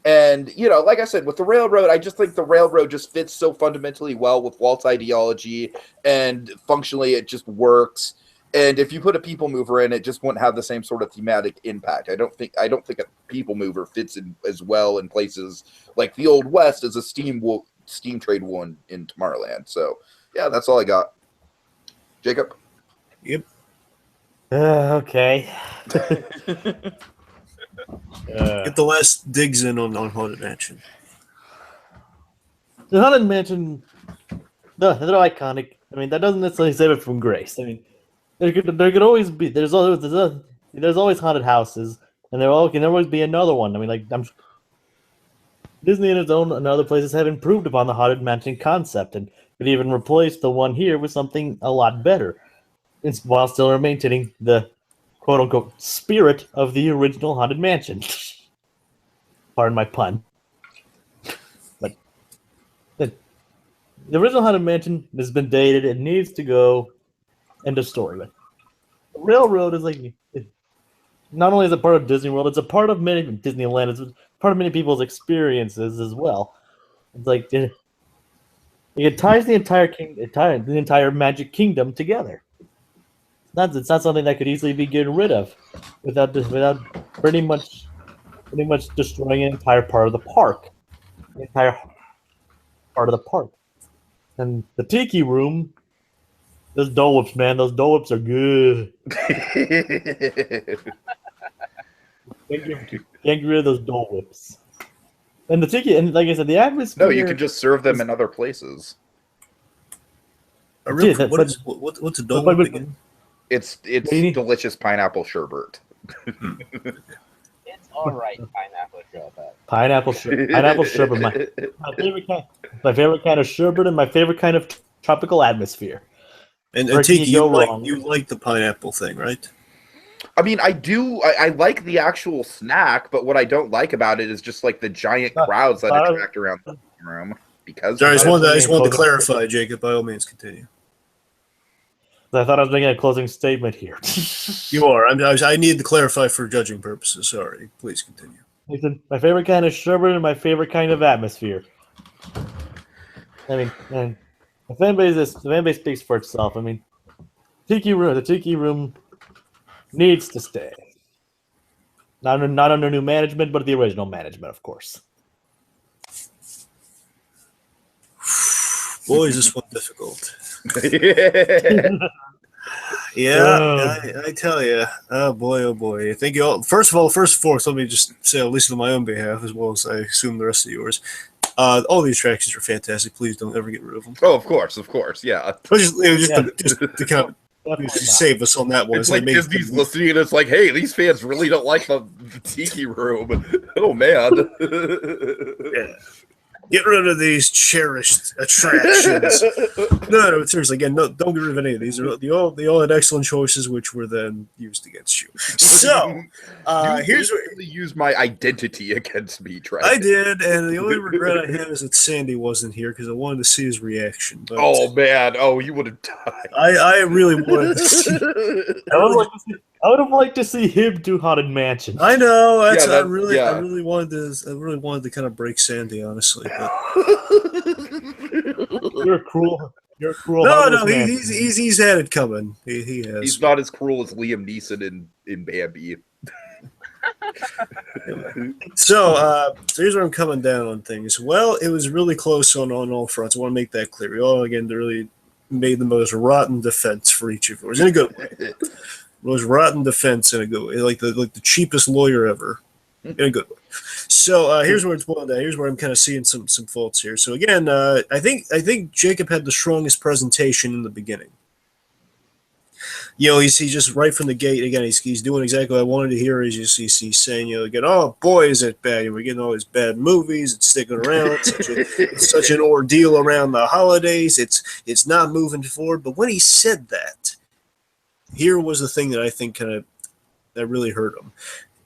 And, like I said, with the railroad, I just think the railroad just fits so fundamentally well with Walt's ideology, and functionally it just works. And if you put a people mover in, it just wouldn't have the same sort of thematic impact. I don't think a people mover fits in as well in places like the Old West as a steam trade one in Tomorrowland. So yeah, that's all I got. Jacob? Yep. Okay. Get the last digs in on Haunted Mansion. The Haunted Mansion, they're iconic. I mean, that doesn't necessarily save it from grace. I mean, there could always be there's always haunted houses, and there can always be another one. I mean, like Disney and its own and other places have improved upon the Haunted Mansion concept, and could even replace the one here with something a lot better, while still maintaining the quote-unquote spirit of the original Haunted Mansion. Pardon my pun. But the original Haunted Mansion has been dated. It needs to go. End of story. But the railroad is not only is it part of Disney World, it's a part of many Disneyland. It's part of many people's experiences as well. It's like it ties the entire Magic Kingdom together. It's not something that could easily be getting rid of without pretty much destroying an entire part of the park. The entire part of the park. And the Tiki Room, those Dole Whips, man, those Dole Whips are good. Can't get rid of those Dole Whips. And the Tiki, and like I said, the atmosphere. No, you can just serve them in other places. What's a Dole Whip again? It's delicious pineapple sherbet. It's all right, pineapple sherbet. Pineapple sherbet, my favorite kind of sherbet, and my favorite kind of tropical atmosphere. And Tiki, you like the pineapple thing, right? I mean, I do. I like the actual snack, but what I don't like about it is just like the giant crowds that attract around the room. Because sorry, I just wanted to clarify, Jacob. By all means, continue. I thought I was making a closing statement here. You are. I need to clarify for judging purposes. Sorry. Please continue. Listen, my favorite kind of sherbet and my favorite kind of atmosphere. I mean, and the fan base speaks for itself. I mean, the Tiki Room needs to stay. Not under new management, but the original management, of course. Boy, is this one difficult. Yeah, I tell you. Oh boy. I think first and foremost, let me just say, at least on my own behalf, as well as I assume the rest of yours. All these attractions are fantastic. Please don't ever get rid of them. Oh, of course, yeah. Just to kind of save us on that one. It's like Disney's listening, and it's like, hey, these fans really don't like the Tiki Room. Oh man. Yeah. Get rid of these cherished attractions. No, seriously, again, don't get rid of any of these. They all had excellent choices, which were then used against you. So, here's what you used my identity against me, Trent. I did, and the only regret I have is that Sandy wasn't here because I wanted to see his reaction. But oh man, you would have died. I really wanted to see. I would have liked to see him do Haunted Mansion. I know. I really wanted to kind of break Sandy, honestly. But You're cruel. No, he's had it coming. He has. He's not as cruel as Liam Neeson in Bambi. So here's where I'm coming down on things. Well, it was really close on all fronts. I want to make that clear. We all again really made the most rotten defense for each of yours in a good way. Was rotten defense in a good way, like the cheapest lawyer ever, in a good way. So here's where it's boiled down. Here's where I'm kind of seeing some faults here. So again, I think Jacob had the strongest presentation in the beginning. He's just right from the gate. Again, he's doing exactly what I wanted to hear. He's saying, again, oh boy, is it bad. We're getting all these bad movies. It's sticking around. It's such an ordeal around the holidays. It's not moving forward. But when he said that, here was the thing that I think that really hurt him.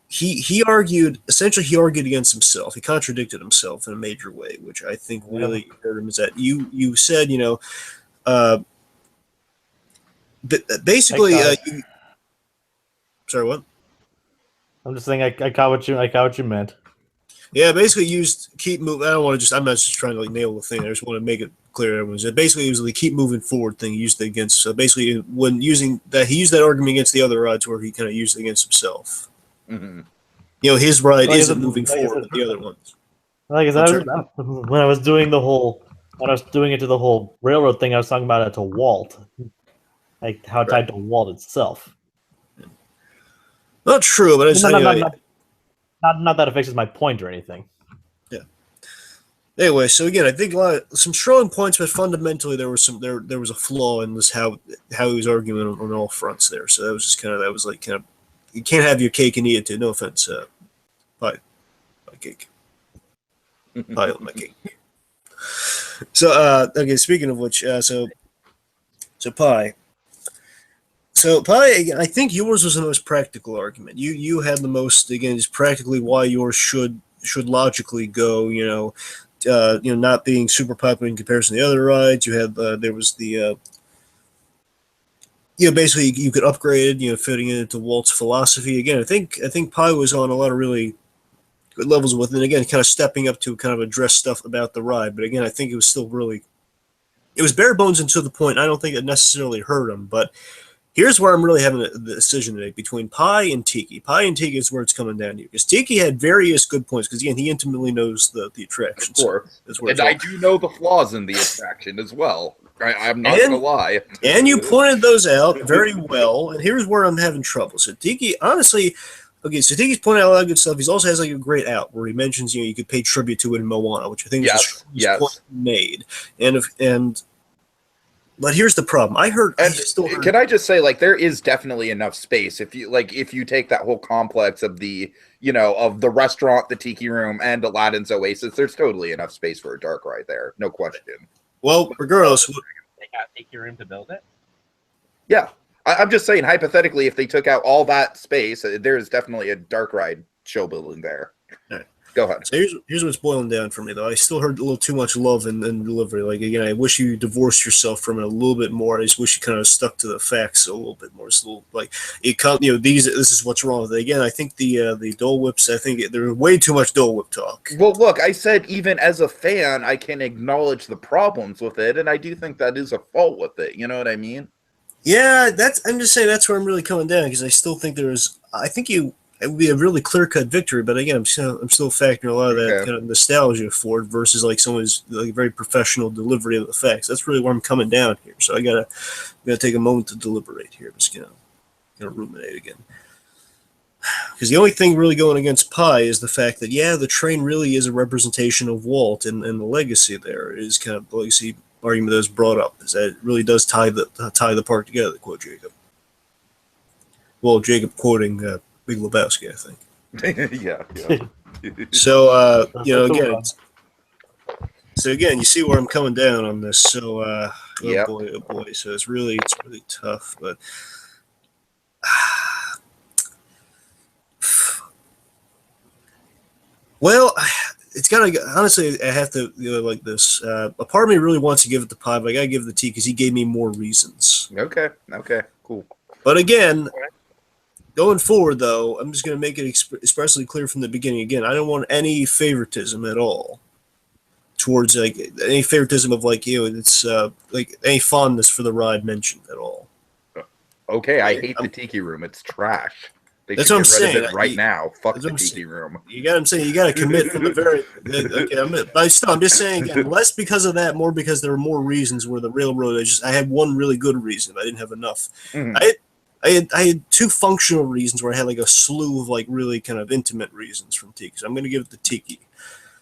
He argued against himself. He contradicted himself in a major way, which I think really hurt him. Is that you said basically sorry, what? I'm just saying I caught what you meant. Yeah, basically keep moving. I'm not just trying to nail the thing. I just want to make it clear everyone's. Basically, it was the keep moving forward thing he used it against. So basically, when using that, he used that argument against the other rides where he kind of used it against himself. Mm-hmm. You know, his ride Like I isn't said- moving like I forward, said- but the other ones. Like I said, when I was doing it to the whole railroad thing, I was talking about it to Walt, like how it tied to Walt itself. Not true, but it's anyway. Not that it fixes my point or anything. Anyway, so again, I think some strong points, but fundamentally there was a flaw in this how he was arguing on all fronts there. So that was just you can't have your cake and eat it too. No offense, pie cake, pie on my cake. So okay, speaking of which, so pie. So pie, again, I think yours was the most practical argument. You had the most, again, is practically why yours should logically go. Not being super popular in comparison to the other rides. You had there was the basically you could upgrade it, fitting it into Walt's philosophy. Again, I think Pi was on a lot of really good levels with it. And again, kind of stepping up to kind of address stuff about the ride. But again, I think it was still really, it was bare bones and to the point. I don't think it necessarily hurt him, but here's where I'm really having the decision to make between Pi and Tiki. Pi and Tiki is where it's coming down to. Because Tiki had various good points, because again, he intimately knows the attractions. Of course. And I do know the flaws in the attraction as well. I'm not going to lie. And you pointed those out very well, and here's where I'm having trouble. So Tiki, honestly, okay, so Tiki's pointing out a lot of good stuff. He also has like a great out where he mentions, you could pay tribute to it in Moana, which I think is a point made. But here's the problem. Can I just say, like, there is definitely enough space if you take that whole complex of the restaurant, the Tiki Room, and Aladdin's Oasis. There's totally enough space for a dark ride there, no question. Well, regardless, Take out Tiki Room to build it. Yeah, I'm just saying, hypothetically, if they took out all that space, there's definitely a dark ride show building there. All right. Go ahead. So here's what's boiling down for me, though. I still heard a little too much love in delivery. Like, again, I wish you divorced yourself from it a little bit more. I just wish you kind of stuck to the facts a little bit more. It's a little, like, this is what's wrong with it. Again, I think the Dole Whips, I think there's way too much Dole Whip talk. Well, look, I said even as a fan, I can acknowledge the problems with it, and I do think that is a fault with it. You know what I mean? Yeah, I'm just saying that's where I'm really coming down, because I still think it would be a really clear-cut victory, but again, I'm still factoring a lot of that kind of nostalgia for it versus like someone's like very professional delivery of the facts. That's really where I'm coming down here. So I gotta take a moment to deliberate here. Just gonna ruminate again, because the only thing really going against Pi is the fact that the train really is a representation of Walt, and the legacy there is kind of the legacy argument that was brought up, is that it really does tie the park together. To quote Jacob. Well, Jacob quoting Big Lebowski, I think. yeah. So again, you see where I'm coming down on this. So oh boy. So it's really tough, but well, it's kind of, honestly, I have to like this. A part of me really wants to give it to Pi, but I gotta give it to T because he gave me more reasons. Okay, cool. But again, going forward, though, I'm just going to make it expressly clear from the beginning. Again, I don't want any favoritism at all towards like any favoritism of it's like any fondness for the ride mentioned at all. Okay, I hate the Tiki Room. It's trash. That's what I'm saying. Of it right now. Fuck the Tiki Room. I'm saying you got to commit from the very. Okay, I'm just saying again, less because of that, more because there were more reasons where the railroad. I had one really good reason. I didn't have enough. Mm-hmm. I had two functional reasons where I had like a slew of like really kind of intimate reasons from Tiki. So I'm going to give it to Tiki.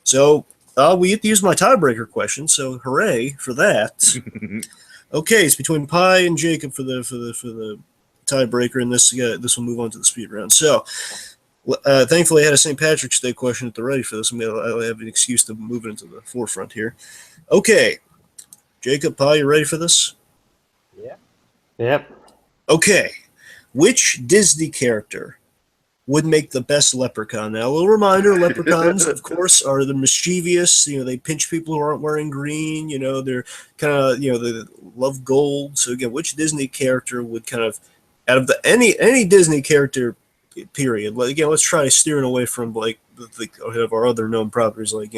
So we get to use my tiebreaker question. So hooray for that. Okay, it's between Pi and Jacob for the tiebreaker, and this will move on to the speed round. So thankfully I had a St. Patrick's Day question at the ready for this. I'll have an excuse to move it into the forefront here. Okay, Jacob, Pi, you ready for this? Yeah. Yep. Okay. Which Disney character would make the best leprechaun? Now, a little reminder, leprechauns, of course, are the mischievous. They pinch people who aren't wearing green. They're kind of, they love gold. So, again, which Disney character would kind of, out of any Disney character, period, again, let's try steering away from, like, of our other known properties, like,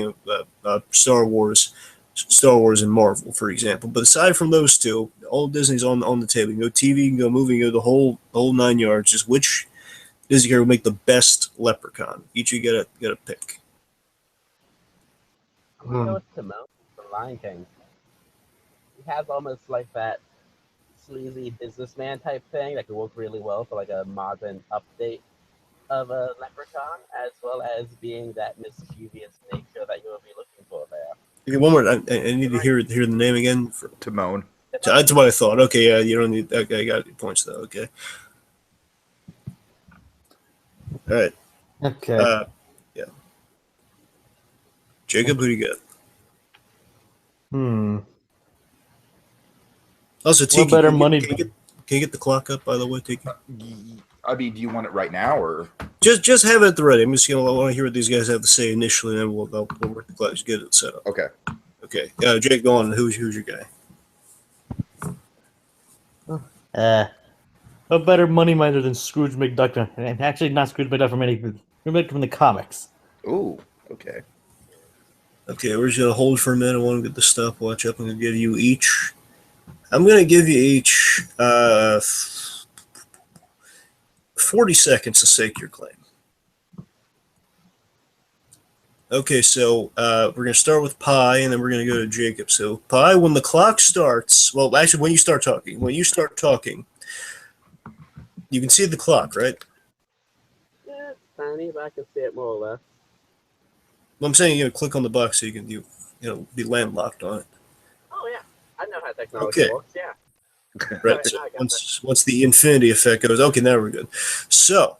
Star Wars. Star Wars and Marvel, for example. But aside from those two, all Disney's on the table. You can go TV, you can go movie, you can go the whole 9 yards. Just which Disney character will make the best Leprechaun? Each you gotta pick. I'm gonna go with Timon from Lion King. He has almost like that sleazy businessman type thing that could work really well for like a modern update of a leprechaun, as well as being that mischievous nature that you will be looking for there. Okay, one more. I need to hear the name again. Timon. That's what I thought. Okay, yeah, you don't need. Okay, I got your points though. Okay. All right. Okay. Yeah. Jacob, who do you got? Also, Tiki, better can money? you get the clock up, by the way, Tiki? I mean, do you want it right now, or Just have it at the ready. I'm just gonna want to hear what these guys have to say initially, and then we'll work the clock to get it set up. okay? Okay. Jake, go on. Who's your guy? A better money miner than Scrooge McDuck. And actually, not Scrooge McDuck from the comics. Ooh, okay. Okay, we're just gonna hold for a minute. I want to get the stopwatch up. I'm gonna give you each. I'm gonna give you each 40 seconds to stake your claim. Okay, so we're going to start with Pi, and then we're going to go to Jacob. So, Pi, when the clock starts, well, actually, when you start talking, you can see the clock, right? Yeah, it's tiny, but I can see it more or less. Well, I'm saying you click on the box so you can be landlocked on it. Oh yeah, I know how technology works. Yeah. Right. So once the infinity effect goes, okay, now we're good. So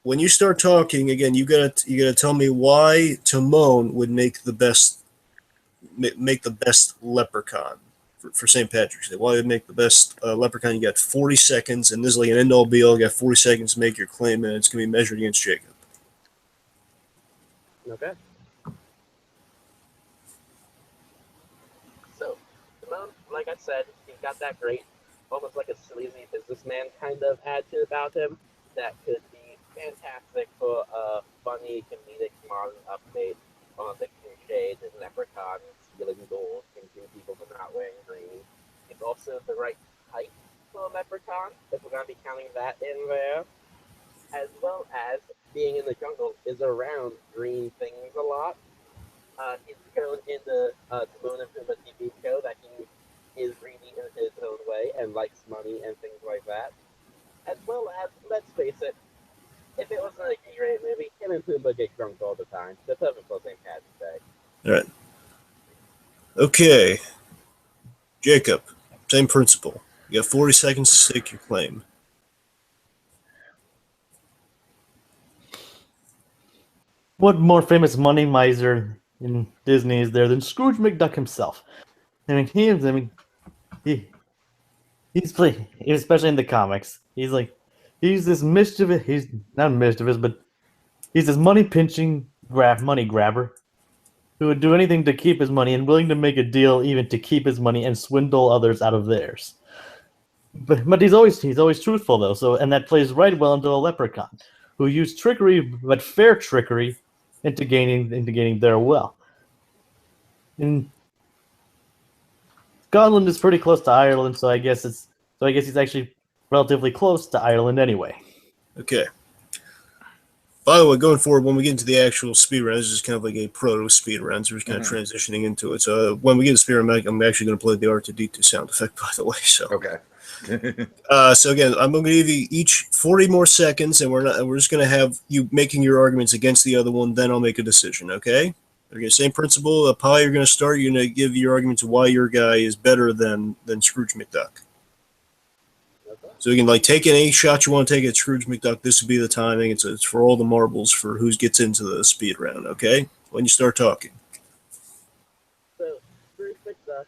when you start talking again, you gotta tell me why Timon would make the best leprechaun for St. Patrick's Day. Why would make the best leprechaun? You got 40 seconds, and this is like an end all be all. You got 40 seconds to make your claim, and it's gonna be measured against Jacob. Okay. So, Timon, like I said, he's got that great, almost like a sleazy businessman kind of attitude about him that could be fantastic for a funny, comedic, modern update on the cliched leprechaun stealing gold, thinking people for not wearing green. It's also the right height for a leprechaun, if we're going to be counting that in there, as well as being in the jungle is around green things a lot. He's shown in the Timon and Pumbaa TV show that he is greedy in his own way and likes money and things like that. As well as, let's face it, if it wasn't a great movie, him and Pumbaa get drunk all the time. The perfect for St. Patrick's Day. All right. Okay. Jacob, same principle. You got 40 seconds to stake your claim. What more famous money miser in Disney is there than Scrooge McDuck himself? He's especially in the comics. He's this mischievous. He's not mischievous, but he's this money pinching money grabber who would do anything to keep his money and willing to make a deal even to keep his money and swindle others out of theirs. But he's always truthful though. And that plays right well into a leprechaun who used trickery, but fair trickery, into gaining their wealth. And Scotland is pretty close to Ireland, so I guess he's actually relatively close to Ireland anyway. Okay. By the way, going forward, when we get into the actual speed round, this is kind of like a proto speed round, so we're just kind of transitioning into it. So when we get to speed round, I'm actually going to play the R2D2 sound effect, by the way. So Okay. So again, I'm going to give you each 40 more seconds, and we're just going to have you making your arguments against the other one. Then I'll make a decision. Okay. Okay. Same principle. Pi, you're going to start. You're going to give your arguments why your guy is better than Scrooge McDuck. So you can take any shot you want to take at Scrooge McDuck. This would be the timing. It's for all the marbles for who gets into the speed round. Okay. When you start talking. So Scrooge McDuck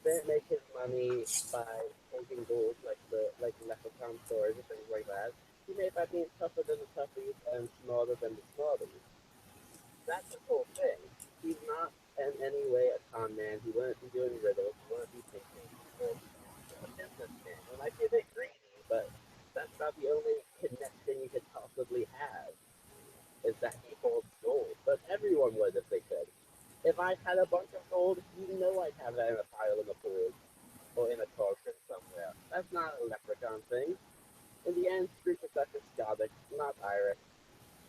didn't make his money by taking gold like leprechaun stores and things like that. He made by being tougher than the toughies and smarter than the smarties. That's the whole thing. He's not in any way a con man. He wouldn't be doing riddles. He wouldn't be thinking. He's a businessman. He might be a bit greedy, but that's not the only connection you could possibly have. Is that he holds gold. But everyone would if they could. If if I had a bunch of gold, you know I'd have that in a pile in the pool or in a cauldron somewhere. That's not a leprechaun thing. In the end, Scrooge McDuck is Scottish, not Irish,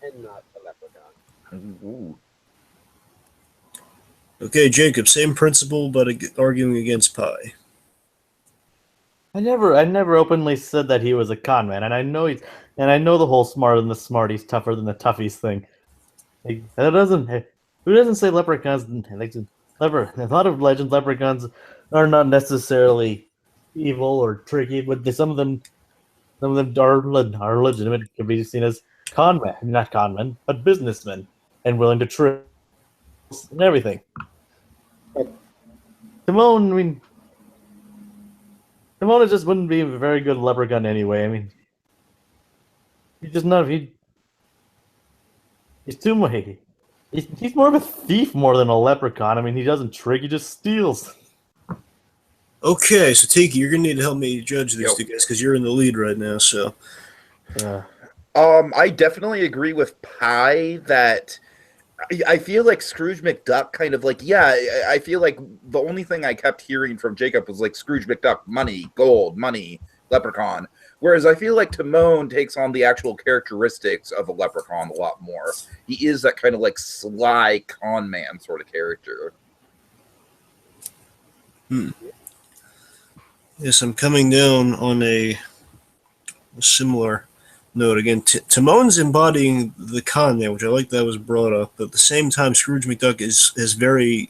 and not a leprechaun. Ooh. Okay, Jacob, same principle, but arguing against Pi. I never openly said that he was a con man, and I know the whole smarter than the smarties, tougher than the toughies thing. Like, who doesn't say leprechauns? A lot of legends, leprechauns are not necessarily evil or tricky, but some of them are legitimate. Could be seen as con men, not con men, but businessmen, and willing to trick and everything. Timon just wouldn't be a very good leprechaun anyway. I mean, he's too much. He's more of a thief more than a leprechaun. I mean, he doesn't trick; he just steals. Okay, so Tiki, you're gonna need to help me judge these two guys because you're in the lead right now. So, I definitely agree with Pi that I feel like Scrooge McDuck kind of like, I feel like the only thing I kept hearing from Jacob was like Scrooge McDuck, money, gold, money, leprechaun. Whereas I feel like Timon takes on the actual characteristics of a leprechaun a lot more. He is that kind of like sly con man sort of character. Yes, I'm coming down on a similar note. Again, Timon's embodying the con man, which I like that was brought up. But at the same time, Scrooge McDuck is very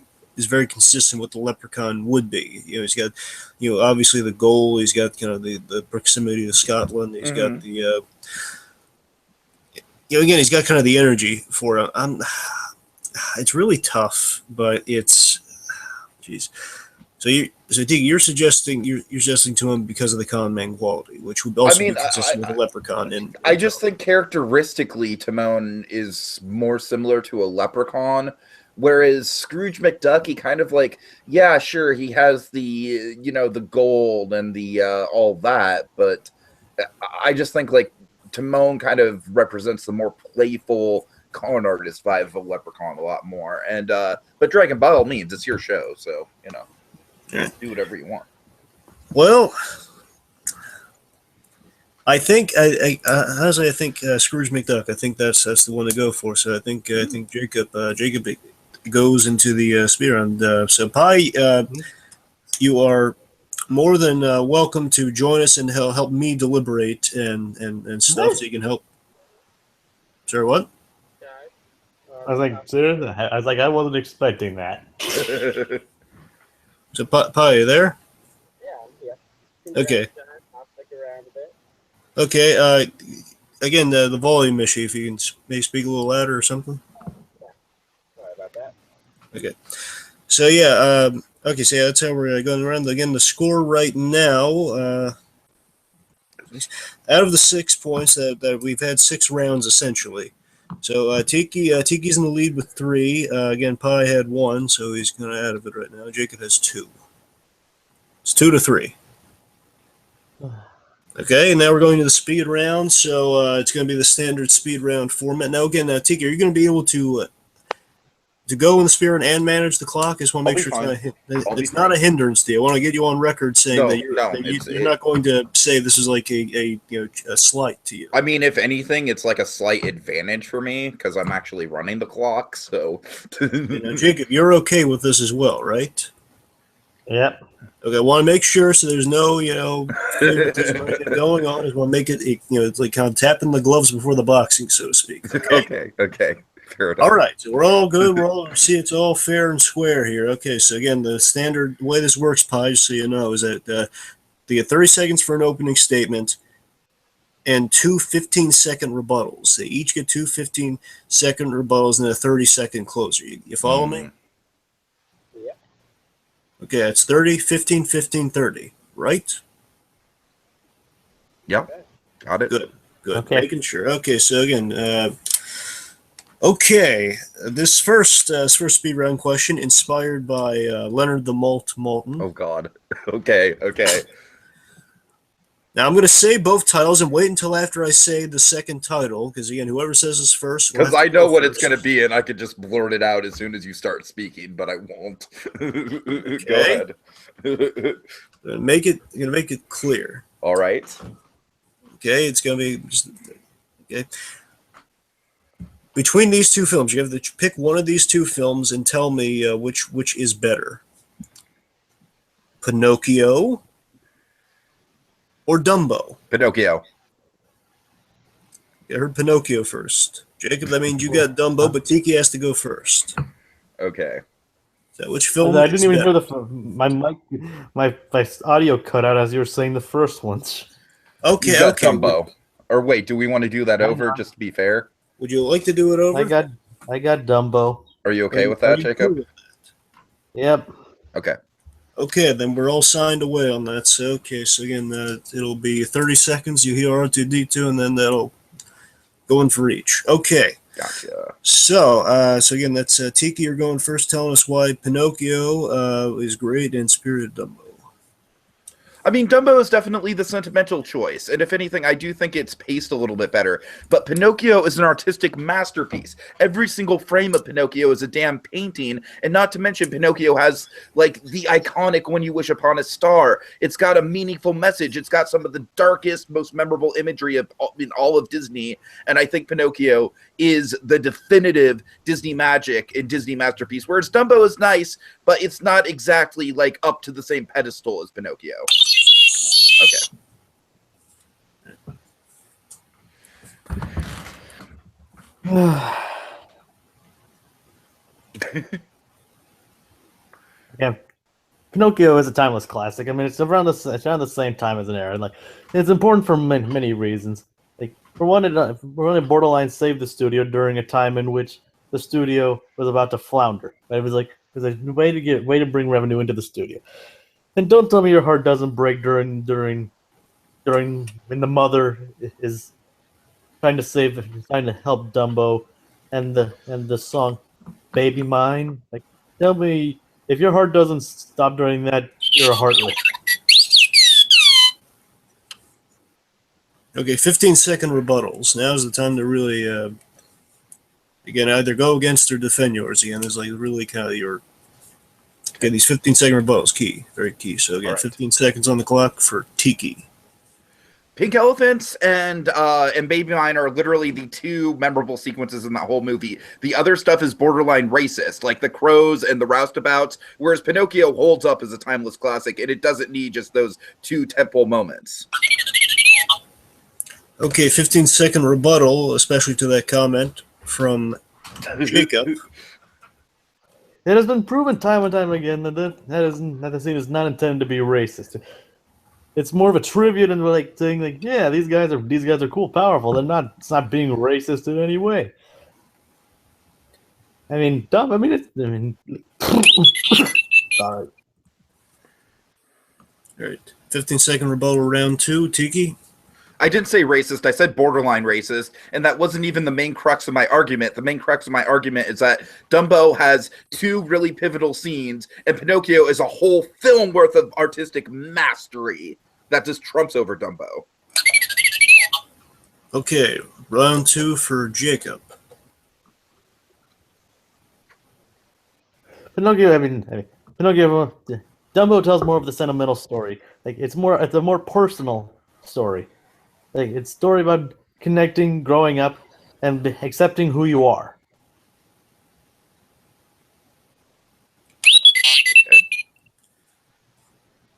consistent with the leprechaun would be. You know, he's got, obviously the goal. He's got the proximity to Scotland. He's got the again, he's got kind of the energy for it. It's really tough, but it's, geez. So you're suggesting to him because of the con man quality, which would also be consistent with a leprechaun. And I just think characteristically, Timon is more similar to a leprechaun, whereas Scrooge McDuck, he kind of like, yeah, sure, he has the the gold and the all that, but I just think like Timon kind of represents the more playful con artist vibe of a leprechaun a lot more. And but Dragon, by all means, it's your show, so do whatever you want. Well, I think Scrooge McDuck. I think that's the one to go for. So I think Jacob goes into the speed round. So Pi, you are more than welcome to join us and help me deliberate and stuff. So you can help. Sorry, what? I was like, seriously? I wasn't expecting that. So, Pi, you there? Yeah, I'm here. Okay. I'll stick around a bit. Okay. Again, the volume issue. If you can maybe speak a little louder or something. Yeah. Sorry about that. Okay. So yeah. Okay. So that's how we're going around. Again, the score right now. Out of the 6 points that we've had 6 rounds essentially. So Tiki's in the lead with 3. Again, Pi had 1, so he's kind of out of it right now. Jacob has 2. It's 2-3. Okay, and now we're going to the speed round. So it's going to be the standard speed round format. Now again, Tiki, are you going to be able to go in the speed round and manage the clock? I just want to make sure it's not a hindrance to you. I want to get you on record saying that you're not going to say this is like a slight to you. I mean, if anything, it's like a slight advantage for me because I'm actually running the clock. So, Jacob, you're okay with this as well, right? Yep. Okay, I want to make sure so there's no favoritism going on. I just want to make it it's like kind of tapping the gloves before the boxing, so to speak. Okay. Fair enough. All right, so we're all good. It's all fair and square here. Okay, so again, the standard way this works, Pi, just so you know, is that they get 30 seconds for an opening statement and 2 15-second rebuttals. They each get 2 15-second rebuttals and a 30-second closer. You follow me? Yeah. Okay, it's 30, 15, 15, 30, right? Yep. Got it. Good. Okay. Making sure. Okay, so again, this first speed round question inspired by Leonard the Malt Malton. Oh God. Okay. Now I'm going to say both titles and wait until after I say the second title, because again, whoever says this first. Because I know what it's going to be, and I could just blurt it out as soon as you start speaking, but I won't. Go ahead. I'm gonna make it clear. All right. Okay, it's going to be just okay. Between these two films, you have to pick one of these two films and tell me which is better. Pinocchio or Dumbo? Pinocchio. I heard Pinocchio first. Jacob, that means you got Dumbo, but Tiki has to go first. Okay. So which film? I didn't even hear my audio cut out as you were saying the first ones. Okay, You got okay. Dumbo. Or wait, do we want to do that over just to be fair? Would you like to do it over? I got Dumbo. Are you okay with that, Jacob? Yep. Okay. Okay, then we're all signed away on that. So okay, so again, it'll be 30 seconds. You hear R2D2, and then that'll go in for each. Okay. Gotcha. So again, that's Tiki. You're going first, telling us why Pinocchio is great and Spirited Dumbo. I mean, Dumbo is definitely the sentimental choice, and if anything, I do think it's paced a little bit better. But Pinocchio is an artistic masterpiece. Every single frame of Pinocchio is a damn painting, and not to mention Pinocchio has, like, the iconic When You Wish Upon a Star. It's got a meaningful message. It's got some of the darkest, most memorable imagery in all of Disney, and I think Pinocchio is the definitive Disney magic and Disney masterpiece, whereas Dumbo is nice, but it's not exactly, like, up to the same pedestal as Pinocchio. Okay. Yeah, Pinocchio is a timeless classic. I mean, it's around the same time as an era. Like, it's important for many reasons. Like, for one, it borderline saved the studio during a time in which the studio was about to flounder. It was a way to bring revenue into the studio. And don't tell me your heart doesn't break during when the mother is trying to help Dumbo, and the song "Baby Mine." Like, tell me if your heart doesn't stop during that, you're heartless. Okay, 15-second rebuttals. Now's the time to really, again, either go against or defend yours. Again, there's like really kind of your. Again, these 15-second rebuttals, key, very key. So again, Right. 15 seconds on the clock for Tiki. Pink Elephants and Baby Mine are literally the two memorable sequences in that whole movie. The other stuff is borderline racist, like the crows and the roustabouts, whereas Pinocchio holds up as a timeless classic, and it doesn't need just those two temple moments. Okay, 15-second rebuttal, especially to that comment from Jacob. It has been proven time and time again that the scene is not intended to be racist. It's more of a tribute and like saying like, yeah, these guys are cool, powerful. It's not being racist in any way. I mean, dumb. Sorry. All right, 15-second rebuttal round two, Tiki. I didn't say racist, I said borderline racist, and that wasn't even the main crux of my argument. The main crux of my argument is that Dumbo has two really pivotal scenes, and Pinocchio is a whole film worth of artistic mastery that just trumps over Dumbo. Okay, round two for Jacob. Pinocchio. Pinocchio. Dumbo tells more of the sentimental story. Like, it's a more personal story. Like, it's a story about connecting, growing up, and accepting who you are.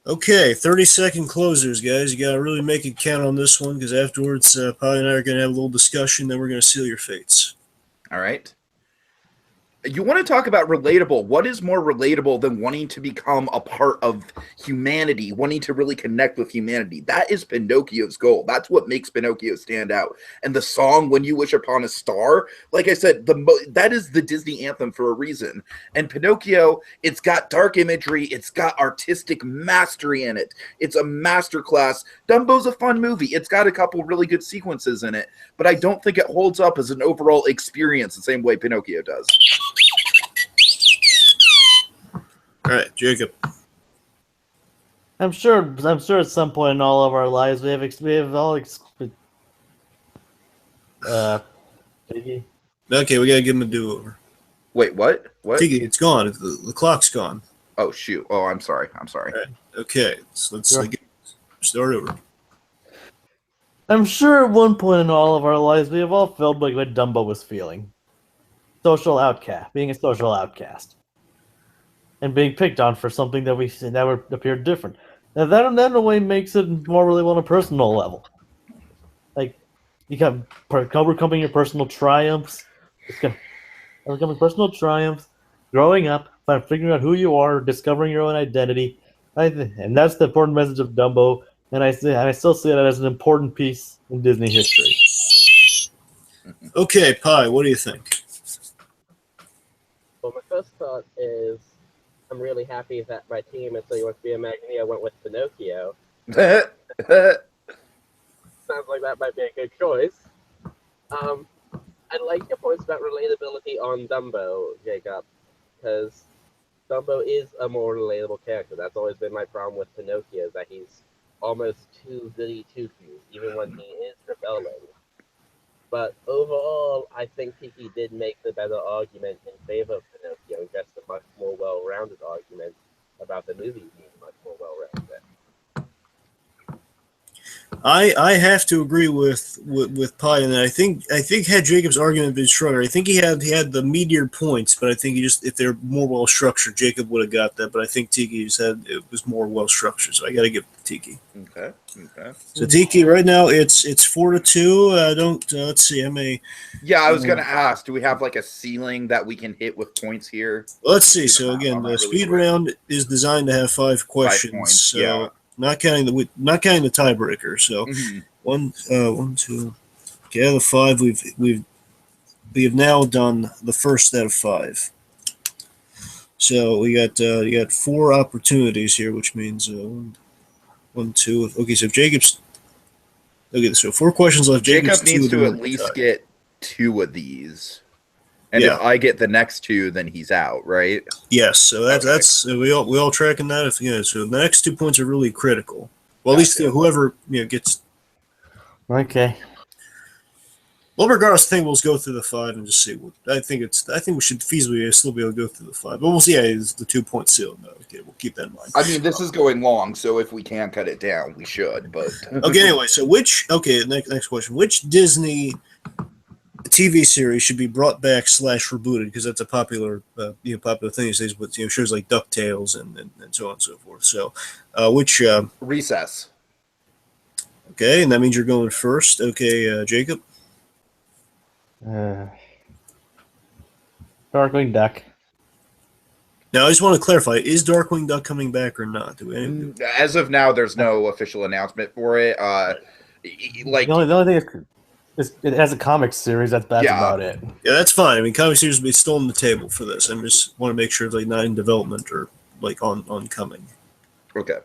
Okay, 30-second closers, guys. You got to really make it count on this one, because afterwards, Polly and I are going to have a little discussion, then we're going to seal your fates. All right. You want to talk about relatable. What is more relatable than wanting to become a part of humanity, wanting to really connect with humanity? That is Pinocchio's goal. That's what makes Pinocchio stand out. And the song, When You Wish Upon a Star, like I said, that is the Disney anthem for a reason. And Pinocchio, it's got dark imagery. It's got artistic mastery in it. It's a masterclass. Dumbo's a fun movie. It's got a couple really good sequences in it. But I don't think it holds up as an overall experience the same way Pinocchio does. All right, Jacob. I'm sure at some point in all of our lives we have all Tiki. Okay, we gotta give him a do-over. Wait, what? What? Tiki, it's gone. The clock's gone. Oh shoot! Oh, I'm sorry. I'm sorry. Okay, so let's Sure. start over. I'm sure at one point in all of our lives we have all felt like what Dumbo was feeling. Being a social outcast. And being picked on for something that appeared different. Now that in a way makes it more relatable on a personal level. Like you can overcoming your personal triumphs. Overcoming personal triumphs, growing up, figuring out who you are, discovering your own identity. And that's the important message of Dumbo. And I still see that as an important piece in Disney history. Okay, Pi, what do you think? Well, my first thought is I'm really happy that my team at So You Want to Be a Imagineer went with Pinocchio. Sounds like that might be a good choice. I like your points about relatability on Dumbo, Jacob, because Dumbo is a more relatable character. That's always been my problem with Pinocchio, that he's almost too goody two-shoes, even when he is rebelling. But overall, I think Tiki did make the better argument in favor of Pinocchio, just a much more well-rounded argument about the movie being much more well-rounded. I have to agree with Pi in that I think had Jacob's argument been stronger, I think he had the meatier points, but I think if they're more well structured, Jacob would have got that. But I think Tiki it was more well structured, so I got to give it to Tiki. Okay. So Tiki, right now it's 4-2. Let's see. Yeah, I was gonna ask. Do we have like a ceiling that we can hit with points here? Let's see. So again, the speed round is designed to have 5 questions. 5 points, so yeah. not counting the tiebreaker. So Mhm. 1, 2. Okay, out of 5, we have now done the first out of 5. So we got 4 opportunities here, which means 1, 2. Okay, so Jacob's. Okay, so 4 questions left. Jacob needs to at tie. least get 2 of these, and Yeah. if I get the next 2, then he's out, right? Yes, so Okay. that's we all tracking that. So the next 2 points are really critical. Well, at least whoever gets. Okay. Well, regardless, I think we'll just go through the 5 and just see. I think we should feasibly still be able to go through the 5. But we'll see. Yeah, it's the 2-point seal. No, okay, we'll keep that in mind. I mean, this is going long, so if we can cut it down, we should. But Okay, anyway, so next question. Which Disney TV series should be brought back / rebooted? Because that's a popular popular thing these days with shows like DuckTales and so on and so forth. So, which Recess. okay, and that means you're going first. Okay, Jacob. Darkwing Duck. Now, I just want to clarify: is Darkwing Duck coming back or not? As of now, there's no official announcement for it. Like The only thing is it has a comic series. That's Yeah. about it. Yeah, that's fine. I mean, comic series will be still on the table for this. I just want to make sure it's like not in development or like on coming. okay.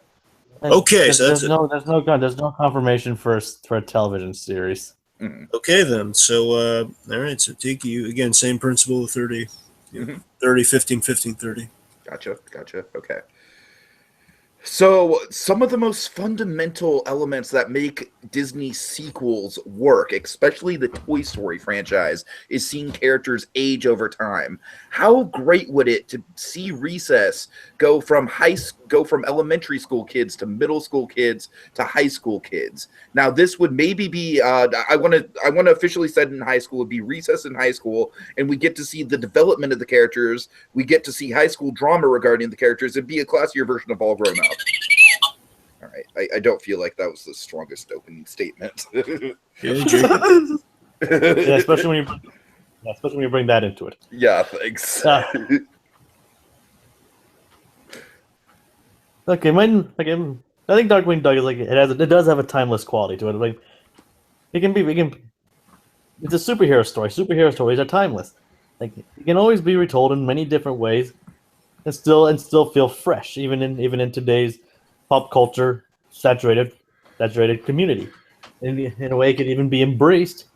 Okay, so that's there's no confirmation for a television series. Okay, then. So, all right. So, Tiki, you, again, same principle, 30, Mhm. 30, 15, 15, 30. Gotcha. Okay. So, some of the most fundamental elements that make Disney sequels work, especially the Toy Story franchise, is seeing characters age over time. How great would it to see Recess go from elementary school kids to middle school kids to high school kids? Now, this would maybe be I want to officially set it in high school. It'd be Recess in high school, and we get to see the development of the characters. We get to see high school drama regarding the characters. It'd be a classier version of All Grown Up. All right, I don't feel like that was the strongest opening statement. Okay, Jacob. Yeah, especially when you bring that into it. Yeah, thanks. Okay, I think Darkwing Duck is it does have a timeless quality to it. Like it's a superhero story. Superhero stories are timeless. Like it can always be retold in many different ways, and still feel fresh, even in today's pop culture saturated community. In a way, it could even be embraced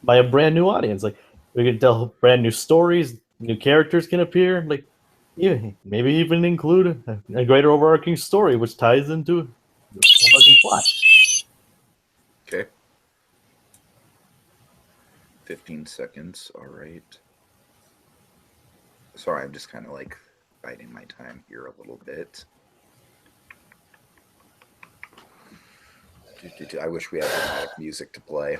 by a brand new audience. Like we can tell brand new stories, new characters can appear. Like maybe even include a greater overarching story which ties into the overarching plot. Okay. 15 seconds. All right. Sorry, I'm just kind of like biding my time here a little bit. I wish we had dramatic music to play.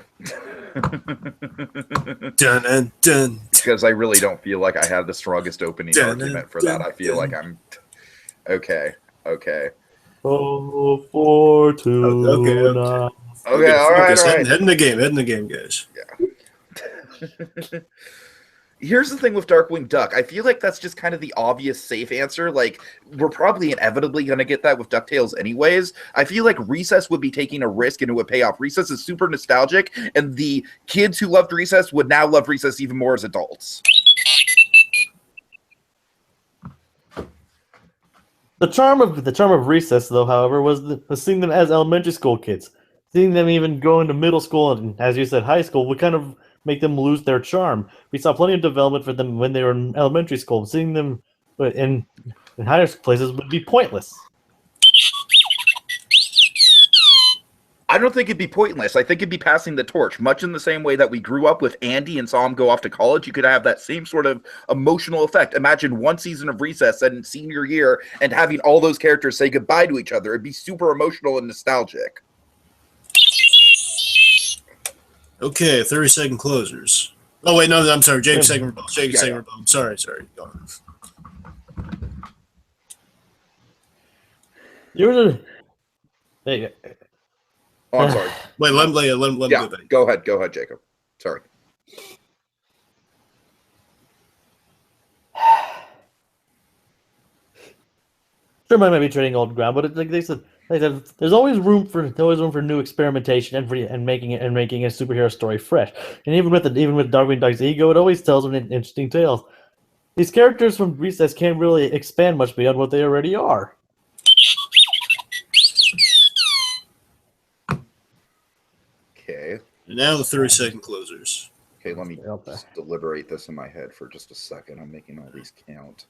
Dun, dun, dun. Because I really don't feel like I have the strongest opening argument for that. I feel like I'm... Okay. Oh, fortuna. Okay, all right. Head in the game, guys. Yeah. Here's the thing with Darkwing Duck. I feel like that's just kind of the obvious safe answer. Like, we're probably inevitably going to get that with DuckTales anyways. I feel like Recess would be taking a risk and it would pay off. Recess is super nostalgic, and the kids who loved Recess would now love Recess even more as adults. The charm of Recess, though, however, was seeing them as elementary school kids. Seeing them even go into middle school and, as you said, high school would kind of make them lose their charm. We saw plenty of development for them when they were in elementary school. Seeing them in higher places would be pointless. I don't think it'd be pointless. I think it'd be passing the torch, much in the same way that we grew up with Andy and saw him go off to college. You could have that same sort of emotional effect. Imagine one season of Recess and senior year and having all those characters say goodbye to each other. It'd be super emotional and nostalgic. Okay, 30-second closers. Oh, wait, no, I'm sorry. Jacob's second rebuttal. Second rebuttal. Sorry. Go on. There you go. Oh, I'm sorry. Wait, let him go back. Go ahead, Jacob. Sorry. Sure, might be treading old ground, but like they said, there's always room for new experimentation and making a superhero story fresh. And even with Darkwing Duck's ego, it always tells an interesting tales. These characters from Recess can't really expand much beyond what they already are. Okay. Now the 30-second closers. Okay, let me just deliberate this in my head for just a second. I'm making all these count.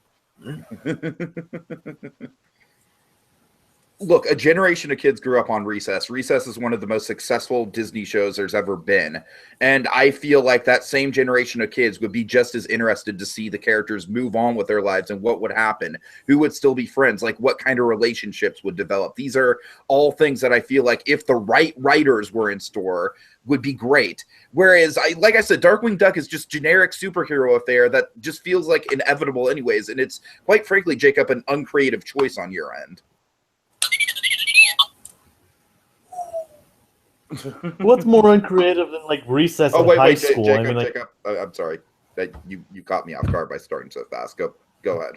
Look, a generation of kids grew up on Recess. Recess is one of the most successful Disney shows there's ever been. And I feel like that same generation of kids would be just as interested to see the characters move on with their lives and what would happen, who would still be friends, like what kind of relationships would develop. These are all things that I feel like if the right writers were in store would be great. Whereas, like I said, Darkwing Duck is just generic superhero affair that just feels like inevitable anyways. And it's, quite frankly, Jacob, an uncreative choice on your end. What's more uncreative than like Recess in high school? Jacob, I mean, Jacob, I'm sorry that you caught me off guard by starting so fast. Go ahead.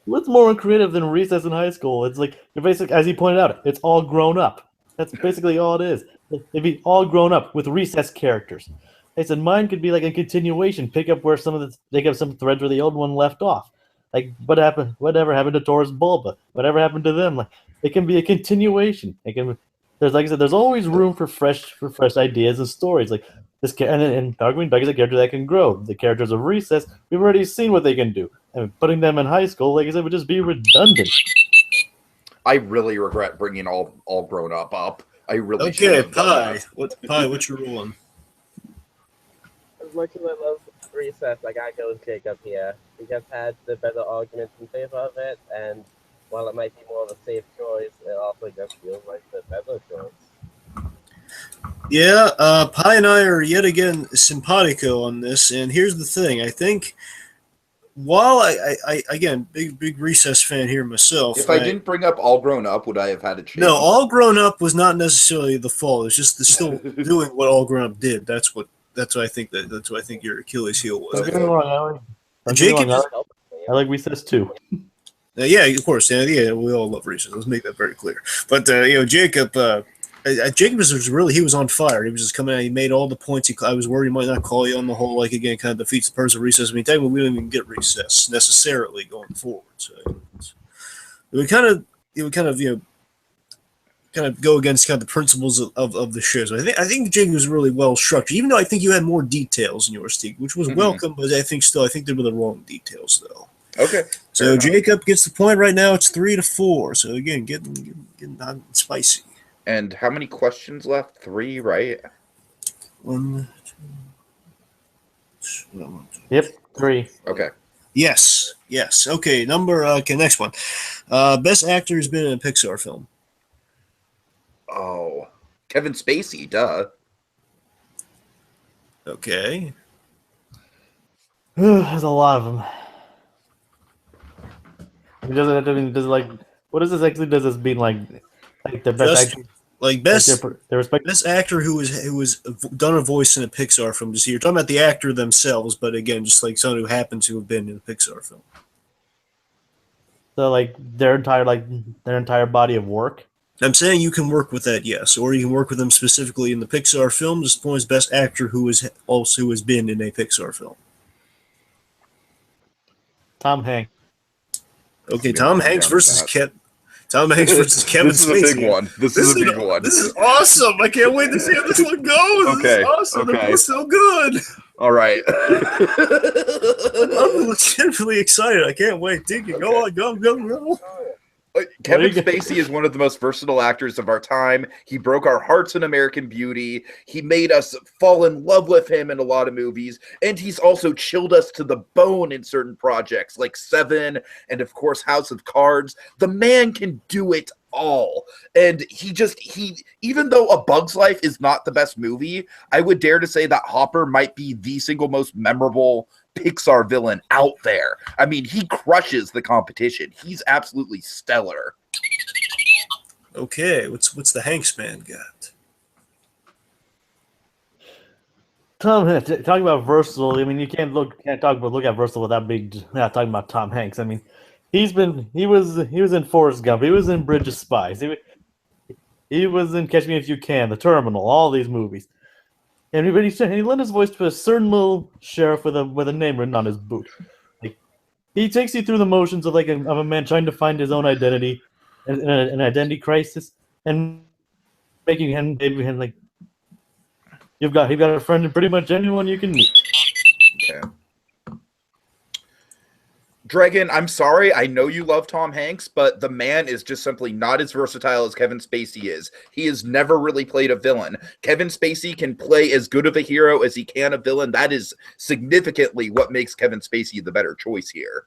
What's more uncreative than Recess in high school? It's like you're basically, as he pointed out, it's all grown up. That's basically all it is. It'd be all grown up with Recess characters. I said mine could be like a continuation, pick up some threads where the old one left off. Like whatever happened to Taurus Bulba? Whatever happened to them? Like it can be a continuation. It can. There's like I said, there's always room for fresh ideas and stories. Like this, and Darkwing Duck is a character that can grow. The characters of Recess, we've already seen what they can do, and putting them in high school, like I said, would just be redundant. I really regret bringing all grown up. I really okay. Pie, what's your ruling? As much as I love Recess, I gotta go with Jacob here. He just had the better arguments in favor of it, and while it might be more of a safe choice, it also just feels like the better choice. Yeah, Pi and I are yet again simpatico on this, and here's the thing. I think while I again, big Recess fan here myself. If I didn't bring up All Grown Up, would I have had a chance? No, All Grown Up was not necessarily the fault. It's just still doing what All Grown Up did. That's what I think your Achilles heel was. I like Recess too. Yeah, of course. Yeah, we all love Recess. Let's make that very clear. But Jacob, Jacob was on fire. He was just coming out. He made all the points. I was worried he might not call you on the whole. Like again, kind of defeats the purpose of Recess. I mean, technically, we don't even get Recess necessarily going forward. So it would kind of go against kind of the principles of the show. So I think Jacob was really well structured. Even though I think you had more details in yours, Tiki, which was welcome, but I think they were the wrong details though. Okay. So fair enough. Jacob gets the point right now. It's 3-4. So again, getting hot and spicy. And how many questions left? 3, right? 1, 2, 3. Yep, 3. Okay. Yes. Okay, next one. Best actor has been in a Pixar film. Oh, Kevin Spacey, duh. Okay. There's a lot of them. It doesn't. I mean, does like what does this actually? Does this mean like the best Just actor? like best Their respect. best actor who was done a voice in a Pixar film. Just you're talking about the actor themselves, but again, just like someone who happens to have been in a Pixar film. So like their entire body of work. I'm saying you can work with that, yes, or you can work with them specifically in the Pixar film. Just point as best actor who has been in a Pixar film. Tom Hanks. Okay, It's gonna Tom come Hanks down to versus that. Tom Hanks versus Kevin This is Spacey. a big one. This is a big one. This is awesome. I can't wait to see how this one goes. Okay, This is awesome. They're okay. both so good. All right. I'm legitimately excited. I can't wait. Tiki, go on, go. Kevin Spacey is one of the most versatile actors of our time. He broke our hearts in American Beauty. He made us fall in love with him in a lot of movies. And he's also chilled us to the bone in certain projects like Seven and, of course, House of Cards. The man can do it all. And he even though A Bug's Life is not the best movie, I would dare to say that Hopper might be the single most memorable Pixar villain out there. I mean, he crushes the competition. He's absolutely stellar. Okay, what's the Hanks man got? Tom, talking about versatile. I mean, you can't look at versatile without talking about Tom Hanks. I mean, he was in Forrest Gump. He was in Bridge of Spies. He was in Catch Me If You Can, The Terminal, all these movies. And he lent his voice to a certain little sheriff with a name written on his boot. Like, he takes you through the motions of a man trying to find his own identity, an identity crisis, and making him like you've got a friend in pretty much anyone you can meet. Okay. Dragon, I'm sorry. I know you love Tom Hanks, but the man is just simply not as versatile as Kevin Spacey is. He has never really played a villain. Kevin Spacey can play as good of a hero as he can a villain. That is significantly what makes Kevin Spacey the better choice here.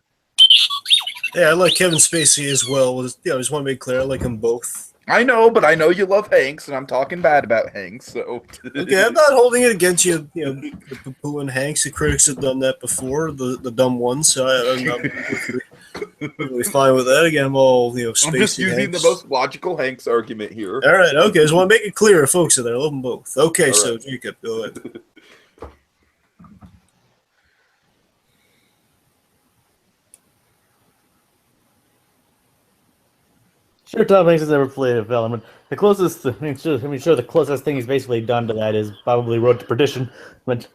Yeah, I like Kevin Spacey as well. I just want to make clear I like them both. I know, but I know you love Hanks, and I'm talking bad about Hanks. So Okay, I'm not holding it against you. Poo and Hanks. The critics have done that before, the dumb ones. So I'm really fine with that. Again, I'm all Spacey. I'm just using Hanks. the most logical Hanks argument here. All right, okay. Just want to make it clear, folks out there. I love them both. Okay, All so right. Jacob, go ahead. Sure, Tom Hanks has never played a villain. The closest, the closest thing he's basically done to that is probably Road to Perdition, but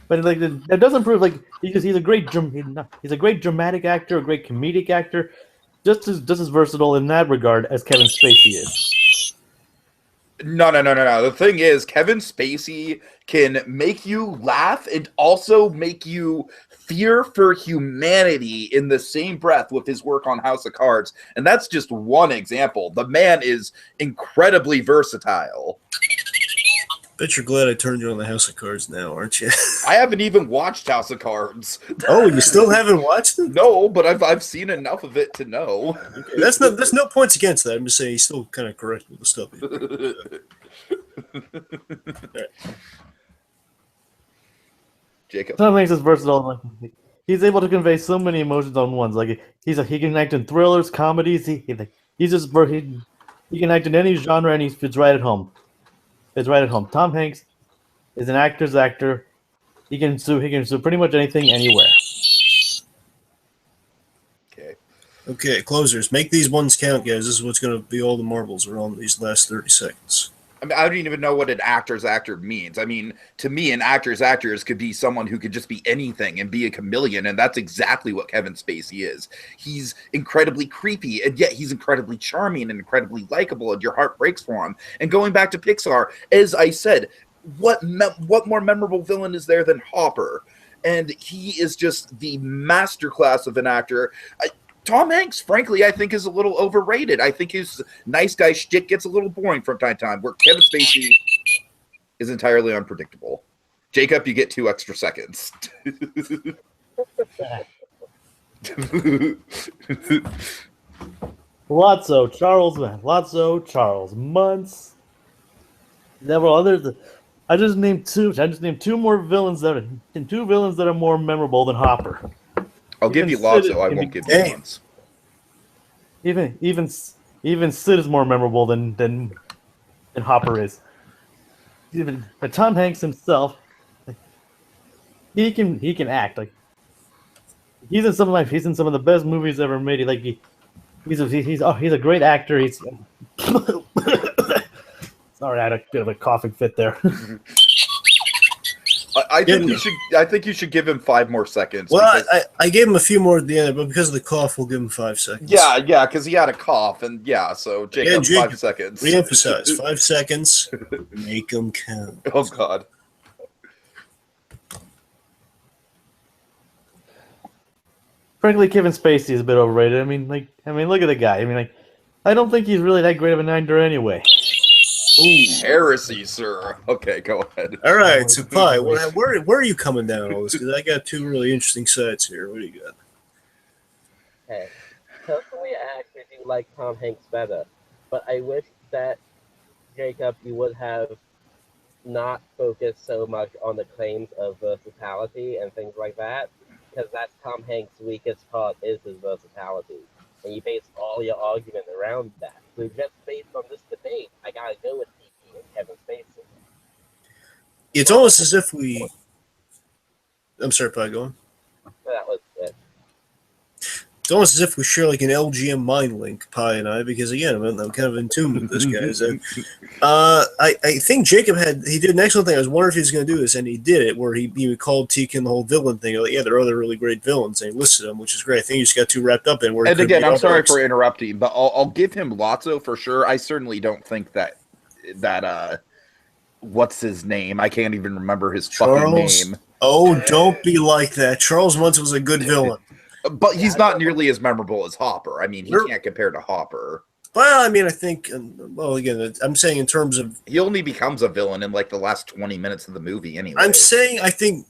like that doesn't prove like he's a great dramatic actor, a great comedic actor, just as versatile in that regard as Kevin Spacey is. No. The thing is, Kevin Spacey can make you laugh and also make you fear for humanity in the same breath with his work on House of Cards. And that's just one example. The man is incredibly versatile. Bet you're glad I turned you on the House of Cards now, aren't you? I haven't even watched House of Cards. Oh, you still haven't watched it? No, but I've seen enough of it to know. Okay, there's no points against that. I'm just saying he's still kind of correct with the stuff. Right. Jacob. Tom Hanks is versatile. Like, he's able to convey so many emotions on ones. Like he can act in thrillers, comedies. He can act in any genre, and he fits right at home. It's right at home. Tom Hanks is an actor's actor. He can sue pretty much anything, anywhere. Okay, closers. Make these ones count, guys. This is what's going to be all the marbles are on these last 30 seconds. I mean, I don't even know what an actor's actor means. I mean, to me, an actor's actor could be someone who could just be anything and be a chameleon, and that's exactly what Kevin Spacey is. He's incredibly creepy, and yet he's incredibly charming and incredibly likable, and your heart breaks for him. And going back to Pixar, as I said, what more memorable villain is there than Hopper? and he is just the masterclass of an actor. Tom Hanks, frankly, I think is a little overrated. I think his nice guy shtick gets a little boring from time to time, where Kevin Spacey is entirely unpredictable. Jacob, you get 2 extra seconds. Lotso, Charles Muntz. Several others. I just named 2. I just named 2 more villains that are more memorable than Hopper. I'll give you Lotso. I won't give you Muntz. Even Sid is more memorable than Hopper is. But Tom Hanks himself, he can act. Like he's in some of the best movies ever made. He's a great actor. Sorry, I had a bit of a coughing fit there. I think you should give him 5 more seconds. Well, I gave him a few more at the end, but because of the cough, we'll give him 5 seconds. Yeah, because he had a cough, and so Jacob, 5 seconds. Reemphasize 5 seconds. Make them count. Oh God. Frankly, Kevin Spacey is a bit overrated. I mean, look at the guy. I don't think he's really that great of an actor anyway. Ooh, heresy, sir. Okay, go ahead. All right, so Pi, where are you coming down on all this? Because I got 2 really interesting sides here. What do you got? Okay. Personally, I actually do like Tom Hanks better, but I wish that, Jacob, you would have not focused so much on the claims of versatility and things like that, because that's Tom Hanks' weakest part is his versatility, and you base all your argument around that. So just based on this debate, I gotta go with Tiki and Kevin Spacey. It's almost as if we... I'm sorry, Pi, go on. That was it. It's almost as if we share like an LGM mind link, Pi and I, because again, I'm kind of in tune with this guy. So, I think Jacob did an excellent thing. I was wondering if he was going to do this, and he did it, where he called Tiki and the whole villain thing. Like, yeah, there are other really great villains, and he listed them, which is great. I think he just got too wrapped up in where. And again, I'm sorry for interrupting, but I'll give him Lotso for sure. I certainly don't think that what's his name? I can't even remember his fucking name. Oh, don't be like that. Charles Muntz was a good villain. But he's not nearly as memorable as Hopper. I mean, he can't compare to Hopper. Well, I mean, I think, well, again, I'm saying in terms of... He only becomes a villain in, like, the last 20 minutes of the movie anyway. I'm saying I think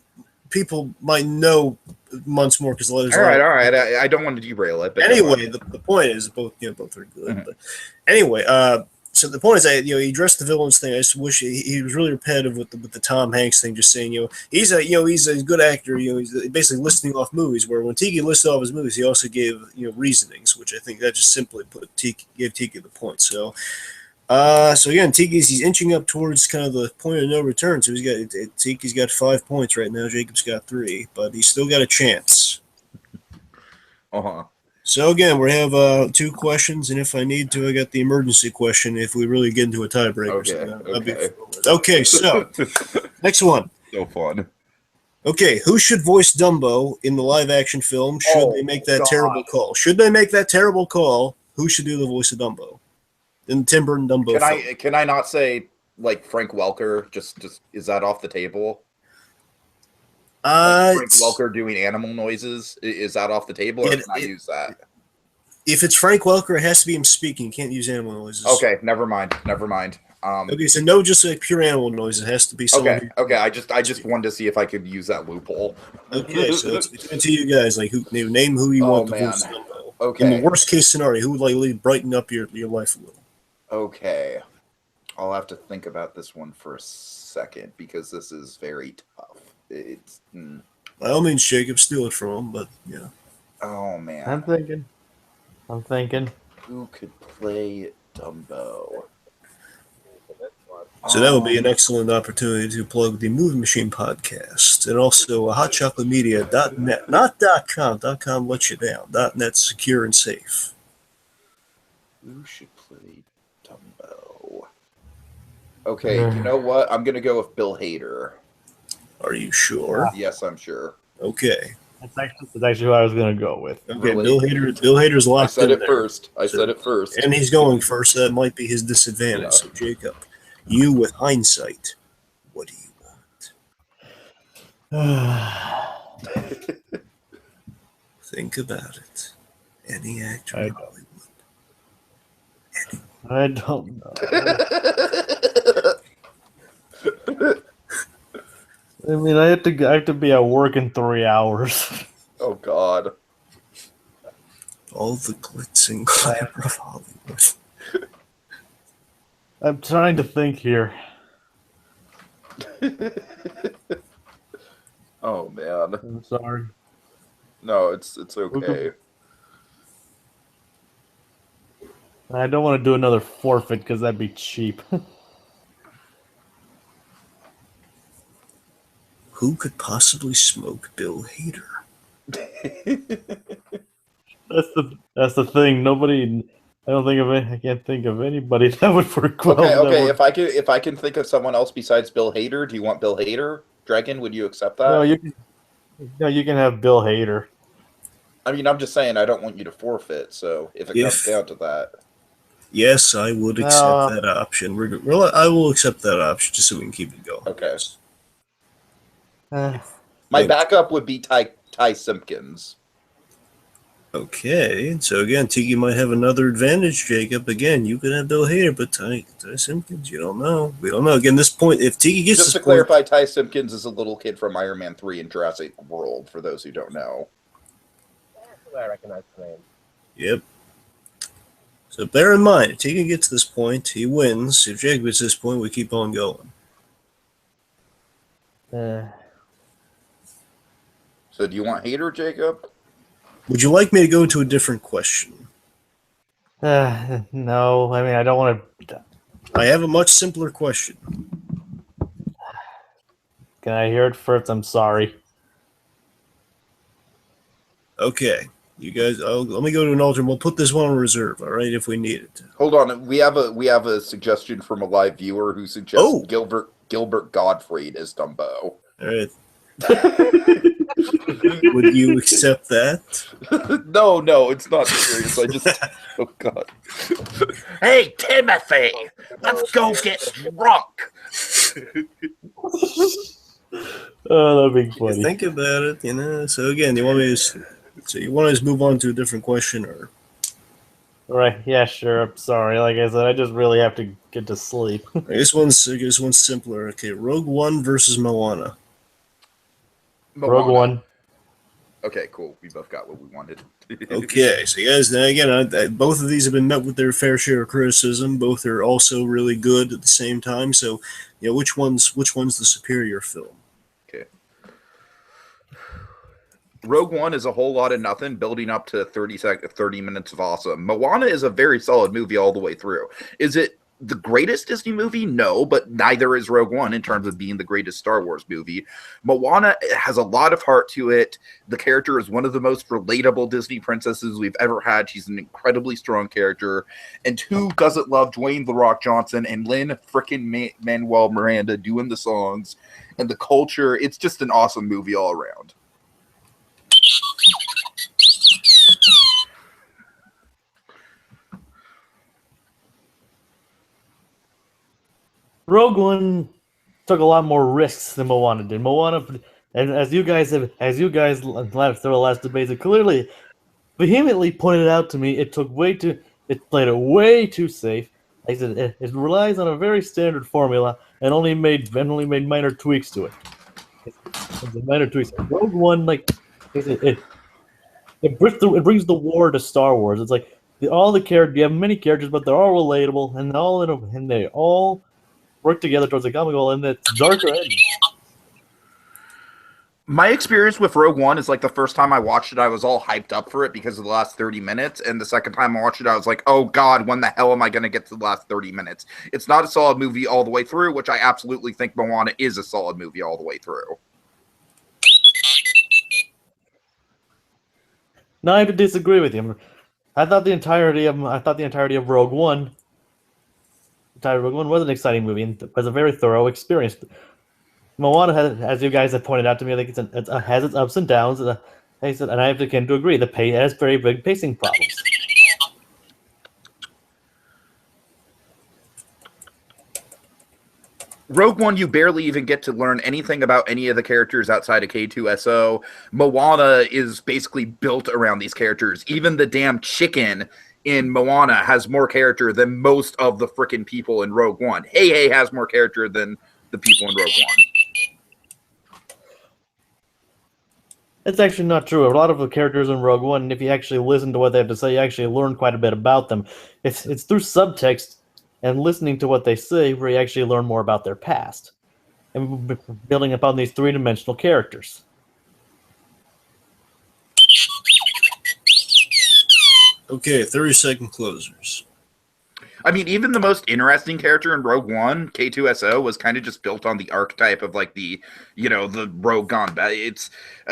people might know Muntz more because... All right. I don't want to derail it. But anyway, the point is both are good. Mm-hmm. But anyway, so the point is that he addressed the villains thing. I just wish he was really repetitive with the Tom Hanks thing, just saying he's a good actor. He's basically listing off movies. Where when Tiki listed off his movies, he also gave reasonings, which I think that just simply gave Tiki the point. So again, he's inching up towards kind of the point of no return. So Tiki's got 5 points right now. Jacob's got 3, but he's still got a chance. So again, we have 2 questions, and if I need to, I got the emergency question if we really get into a tiebreaker. Okay, so next one. So fun. Okay, who should voice Dumbo in the live-action film? Should they make that terrible call? Should they make that terrible call? Who should do the voice of Dumbo in the Tim Burton Dumbo film? Can I not say like Frank Welker? Just is that off the table? Frank Welker doing animal noises, is that off the table, or can I use that? If it's Frank Welker, it has to be him speaking. Can't use animal noises. Okay, never mind. Okay, so no, just like pure animal noise. It has to be someone. Okay. I just wanted to see if I could use that loophole. Okay, so it's to you guys. Like, name who you want to voice Dumbo. Okay. In the worst case scenario, who would like brighten up your life a little? Okay, I'll have to think about this one for a second because this is very tough. It's by all means, Jacob, steal it from him, but yeah. Oh man, I'm thinking. Who could play Dumbo? So that would be an excellent opportunity to plug the Movie Machine podcast and also hotchocolatemedia.net, not .com. .com lets you down. .net's secure and safe. Who should play Dumbo? Okay, you know what? I'm gonna go with Bill Hader. Are you sure? Yes, I'm sure. Okay. That's actually what I was going to go with. Okay, really? Bill Hader's locked I said in it first. I said it first. And he's going first, so that might be his disadvantage. Yeah. So, Jacob, you with hindsight, what do you want? Think about it. Any actor in Hollywood. I don't know. I mean, I have to be at work in 3 hours. Oh God. All the glitz and glamour of Hollywood. I'm trying to think here. Oh man. I'm sorry. No, it's okay. I don't want to do another forfeit because that'd be cheap. Who could possibly smoke Bill Hader? That's the thing. Nobody. I don't think of it. I can't think of anybody that would work well. Okay. If I can think of someone else besides Bill Hader, do you want Bill Hader? Dragon, would you accept that? No, you can have Bill Hader. I mean, I'm just saying I don't want you to forfeit. So if it comes down to that, yes, I would accept that option. Well, I will accept that option just so we can keep it going. Okay. My backup would be Ty Simpkins. Okay, so again, Tiki might have another advantage, Jacob. Again, you could have Bill Hader, but Ty Simpkins, you don't know. We don't know. Again, this point, if Tiki gets Just to clarify, Ty Simpkins is a little kid from Iron Man 3 and Jurassic World, for those who don't know. I recognize the name. Yep. So bear in mind, if Tiki gets this point, he wins. If Jacob gets this point, we keep on going. So do you want Hader, Jacob? Would you like me to go to a different question? No, I mean, I don't want to. I have a much simpler question. Can I hear it first? I'm sorry. Okay, you guys, let me go to an alternate. We'll put this one on reserve, all right, if we need it. Hold on, we have a suggestion from a live viewer who suggests Gilbert Gottfried as Dumbo. All right. Would you accept that? No, it's not serious. I just, oh God. Hey, Timothy, let's go get drunk. Oh, that'd be funny. Think about it, you know. So again, you want me to move on to a different question, or? Right? Yeah, sure. I'm sorry. Like I said, I just really have to get to sleep. This one's simpler. Okay, Rogue One versus Moana. Rogue One. Okay, cool. We both got what we wanted. Okay, so you guys, now again, both of these have been met with their fair share of criticism. Both are also really good at the same time. So, you know, which one's the superior film? Okay. Rogue One is a whole lot of nothing, building up to 30 minutes of awesome. Moana is a very solid movie all the way through. Is it the greatest Disney movie? No, but neither is Rogue One in terms of being the greatest Star Wars movie. Moana has a lot of heart to it. The character is one of the most relatable Disney princesses we've ever had. She's an incredibly strong character. And who doesn't love Dwayne "The Rock" Johnson and Lin frickin' Manuel Miranda doing the songs and the culture? It's just an awesome movie all around. Rogue One took a lot more risks than Moana did. Moana, and as you guys through the last debates, it clearly, vehemently pointed out to me, it played it way too safe. Like I said, it relies on a very standard formula and only made minor tweaks to it. Minor tweaks. Rogue One, like it brings the war to Star Wars. It's like all the characters. You have many characters, but they're all relatable, and they all work together towards a common goal, and it's darker ending. My experience with Rogue One is like the first time I watched it, I was all hyped up for it because of the last 30 minutes. And the second time I watched it, I was like, oh God, when the hell am I going to get to the last 30 minutes? It's not a solid movie all the way through, which I absolutely think Moana is a solid movie all the way through. No, I have to disagree with you. I thought the entirety of Rogue One was an exciting movie and was a very thorough experience. Moana has, as you guys have pointed out to me, like it has its ups and downs. And I have to tend to agree. It has very big pacing problems. Rogue One, you barely even get to learn anything about any of the characters outside of K2SO. Moana is basically built around these characters. Even the damn chicken in Moana has more character than most of the freaking people in Rogue One. Hey Hey has more character than the people in Rogue One. It's actually not true. A lot of the characters in Rogue One, if you actually listen to what they have to say, you actually learn quite a bit about them. It's through subtext and listening to what they say where you actually learn more about their past and building upon these three-dimensional characters. Okay, 30-second closers. I mean, even the most interesting character in Rogue One, K2SO, was kind of just built on the archetype of like the Rogue Gone.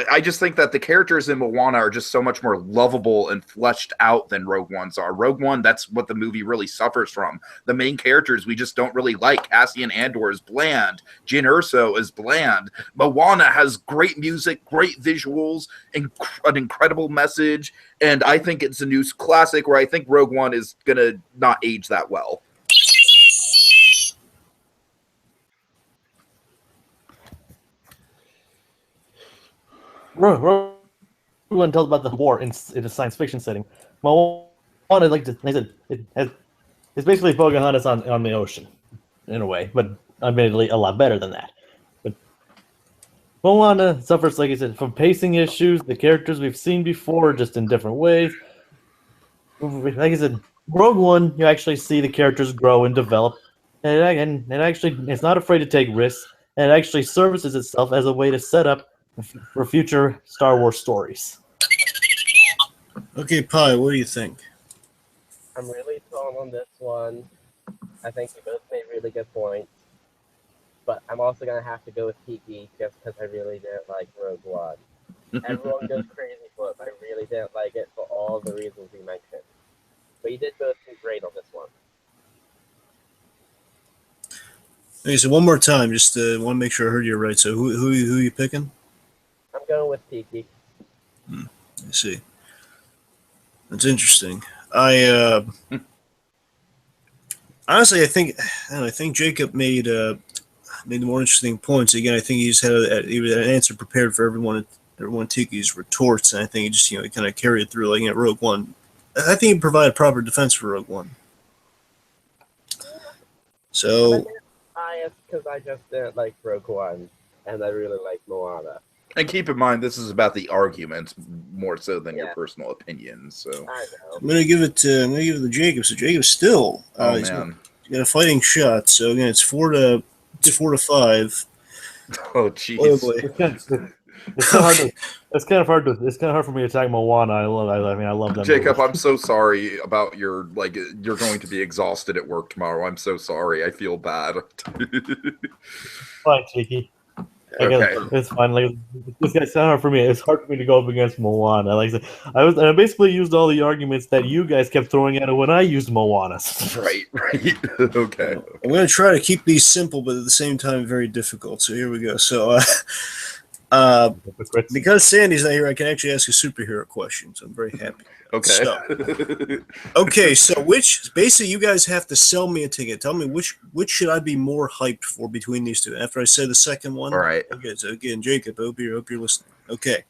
I just think that the characters in Moana are just so much more lovable and fleshed out than Rogue Ones are. Rogue One, that's what the movie really suffers from. The main characters we just don't really like. Cassian Andor is bland. Jyn Erso is bland. Moana has great music, great visuals, and an incredible message. And I think it's a new classic where I think Rogue One is going to not age that well. Rogue One tells about the war in a science fiction setting. Moana, like I said, it's basically Pocahontas on the ocean, in a way, but admittedly a lot better than that. But Moana suffers, like I said, from pacing issues. The characters we've seen before, just in different ways. Like I said, Rogue One, you actually see the characters grow and develop, and it actually it's not afraid to take risks, and it actually services itself as a way to set up for future Star Wars stories. Okay, Pi, what do you think? I'm really torn on this one. I think we both made really good points. But I'm also going to have to go with Tiki just because I really didn't like Rogue One. Everyone goes crazy for it, but I really didn't like it for all the reasons we mentioned. But you did both do great on this one. Okay, so one more time, just want to make sure I heard you right. So who are you picking? I'm going with Tiki. I see. That's interesting. I honestly, I think Jacob made the more interesting points. Again, I think he just had an answer prepared for everyone Tiki's retorts, and I think he just he kind of carried it through like Rogue One. I think he provided proper defense for Rogue One. So I'm biased because I just didn't like Rogue One, and I really like Moana. And keep in mind, this is about the arguments more so than your Yeah. personal opinions. So I know. I'm gonna give it to Jacob. So Jacob still he's man, got a fighting shot. So again, it's 4-5. oh Oh jeez. boy. It's kind of hard for me to tag Moana. I love them. Jacob, I'm so sorry about you're going to be exhausted at work tomorrow. I'm so sorry. I feel bad. Fine, Tiki. Okay. It's fine. Like this guy's kind of hard for me. It's hard for me to go up against Moana. Like I basically used all the arguments that you guys kept throwing at it when I used Moana. Right. Okay. I'm going to try to keep these simple, but at the same time very difficult. So here we go. So, because Sandy's not here, I can actually ask a superhero question. So I'm very happy. Okay. So basically you guys have to sell me a ticket. Tell me which should I be more hyped for between these two? After I say the second one. All right. Okay. So again, Jacob, I hope you're listening. Okay.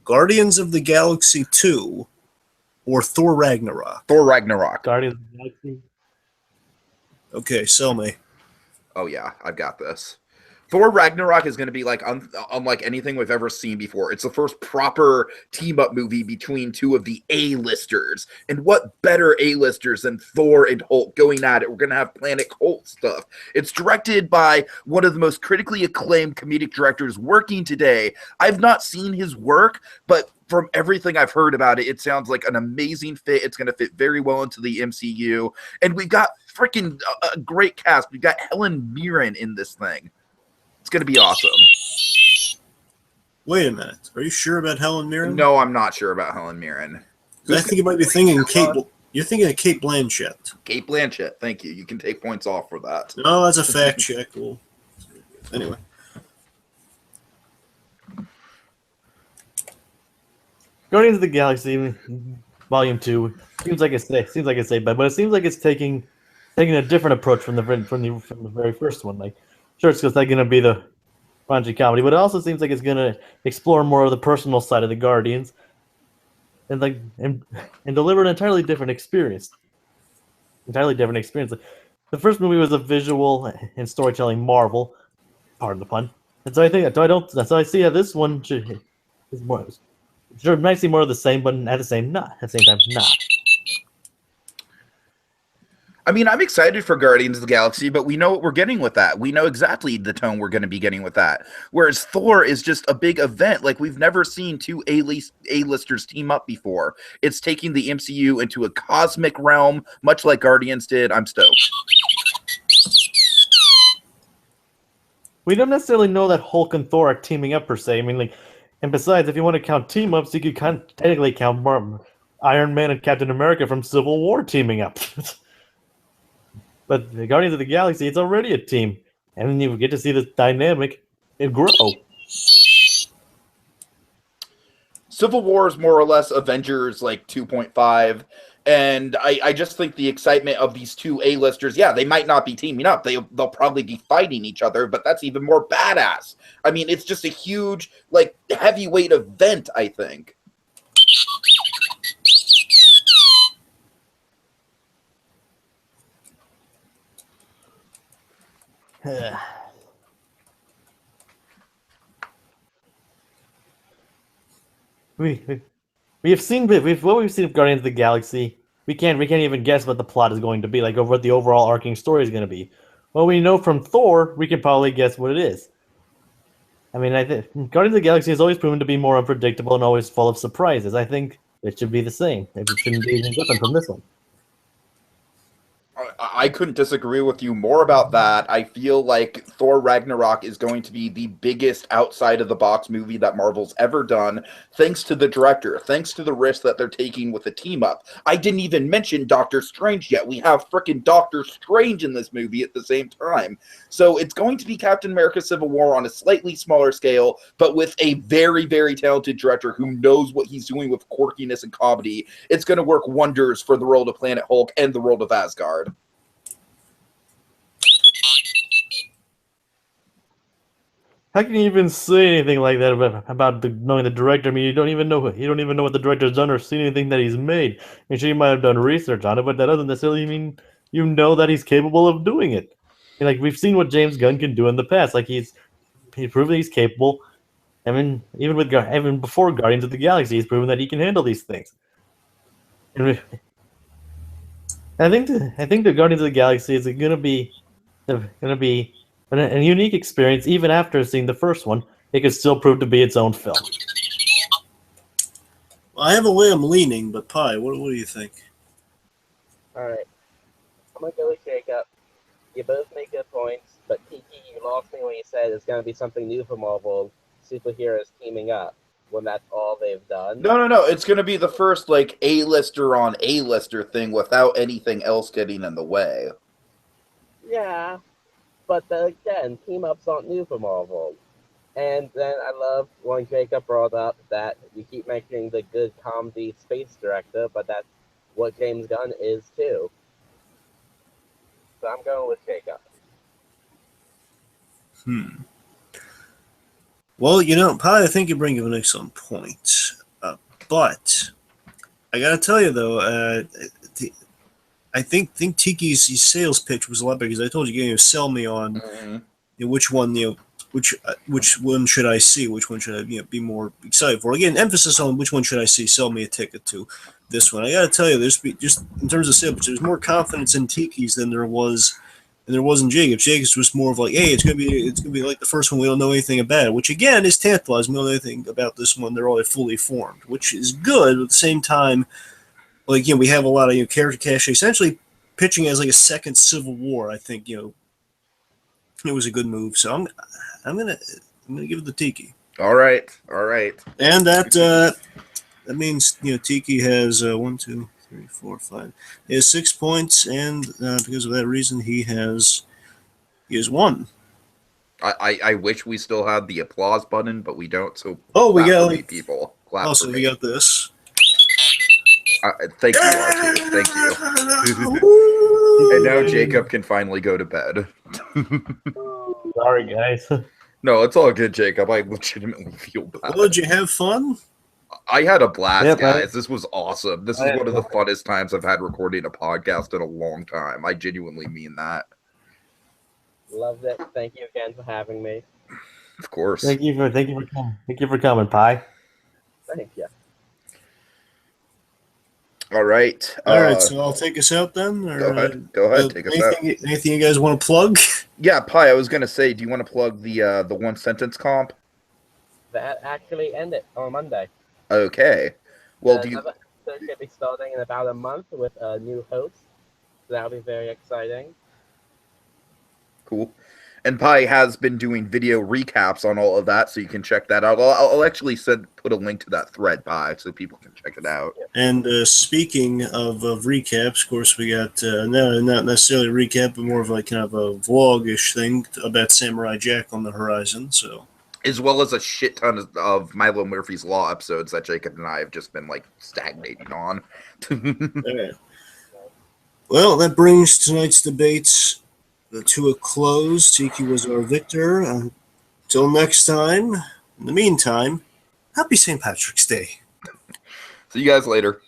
Guardians of the Galaxy 2 or Thor Ragnarok? Thor Ragnarok. Guardians of the Galaxy. Okay, sell me. Oh yeah, I've got this. Thor Ragnarok is going to be like unlike anything we've ever seen before. It's the first proper team-up movie between two of the A-listers. And what better A-listers than Thor and Hulk going at it? We're going to have Planet Hulk stuff. It's directed by one of the most critically acclaimed comedic directors working today. I've not seen his work, but from everything I've heard about it, it sounds like an amazing fit. It's going to fit very well into the MCU. And we've got freaking a great cast. We've got Helen Mirren in this thing. It's going to be awesome. Wait a minute. Are you sure about Helen Mirren? No, I'm not sure about Helen Mirren. I think you might be thinking Kate. You're thinking of Kate Blanchett. Kate Blanchett. Thank you. You can take points off for that. No, that's a fact check. Well, anyway. Guardians of the Galaxy Volume 2 seems like it's safe bet, but it seems like it's taking taking a different approach from the very first one. Like, sure, it's just like going to be the raunchy comedy, but it also seems like it's going to explore more of the personal side of the Guardians, and deliver an entirely different experience. The first movie was a visual and storytelling marvel, pardon the pun. And so I see how this one is more. Sure, it might seem more of the same, but at the same time, not. I mean, I'm excited for Guardians of the Galaxy, but we know what we're getting with that. We know exactly the tone we're going to be getting with that. Whereas Thor is just a big event. Like, we've never seen two A-listers team up before. It's taking the MCU into a cosmic realm, much like Guardians did. I'm stoked. We don't necessarily know that Hulk and Thor are teaming up per se. I mean, like, and besides, if you want to count team ups, you could technically count Iron Man and Captain America from Civil War teaming up. But the Guardians of the Galaxy, it's already a team, and then you get to see this dynamic and grow. Civil War is more or less Avengers like 2.5, and I just think the excitement of these two A-listers, yeah, they might not be teaming up. They'll probably be fighting each other, but that's even more badass. I mean, it's just a huge, like, heavyweight event, I think. We've seen what we've seen of Guardians of the Galaxy. We can't even guess what the plot is going to be, like, or what the overall arcing story is going to be. What we know from Thor, we can probably guess what it is. I mean, I think Guardians of the Galaxy has always proven to be more unpredictable and always full of surprises. I think it should be the same. It shouldn't be anything different from this one. I couldn't disagree with you more about that. I feel like Thor Ragnarok is going to be the biggest outside-of-the-box movie that Marvel's ever done, thanks to the director, thanks to the risk that they're taking with the team-up. I didn't even mention Doctor Strange yet. We have frickin' Doctor Strange in this movie at the same time. So it's going to be Captain America Civil War on a slightly smaller scale, but with a very, very talented director who knows what he's doing with quirkiness and comedy. It's going to work wonders for the world of Planet Hulk and the world of Asgard. How can you even say anything like that about knowing the director? I mean, you don't even know what the director's done or seen anything that he's made. I mean, sure, you might have done research on it, but that doesn't necessarily mean you know that he's capable of doing it. I mean, like, we've seen what James Gunn can do in the past. Like, he's proven he's capable. I mean, even before Guardians of the Galaxy, he's proven that he can handle these things. And I think the Guardians of the Galaxy is going to be a unique experience. Even after seeing the first one, it could still prove to be its own film. Well, I have a way I'm leaning, but Pi, what do you think? Alright. I'm going to go with Jacob. You both make good points, but Tiki, you lost me when you said it's going to be something new for Marvel, superheroes teaming up, when that's all they've done. No. It's going to be the first, like, A-lister on A-lister thing without anything else getting in the way. Yeah. But then again, team-ups aren't new for Marvel. And then I love when Jacob brought up that you keep mentioning the good comedy space director, but that's what James Gunn is too. So I'm going with Jacob. Well, you know, Pi, I think you bring up an excellent point. But I gotta tell you, though, I think Tiki's sales pitch was a lot better, because I told you, sell me on which one, which one should I see, which one should I be more excited for. Again, emphasis on which one should I see. Sell me a ticket to this one. I got to tell you, there's just in terms of sales, there's more confidence in Tiki's than there was in Jacob's. Jacob's was more of like, hey, it's gonna be like the first one. We don't know anything about it, which again is tantalizing. We don't know anything about this one. They're all fully formed, which is good. But at the same time, like, we have a lot of character cachet, essentially pitching as like a second Civil War. I think it was a good move. So I'm gonna give it to Tiki. All right. And that means Tiki has 1, 2, 3, 4, 5. He has 6 points, and because of that reason, he has won. I wish we still had the applause button, but we don't. So we got people. Clap so we got this. Thank you, R2. Thank you. And now Jacob can finally go to bed. Sorry, guys. No, it's all good, Jacob. I legitimately feel bad. Well, did you have fun? I had a blast, Yep, guys. This was awesome. This is I had one of the funnest times I've had recording a podcast in a long time. I genuinely mean that. Loved it. Thank you again for having me. Of course. Thank you for coming. Thank you for coming, Pi. Thank you. All right. All right, so I'll take us out then. Or, Go ahead. Go ahead. Take us out. Anything you guys want to plug? Yeah, Pi, I was going to say, do you want to plug the one sentence comp? That actually ended on Monday. Okay. Well, do you... Another episode should be starting in about a month with a new host. So that'll be very exciting. Cool. And Pi has been doing video recaps on all of that, so you can check that out. I'll actually put a link to that thread, Pi, so people can check it out. And speaking of recaps, of course, we got not necessarily a recap, but more of like kind of a vlog-ish thing about Samurai Jack on the horizon. So, As well as a shit ton of Milo Murphy's Law episodes that Jacob and I have just been like stagnating on. yeah. Well, that brings tonight's debates to a close. Tiki was our victor. Until next time, in the meantime, happy St. Patrick's Day. See you guys later.